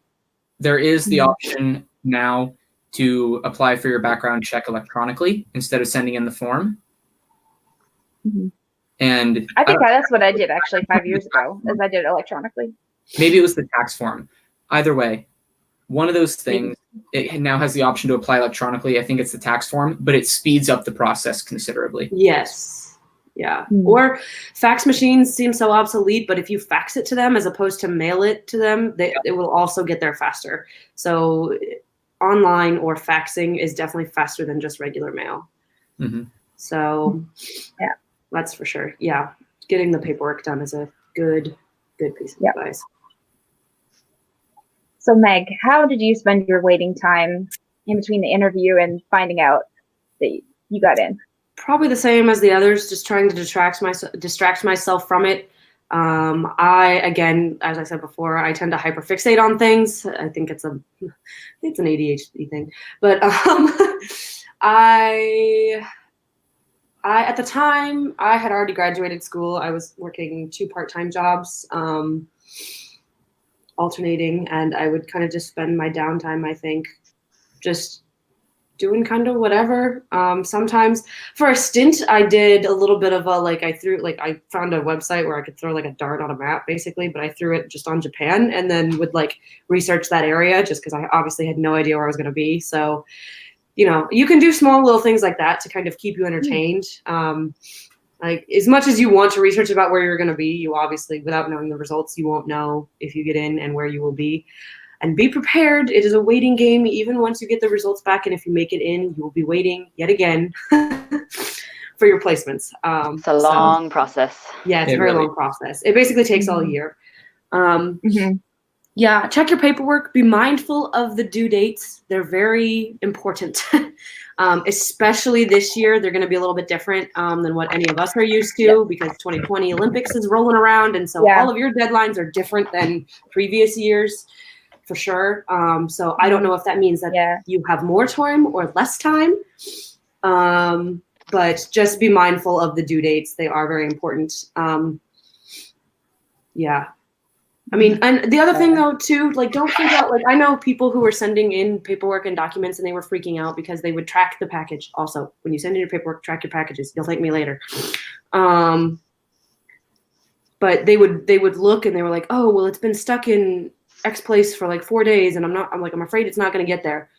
There is the option now to apply for your background check electronically instead of sending in the form. And I think that's what I did actually 5 years ago, is I did it electronically. Maybe it was the tax form. Either way, one of those things, it now has the option to apply electronically. I think it's the tax form, but it speeds up the process considerably. Yes. Yeah. Or fax machines seem so obsolete, but if you fax it to them as opposed to mail it to them, it will also get there faster. So online or faxing is definitely faster than just regular mail. So yeah, that's for sure. Yeah. Getting the paperwork done is a good piece of advice. So Meg, how did you spend your waiting time in between the interview and finding out that you got in? Probably the same as the others, just trying to distract myself from it. Again, as I said before, I tend to hyperfixate on things. I think it's an ADHD thing. But at the time, I had already graduated school. I was working 2 part-time jobs, alternating, and I would kind of just spend my downtime, I think, just doing kind of whatever. Sometimes for a stint, I did a little bit of I found a website where I could throw like a dart on a map basically, but I threw it just on Japan and then would like research that area just because I obviously had no idea where I was going to be. So, you know, you can do small little things like that to kind of keep you entertained. Like as much as you want to research about where you're going to be, you obviously, without knowing the results, you won't know if you get in and where you will be. And be prepared. It is a waiting game. Even once you get the results back, and if you make it in, you will be waiting yet again for your placements. It's a long process. Yeah, it's a very long process. It basically takes all year. Yeah, check your paperwork. Be mindful of the due dates. They're very important. Especially this year, they're going to be a little bit different than what any of us are used to because 2020 Olympics is rolling around. And so all of your deadlines are different than previous years for sure. So I don't know if that means that you have more time or less time. But just be mindful of the due dates. They are very important. Yeah. I mean, and the other thing though too, like don't freak out. Like I know people who were sending in paperwork and documents and they were freaking out because they would track the package. Also, when you send in your paperwork, track your packages. You'll thank me later. But they would look and they were like, oh, well, it's been stuck in X place for like 4 days, and I'm afraid it's not going to get there.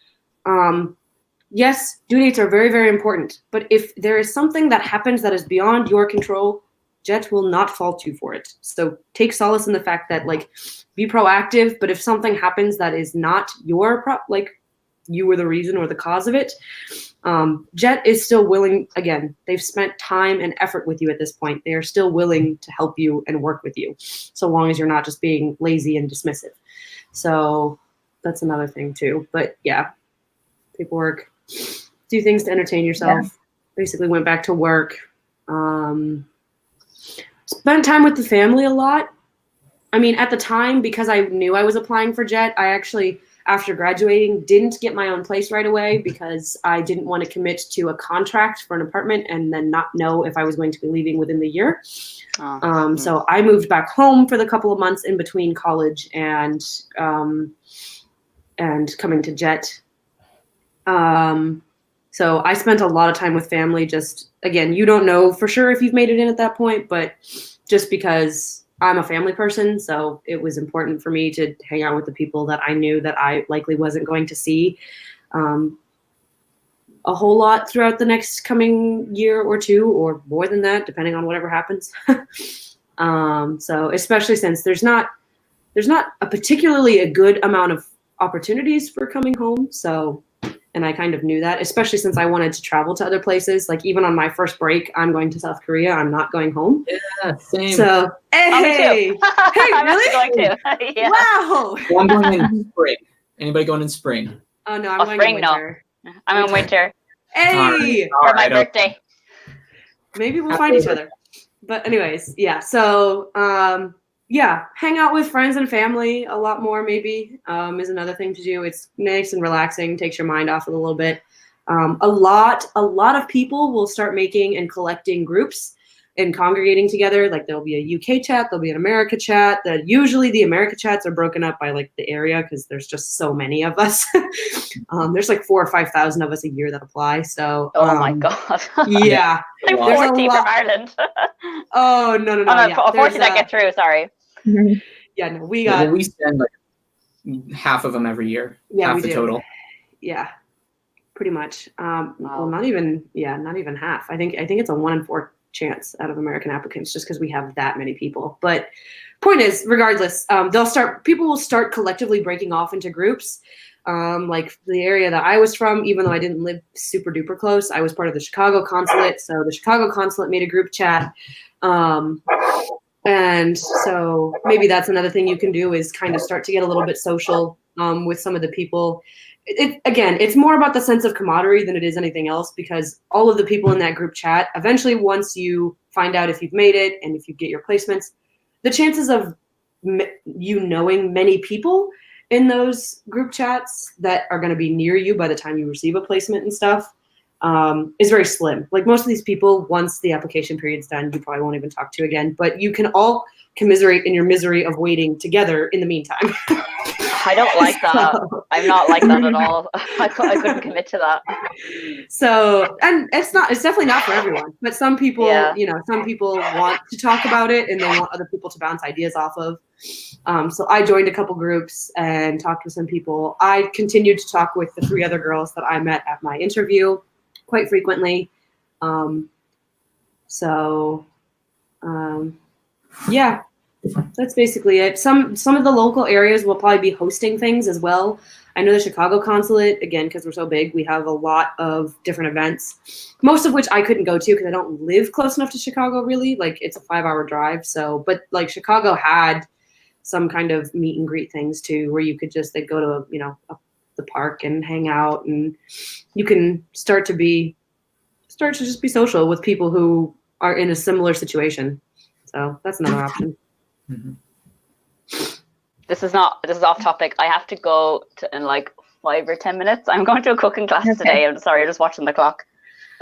Yes, due dates are very, very important. But if there is something that happens that is beyond your control, JET will not fault you for it. So take solace in the fact that like be proactive. But if something happens that is not your you were the reason or the cause of it, JET is still willing. Again, they've spent time and effort with you at this point. They are still willing to help you and work with you, so long as you're not just being lazy and dismissive. So that's another thing too. But yeah, paperwork, do things to entertain yourself. basically went back to work. Spent time with the family a lot. I mean, at the time, because I knew I was applying for JET, I actually, after graduating, didn't get my own place right away because I didn't want to commit to a contract for an apartment and then not know if I was going to be leaving within the year. So I moved back home for the couple of months in between college and coming to JET. So I spent a lot of time with family. Just, again, you don't know for sure if you've made it in at that point, but just because I'm a family person, so it was important for me to hang out with the people that I knew that I likely wasn't going to see a whole lot throughout the next coming year or two, or more than that, depending on whatever happens. So especially since there's not a particularly a good amount of opportunities for coming home. So, and I kind of knew that, especially since I wanted to travel to other places. Like even on my first break, I'm going to South Korea. I'm not going home. Yeah, same. So, hey, Me too. hey, I'm really? actually going to. Yeah. Wow. Well, I'm going in spring. Anybody going in spring? Oh no, I'm going spring, in no. winter. I'm in winter Hey, for my birthday. maybe we'll find each other. But anyways, yeah. So, yeah, hang out with friends and family a lot more. Maybe is another thing to do. It's nice and relaxing. Takes your mind off it a little bit. A lot of people will start making and collecting groups and congregating together. Like there'll be a UK chat, there'll be an America chat. Usually the America chats are broken up by like the area because there's just so many of us. There's like 4,000 or 5,000 of us a year that apply. So Oh my god. yeah, I'm there's a 40 lot. from Ireland. Oh no. Oh, no, Yeah, 40 that get through. Sorry. yeah, no, we Well, got we send like half of them every year. Yeah, half we the do. total. Yeah, pretty much. Well, Wow. not even half. I think it's a 1 in 4 chance out of American applicants just because we have that many people. But point is, regardless, people will start collectively breaking off into groups. Like the area that I was from, even though I didn't live super duper close, I was part of the Chicago consulate. So the Chicago consulate made a group chat. And so maybe that's another thing you can do is kind of start to get a little bit social with some of the people. Again, it's more about the sense of camaraderie than it is anything else because all of the people in that group chat, eventually once you find out if you've made it and if you get your placements, the chances of you knowing many people in those group chats that are going to be near you by the time you receive a placement and stuff is very slim. Like most of these people, once the application period's done, you probably won't even talk to again, but you can all commiserate in your misery of waiting together in the meantime. I don't like that. I'm not like that at all. I couldn't commit to that. So, and it's definitely not for everyone, but some people, Yeah. some people want to talk about it and they want other people to bounce ideas off of. So I joined a couple groups and talked with some people. I continued to talk with the 3 other girls that I met at my interview quite frequently. Yeah, that's basically it. Some of the local areas will probably be hosting things as well. I know the Chicago consulate, again, because we're so big, we have a lot of different events, most of which I couldn't go to because I don't live close enough to Chicago, really. Like, it's a 5-hour drive. So, but like Chicago had some kind of meet and greet things too, where you could just go to, the park and hang out, and you can start to just be social with people who are in a similar situation. So that's another option. Mm-hmm. This is off topic. I have to go in like 5 or 10 minutes. I'm going to a cooking class today. I'm sorry, I'm just watching the clock.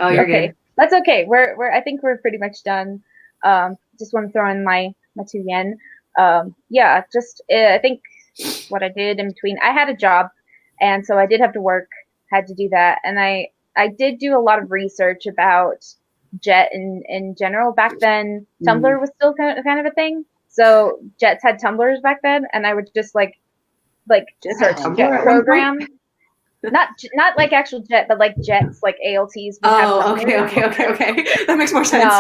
Oh, you're okay. good. That's okay. I think we're pretty much done. Just want to throw in my 2 yen. Yeah, just I think what I did in between, I had a job, and so I did have to work, had to do that, and I did do a lot of research about JET in general. Back then, Tumblr was still kind of a thing, so JETs had Tumblrs back then, and I would just like search JET program. Not like actual JET, but like JETs, like ALTs. Oh, okay. That makes more sense.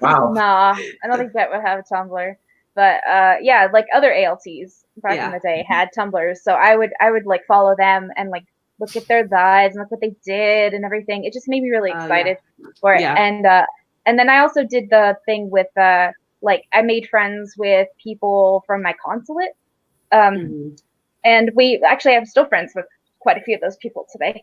Wow. Nah, I don't think JET would have a Tumblr. But yeah, like other ALTs back in the day had Tumblrs, so I would like follow them and like look at their lives and look what they did and everything. It just made me really excited for it. Yeah. And then I also did the thing with like I made friends with people from my consulate, and we actually I'm still friends with quite a few of those people today.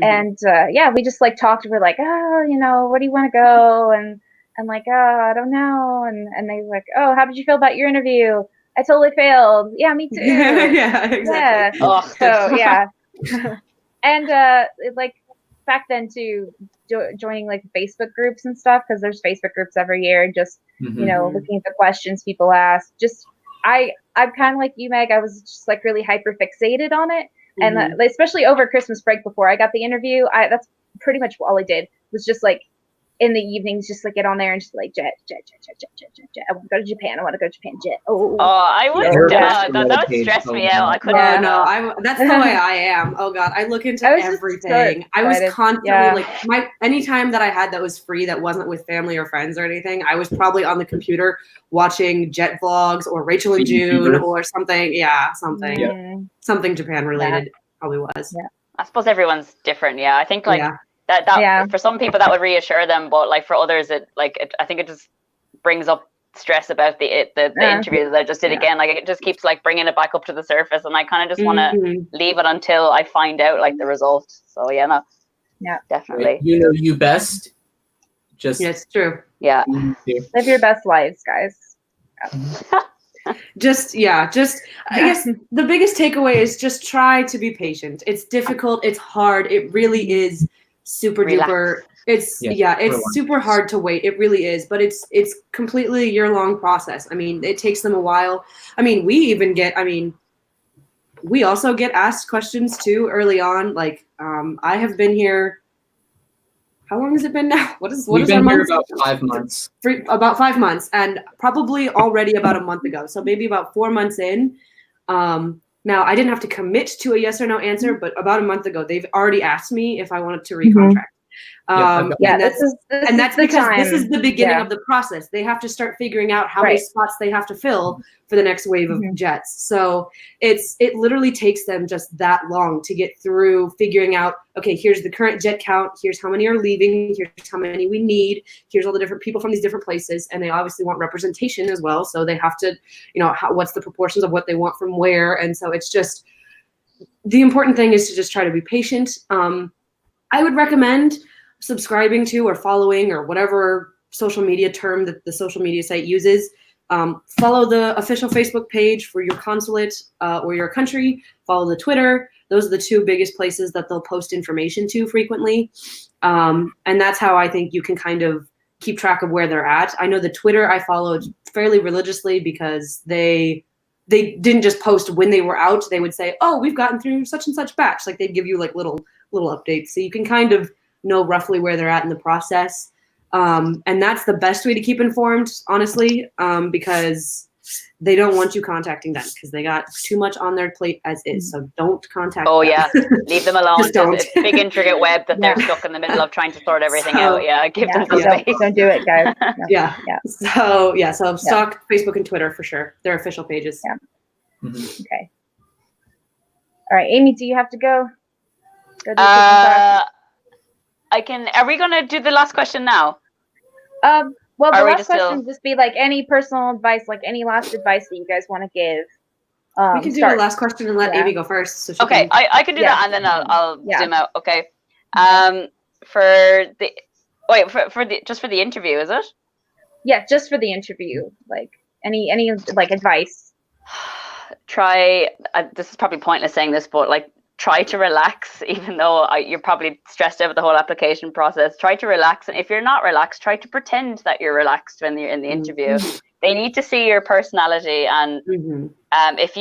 And yeah, we just like talked. We're like, oh, you know, where do you want to go? And I'm like, oh, I don't know. And they were like, oh, how did you feel about your interview? I totally failed. Yeah, me too. Yeah, exactly. Yeah. Oh, So yeah. And like back then too, joining like Facebook groups and stuff, because there's Facebook groups every year. Just you know, looking at the questions people ask. Just I'm kind of like you, Meg. I was just like really hyper fixated on it. And especially over Christmas break before I got the interview, that's pretty much all I did was just like in the evenings, just like get on there and just like jet. I want to go to Japan. I want to go to Japan. Jet. Oh, I would. Yeah. That would stress me out. I couldn't. Oh no, that's the way I am. Oh god, I look into everything. I was constantly like anytime that I had that was free that wasn't with family or friends or anything, I was probably on the computer watching jet vlogs or Rachel and June or something. Yeah, something Japan related probably was. Yeah. I suppose everyone's different. Yeah, I think like that for some people that would reassure them, but like for others, I think it just brings up stress about the interview that I just did again. Like it just keeps like bringing it back up to the surface, and I kind of just want to leave it until I find out like the result. So yeah, definitely. You know you best. Just it's true. Yeah. Live your best lives, guys. I guess the biggest takeaway is just try to be patient. It's difficult. It's hard. It really is super duper. It's super hard to wait. It really is, but it's completely a year-long process. I mean, it takes them a while. I mean, we also get asked questions too early on. Like, I have been here. How long has it been now? We've been here about 5 months. About 5 months, and probably already about a month ago. So maybe about 4 months in. Now, I didn't have to commit to a yes or no answer, but about a month ago, they've already asked me if I wanted to recontract. And that's because this is the beginning of the process. They have to start figuring out how many spots they have to fill for the next wave of jets. So it literally takes them just that long to get through figuring out, okay, here's the current jet count, here's how many are leaving, here's how many we need, here's all the different people from these different places, and they obviously want representation as well. So they have to, what's the proportions of what they want from where, and so it's just, the important thing is to just try to be patient. I would recommend subscribing to or following or whatever social media term that the social media site uses. Follow the official Facebook page for your consulate or your country. Follow the Twitter. Those are the two biggest places that they'll post information to frequently. And that's how I think you can kind of keep track of where they're at. I know the Twitter I followed fairly religiously because they didn't just post when they were out. They would say, oh, we've gotten through such and such batch. Like they'd give you like little updates. So you can kind of know roughly where they're at in the process. And that's the best way to keep informed, honestly, because they don't want you contacting them because they got too much on their plate as is. So don't contact them. Yeah. Leave them alone. Just don't. It's a big intricate web that they're stuck in the middle of trying to sort everything out. Yeah. Give them some space. Don't do it, guys. No. So stalk Facebook and Twitter for sure. Their official pages. Yeah. Okay. All right, Amy, do you have to go? I can. Are we going to do the last question now? Well, the last question would just be like any personal advice, like any last advice that you guys want to give. We can do the last question and let Amy go first. So okay, I can do that, and then I'll zoom out. Okay. Just for the interview, is it? Yeah, just for the interview. Like any like advice. Try. This is probably pointless saying this, but like, try to relax, even though you're probably stressed out with the whole application process. Try to relax. And if you're not relaxed, try to pretend that you're relaxed when you're in the interview. They need to see your personality. And if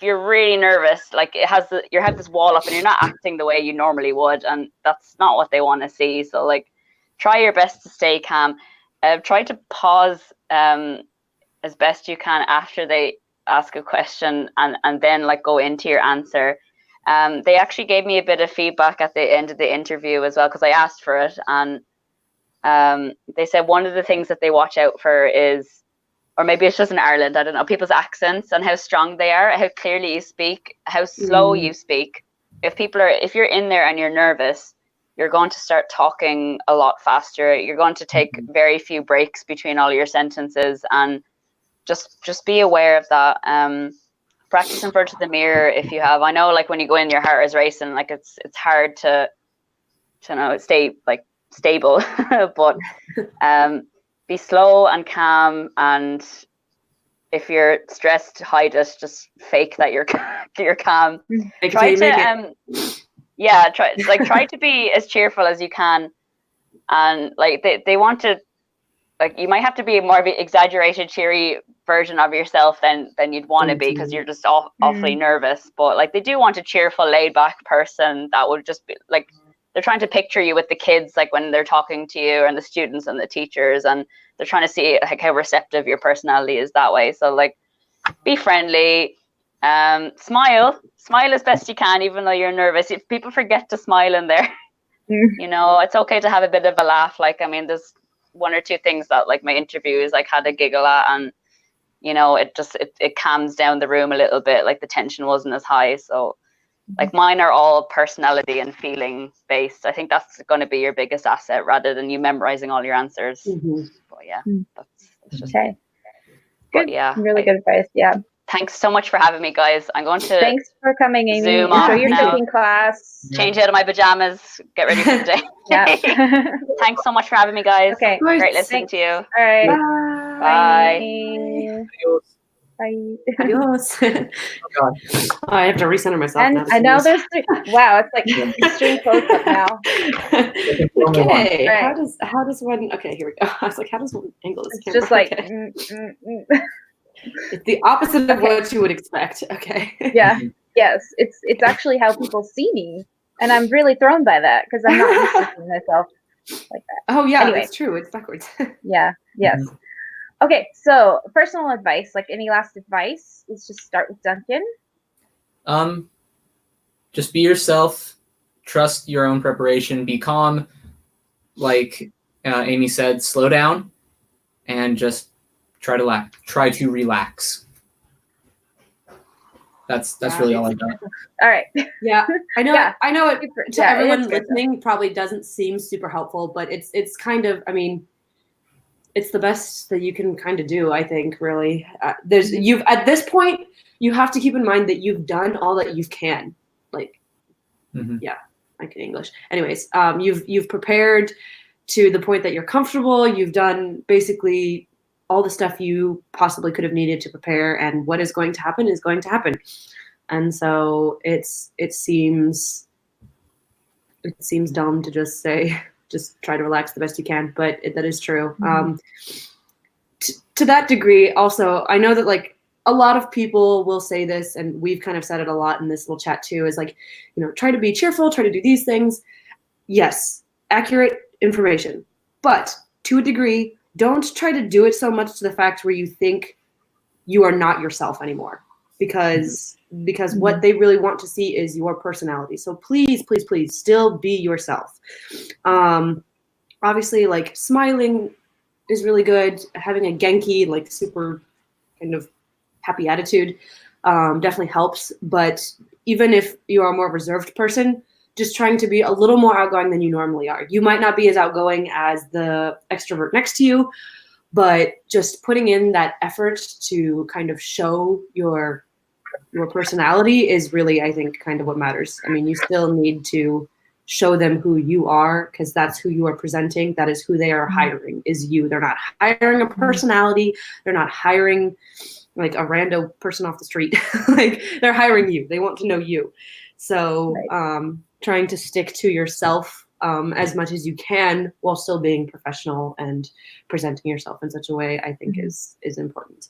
you're really nervous, like you have this wall up and you're not acting the way you normally would. And that's not what they want to see. So like, try your best to stay calm. Try to pause as best you can after they ask a question and then like go into your answer. They actually gave me a bit of feedback at the end of the interview as well, because I asked for it, and they said one of the things that they watch out for is, or maybe it's just in Ireland, I don't know, people's accents and how strong they are, how clearly you speak, how slow you speak. If you're in there and you're nervous, you're going to start talking a lot faster. You're going to take very few breaks between all your sentences, and just be aware of that. practice in front of the mirror if you have. I know, like, when you go in, your heart is racing. Like, it's hard to stay like stable, but be slow and calm. And if you're stressed, hide it. Just fake that you're calm. Try to try to be as cheerful as you can. And like they want to, like, you might have to be a more of an exaggerated, cheery version of yourself than you'd want to be, because you're just awfully nervous. But like, they do want a cheerful, laid back person that would just be like, they're trying to picture you with the kids, like when they're talking to you, and the students and the teachers, and they're trying to see like how receptive your personality is that way. So like, be friendly, smile as best you can, even though you're nervous. If people forget to smile in there, you know, it's okay to have a bit of a laugh. Like, I mean, there's one or two things that like my interviews like had a giggle at, and you know, it calms down the room a little bit. Like, the tension wasn't as high. So like, mine are all personality and feeling based. I think that's going to be your biggest asset, rather than you memorizing all your answers. But yeah, that's just okay. Good. Yeah, really good advice. Yeah. Thanks so much for having me, guys. I'm going to Thanks for coming, Amy. Zoom Enjoy off your now. cooking class. Change out of my pajamas, get ready for the day. Yeah. Thanks so much for having me, guys. Okay. Great listening to you. All right. Bye. Bye. Adios. Oh, God. I have to recenter myself And now. I know there's wow, it's like extreme close up now. Okay. Right. How does one? Okay, here we go. I was like, how does one angle this It's camera? just like Okay. It's the opposite of what you would expect. Okay. yeah. Yes. It's actually how people see me. And I'm really thrown by that, because I'm not used to seeing myself like that. Oh yeah, Anyway. it's true. It's backwards. Yeah. Yes. Okay, so personal advice, like any last advice? Let's just start with Duncan. Just be yourself. Trust your own preparation. Be calm. Like Amy said, slow down, and just try to relax. That's really all I got. All right. Yeah, I know. Yeah. I know it to Yeah, everyone it's good, listening probably doesn't seem super helpful, but it's kind of. I mean, it's the best that you can kind of do. I think really. You've at this point you have to keep in mind that you've done all that you can. Like, yeah, I can English. Anyways, you've prepared to the point that you're comfortable. You've done basically all the stuff you possibly could have needed to prepare, and what is going to happen is going to happen. And so it seems dumb to just say, just try to relax the best you can, but that is true. To that degree, also, I know that like a lot of people will say this, and we've kind of said it a lot in this little chat too, is like, you know, try to be cheerful, try to do these things. Yes, accurate information, but to a degree, don't try to do it so much to the fact where you think you are not yourself anymore, because what they really want to see is your personality. So please still be yourself. Obviously, like, smiling is really good. Having a Genki, like, super kind of happy attitude definitely helps. But even if you are a more reserved person, just trying to be a little more outgoing than you normally are. You might not be as outgoing as the extrovert next to you, but just putting in that effort to kind of show your personality is really, I think, kind of what matters. I mean, you still need to show them who you are, because that's who you are presenting. That is who they are hiring, is you. They're not hiring a personality. They're not hiring like a rando person off the street. Like, they're hiring you. They want to know you. So trying to stick to yourself as much as you can while still being professional and presenting yourself in such a way, I think is important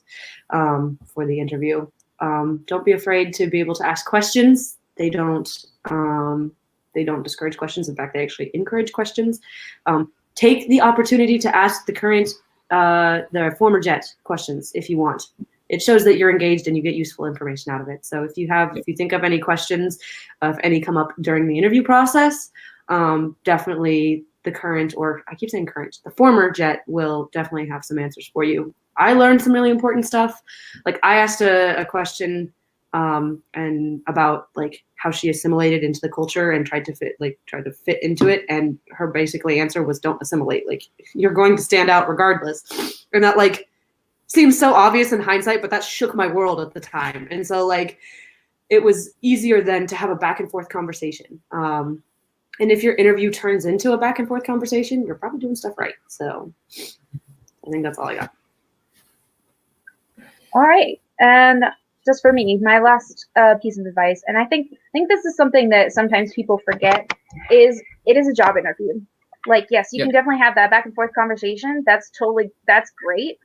for the interview. Don't be afraid to be able to ask questions. They don't discourage questions. In fact, they actually encourage questions. Take the opportunity to ask the former jet questions if you want. It shows that you're engaged and you get useful information out of it. So if you think of any questions, if any come up during the interview process, definitely the current, or I keep saying current, the former jet will definitely have some answers for you. I learned some really important stuff. Like, I asked a question and about like how she assimilated into the culture and tried to fit into it, and her basically answer was, don't assimilate. Like, you're going to stand out regardless. And that, like, seems so obvious in hindsight, but that shook my world at the time. And so like, it was easier then to have a back and forth conversation. And if your interview turns into a back and forth conversation, you're probably doing stuff right. So I think that's all I got. All right. And just for me, my last piece of advice, and I think this is something that sometimes people forget, is it is a job interview. Like, yes, you can definitely have that back and forth conversation. That's great,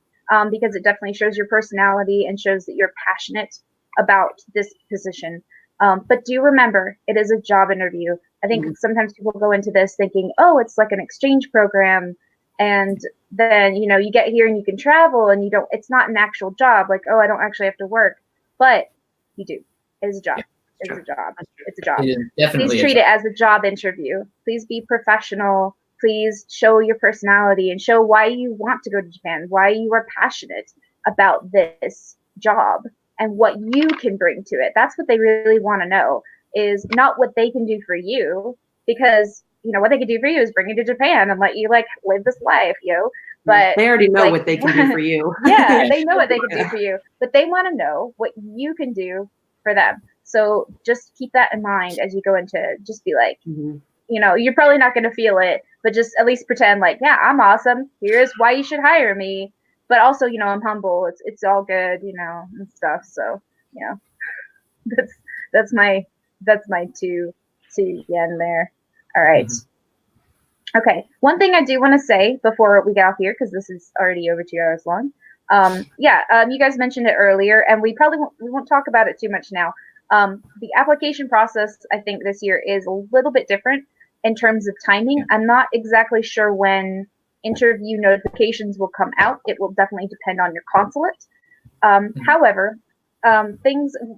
because it definitely shows your personality and shows that you're passionate about this position. But do remember, it is a job interview. I think sometimes people go into this thinking, oh, it's like an exchange program, and then, you know, you get here and you can travel and it's not an actual job. Like, oh, I don't actually have to work, but you do. It is a job. It's a job. It's a job. It is definitely Please treat it as a job interview. Please be professional. Please show your personality and show why you want to go to Japan, why you are passionate about this job and what you can bring to it. That's what they really want to know, is not what they can do for you, because, you know, what they can do for you is bring you to Japan and let you like live this life, but they already know like, what they can do for you. Yeah, they know what they can do for you, but they want to know what you can do for them. So just keep that in mind as you go into, just be like, you know, you're probably not going to feel it, but just at least pretend like, yeah, I'm awesome. Here's why you should hire me. But also, you know, I'm humble. It's all good, you know, and stuff. So, you know, that's my 2 yen there. All right. Okay. One thing I do want to say before we get off here, because this is already over 2 hours long. You guys mentioned it earlier, and we won't talk about it too much now. The application process, I think, this year is a little bit different in terms of timing. I'm not exactly sure when interview notifications will come out. It will definitely depend on your consulate. However,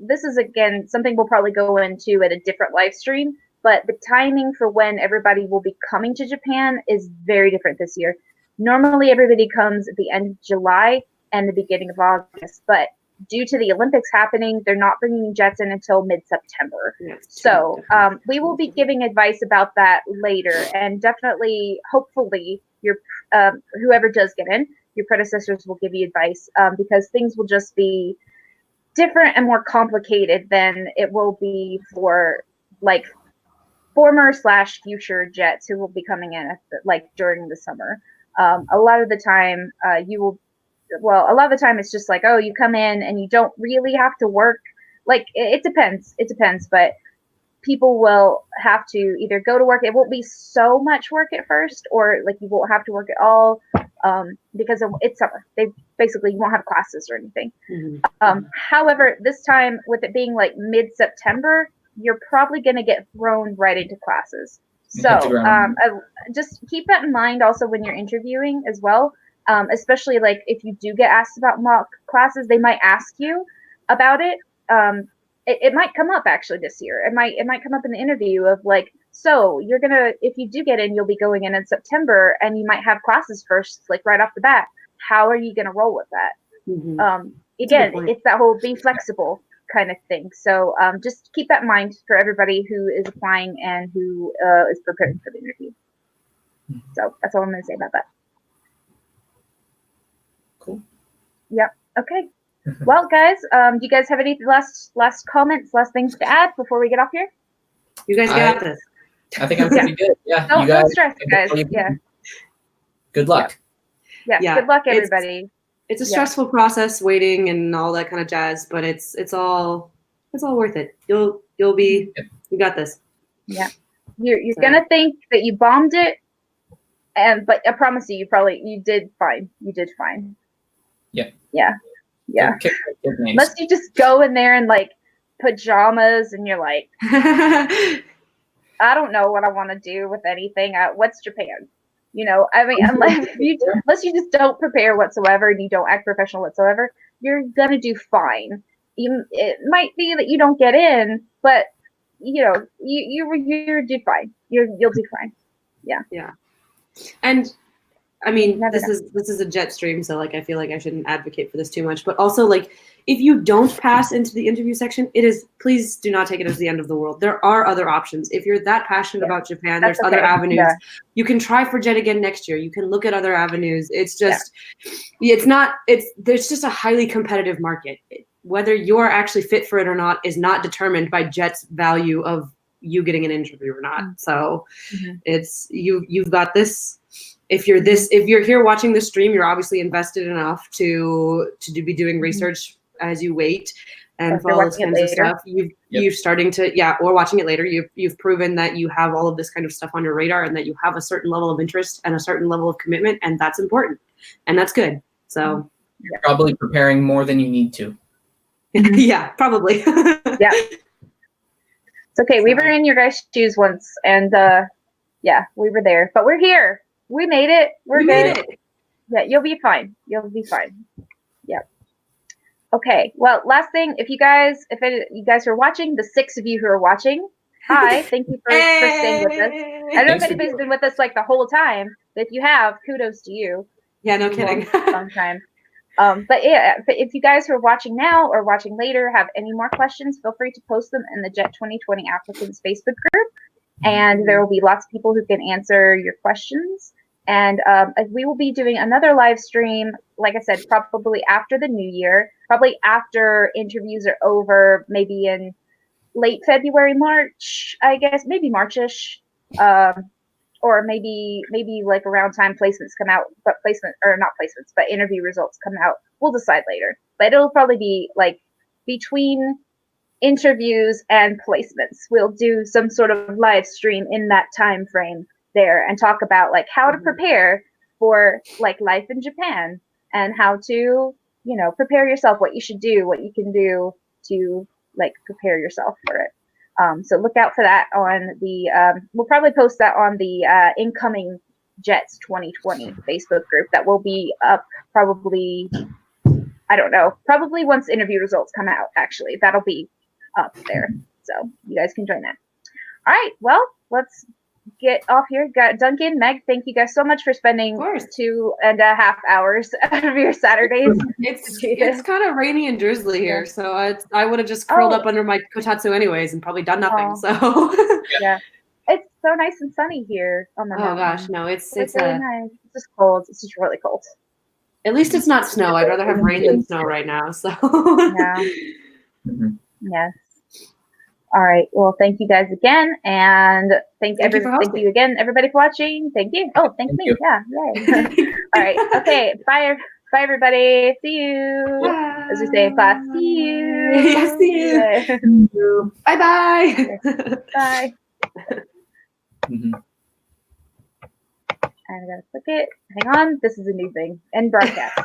this is, again, something we'll probably go into at a different live stream, but the timing for when everybody will be coming to Japan is very different this year. Normally, everybody comes at the end of July and the beginning of August, but due to the Olympics happening, they're not bringing jets in until mid-September. So we will be giving advice about that later, and definitely, hopefully, your whoever does get in, your predecessors will give you advice, because things will just be different and more complicated than it will be for like former/future jets who will be coming in during the summer. A lot of the time, a lot of the time it's just like, oh, you come in and you don't really have to work. Like, it depends, but people will have to either go to work. It won't be so much work at first, or like you won't have to work at all, because it's summer. You won't have classes or anything. However, this time, with it being like mid-September, you're probably going to get thrown right into classes. So just keep that in mind also when you're interviewing as well. Especially like if you do get asked about mock classes, they might ask you about it. It might come up actually this year. It might come up in the interview of like, so if you do get in, you'll be going in September, and you might have classes first, like right off the bat. How are you going to roll with that? Again, it's that whole be flexible kind of thing. So just keep that in mind for everybody who is applying and who is preparing for the interview. So that's all I'm going to say about that. Cool. Yep. Okay. Well, guys, do you guys have any last comments, last things to add before we get off here? You guys got this. I think I'm pretty good. Yeah. Don't stress, guys. Yeah. Good luck. Yeah. Good luck, everybody. It's a stressful process, waiting and all that kind of jazz, but it's all worth it. You got this. Yeah. You're gonna think that you bombed it, but I promise you, you did fine. You did fine. Yeah. Unless you just go in there in like pajamas and you're like, I don't know what I want to do with anything. What's Japan? You know, I mean, unless you just don't prepare whatsoever and you don't act professional whatsoever, you're gonna do fine. It might be that you don't get in, but you know, you do fine. You'll do fine. Yeah. And I mean, Never this is a jet stream, so like I feel like I shouldn't advocate for this too much. But also, like, if you don't pass into the interview section, please do not take it as the end of the world. There are other options. If you're that passionate about Japan, there's other avenues. Yeah. You can try for jet again next year. You can look at other avenues. It's just, there's just a highly competitive market. Whether you're actually fit for it or not is not determined by jet's value of you getting an interview or not. So it's you've got this. If you're here watching the stream, you're obviously invested enough to be doing research as you wait and for all this kinds of stuff. You're starting to or watching it later. You've proven that you have all of this kind of stuff on your radar and that you have a certain level of interest and a certain level of commitment, and that's important and that's good. So you're probably preparing more than you need to. Yeah, probably. Yeah. It's okay. We were in your guys' shoes once, and we were there. But we're here. We made it. We're good. Made it. Yeah, you'll be fine. You'll be fine. Yep. Okay. Well, last thing, you guys who are watching, the 6 of you who are watching, hi, thank you for staying with us. I don't know if anybody's been with us like the whole time, but if you have, kudos to you. Yeah, no kidding. Long time. But if you guys who are watching now or watching later have any more questions, feel free to post them in the JET 2020 applicants Facebook group, and there will be lots of people who can answer your questions. And we will be doing another live stream, like I said, probably after the new year, probably after interviews are over, maybe in late February, March, I guess, maybe Marchish. Or maybe like around time placements come out, but interview results come out. We'll decide later. But it'll probably be like between interviews and placements. We'll do some sort of live stream in that time frame there and talk about like how to prepare for like life in Japan and how to, prepare yourself, what you should do, what you can do to like prepare yourself for it. So look out for that on the, we'll probably post that on the incoming JETS 2020 Facebook group that will be up probably, I don't know, probably once interview results come out, actually. That'll be up there. So you guys can join that. All right, well, let's get off here. Got Duncan, Meg, thank you guys so much for spending 2.5 hours of your Saturdays. It's kind of rainy and drizzly here, so I would have just curled up under my kotatsu anyways and probably done nothing. So yeah, it's so nice and sunny here on the mountain. Gosh, no, it's really nice. It's just cold. It's just really cold. At least it's not snow. I'd rather have rain than snow right now. So yeah. Yes. All right. Well, thank you guys again, and thank you again, everybody, for watching. Thank you. Oh, thank me. You. Yeah. Yay. All right. Okay. Bye, everybody. See you. Bye. As we say in class, see you. Yeah, see you. Bye. Bye. And I gotta click it. Hang on. This is a new thing. End broadcast.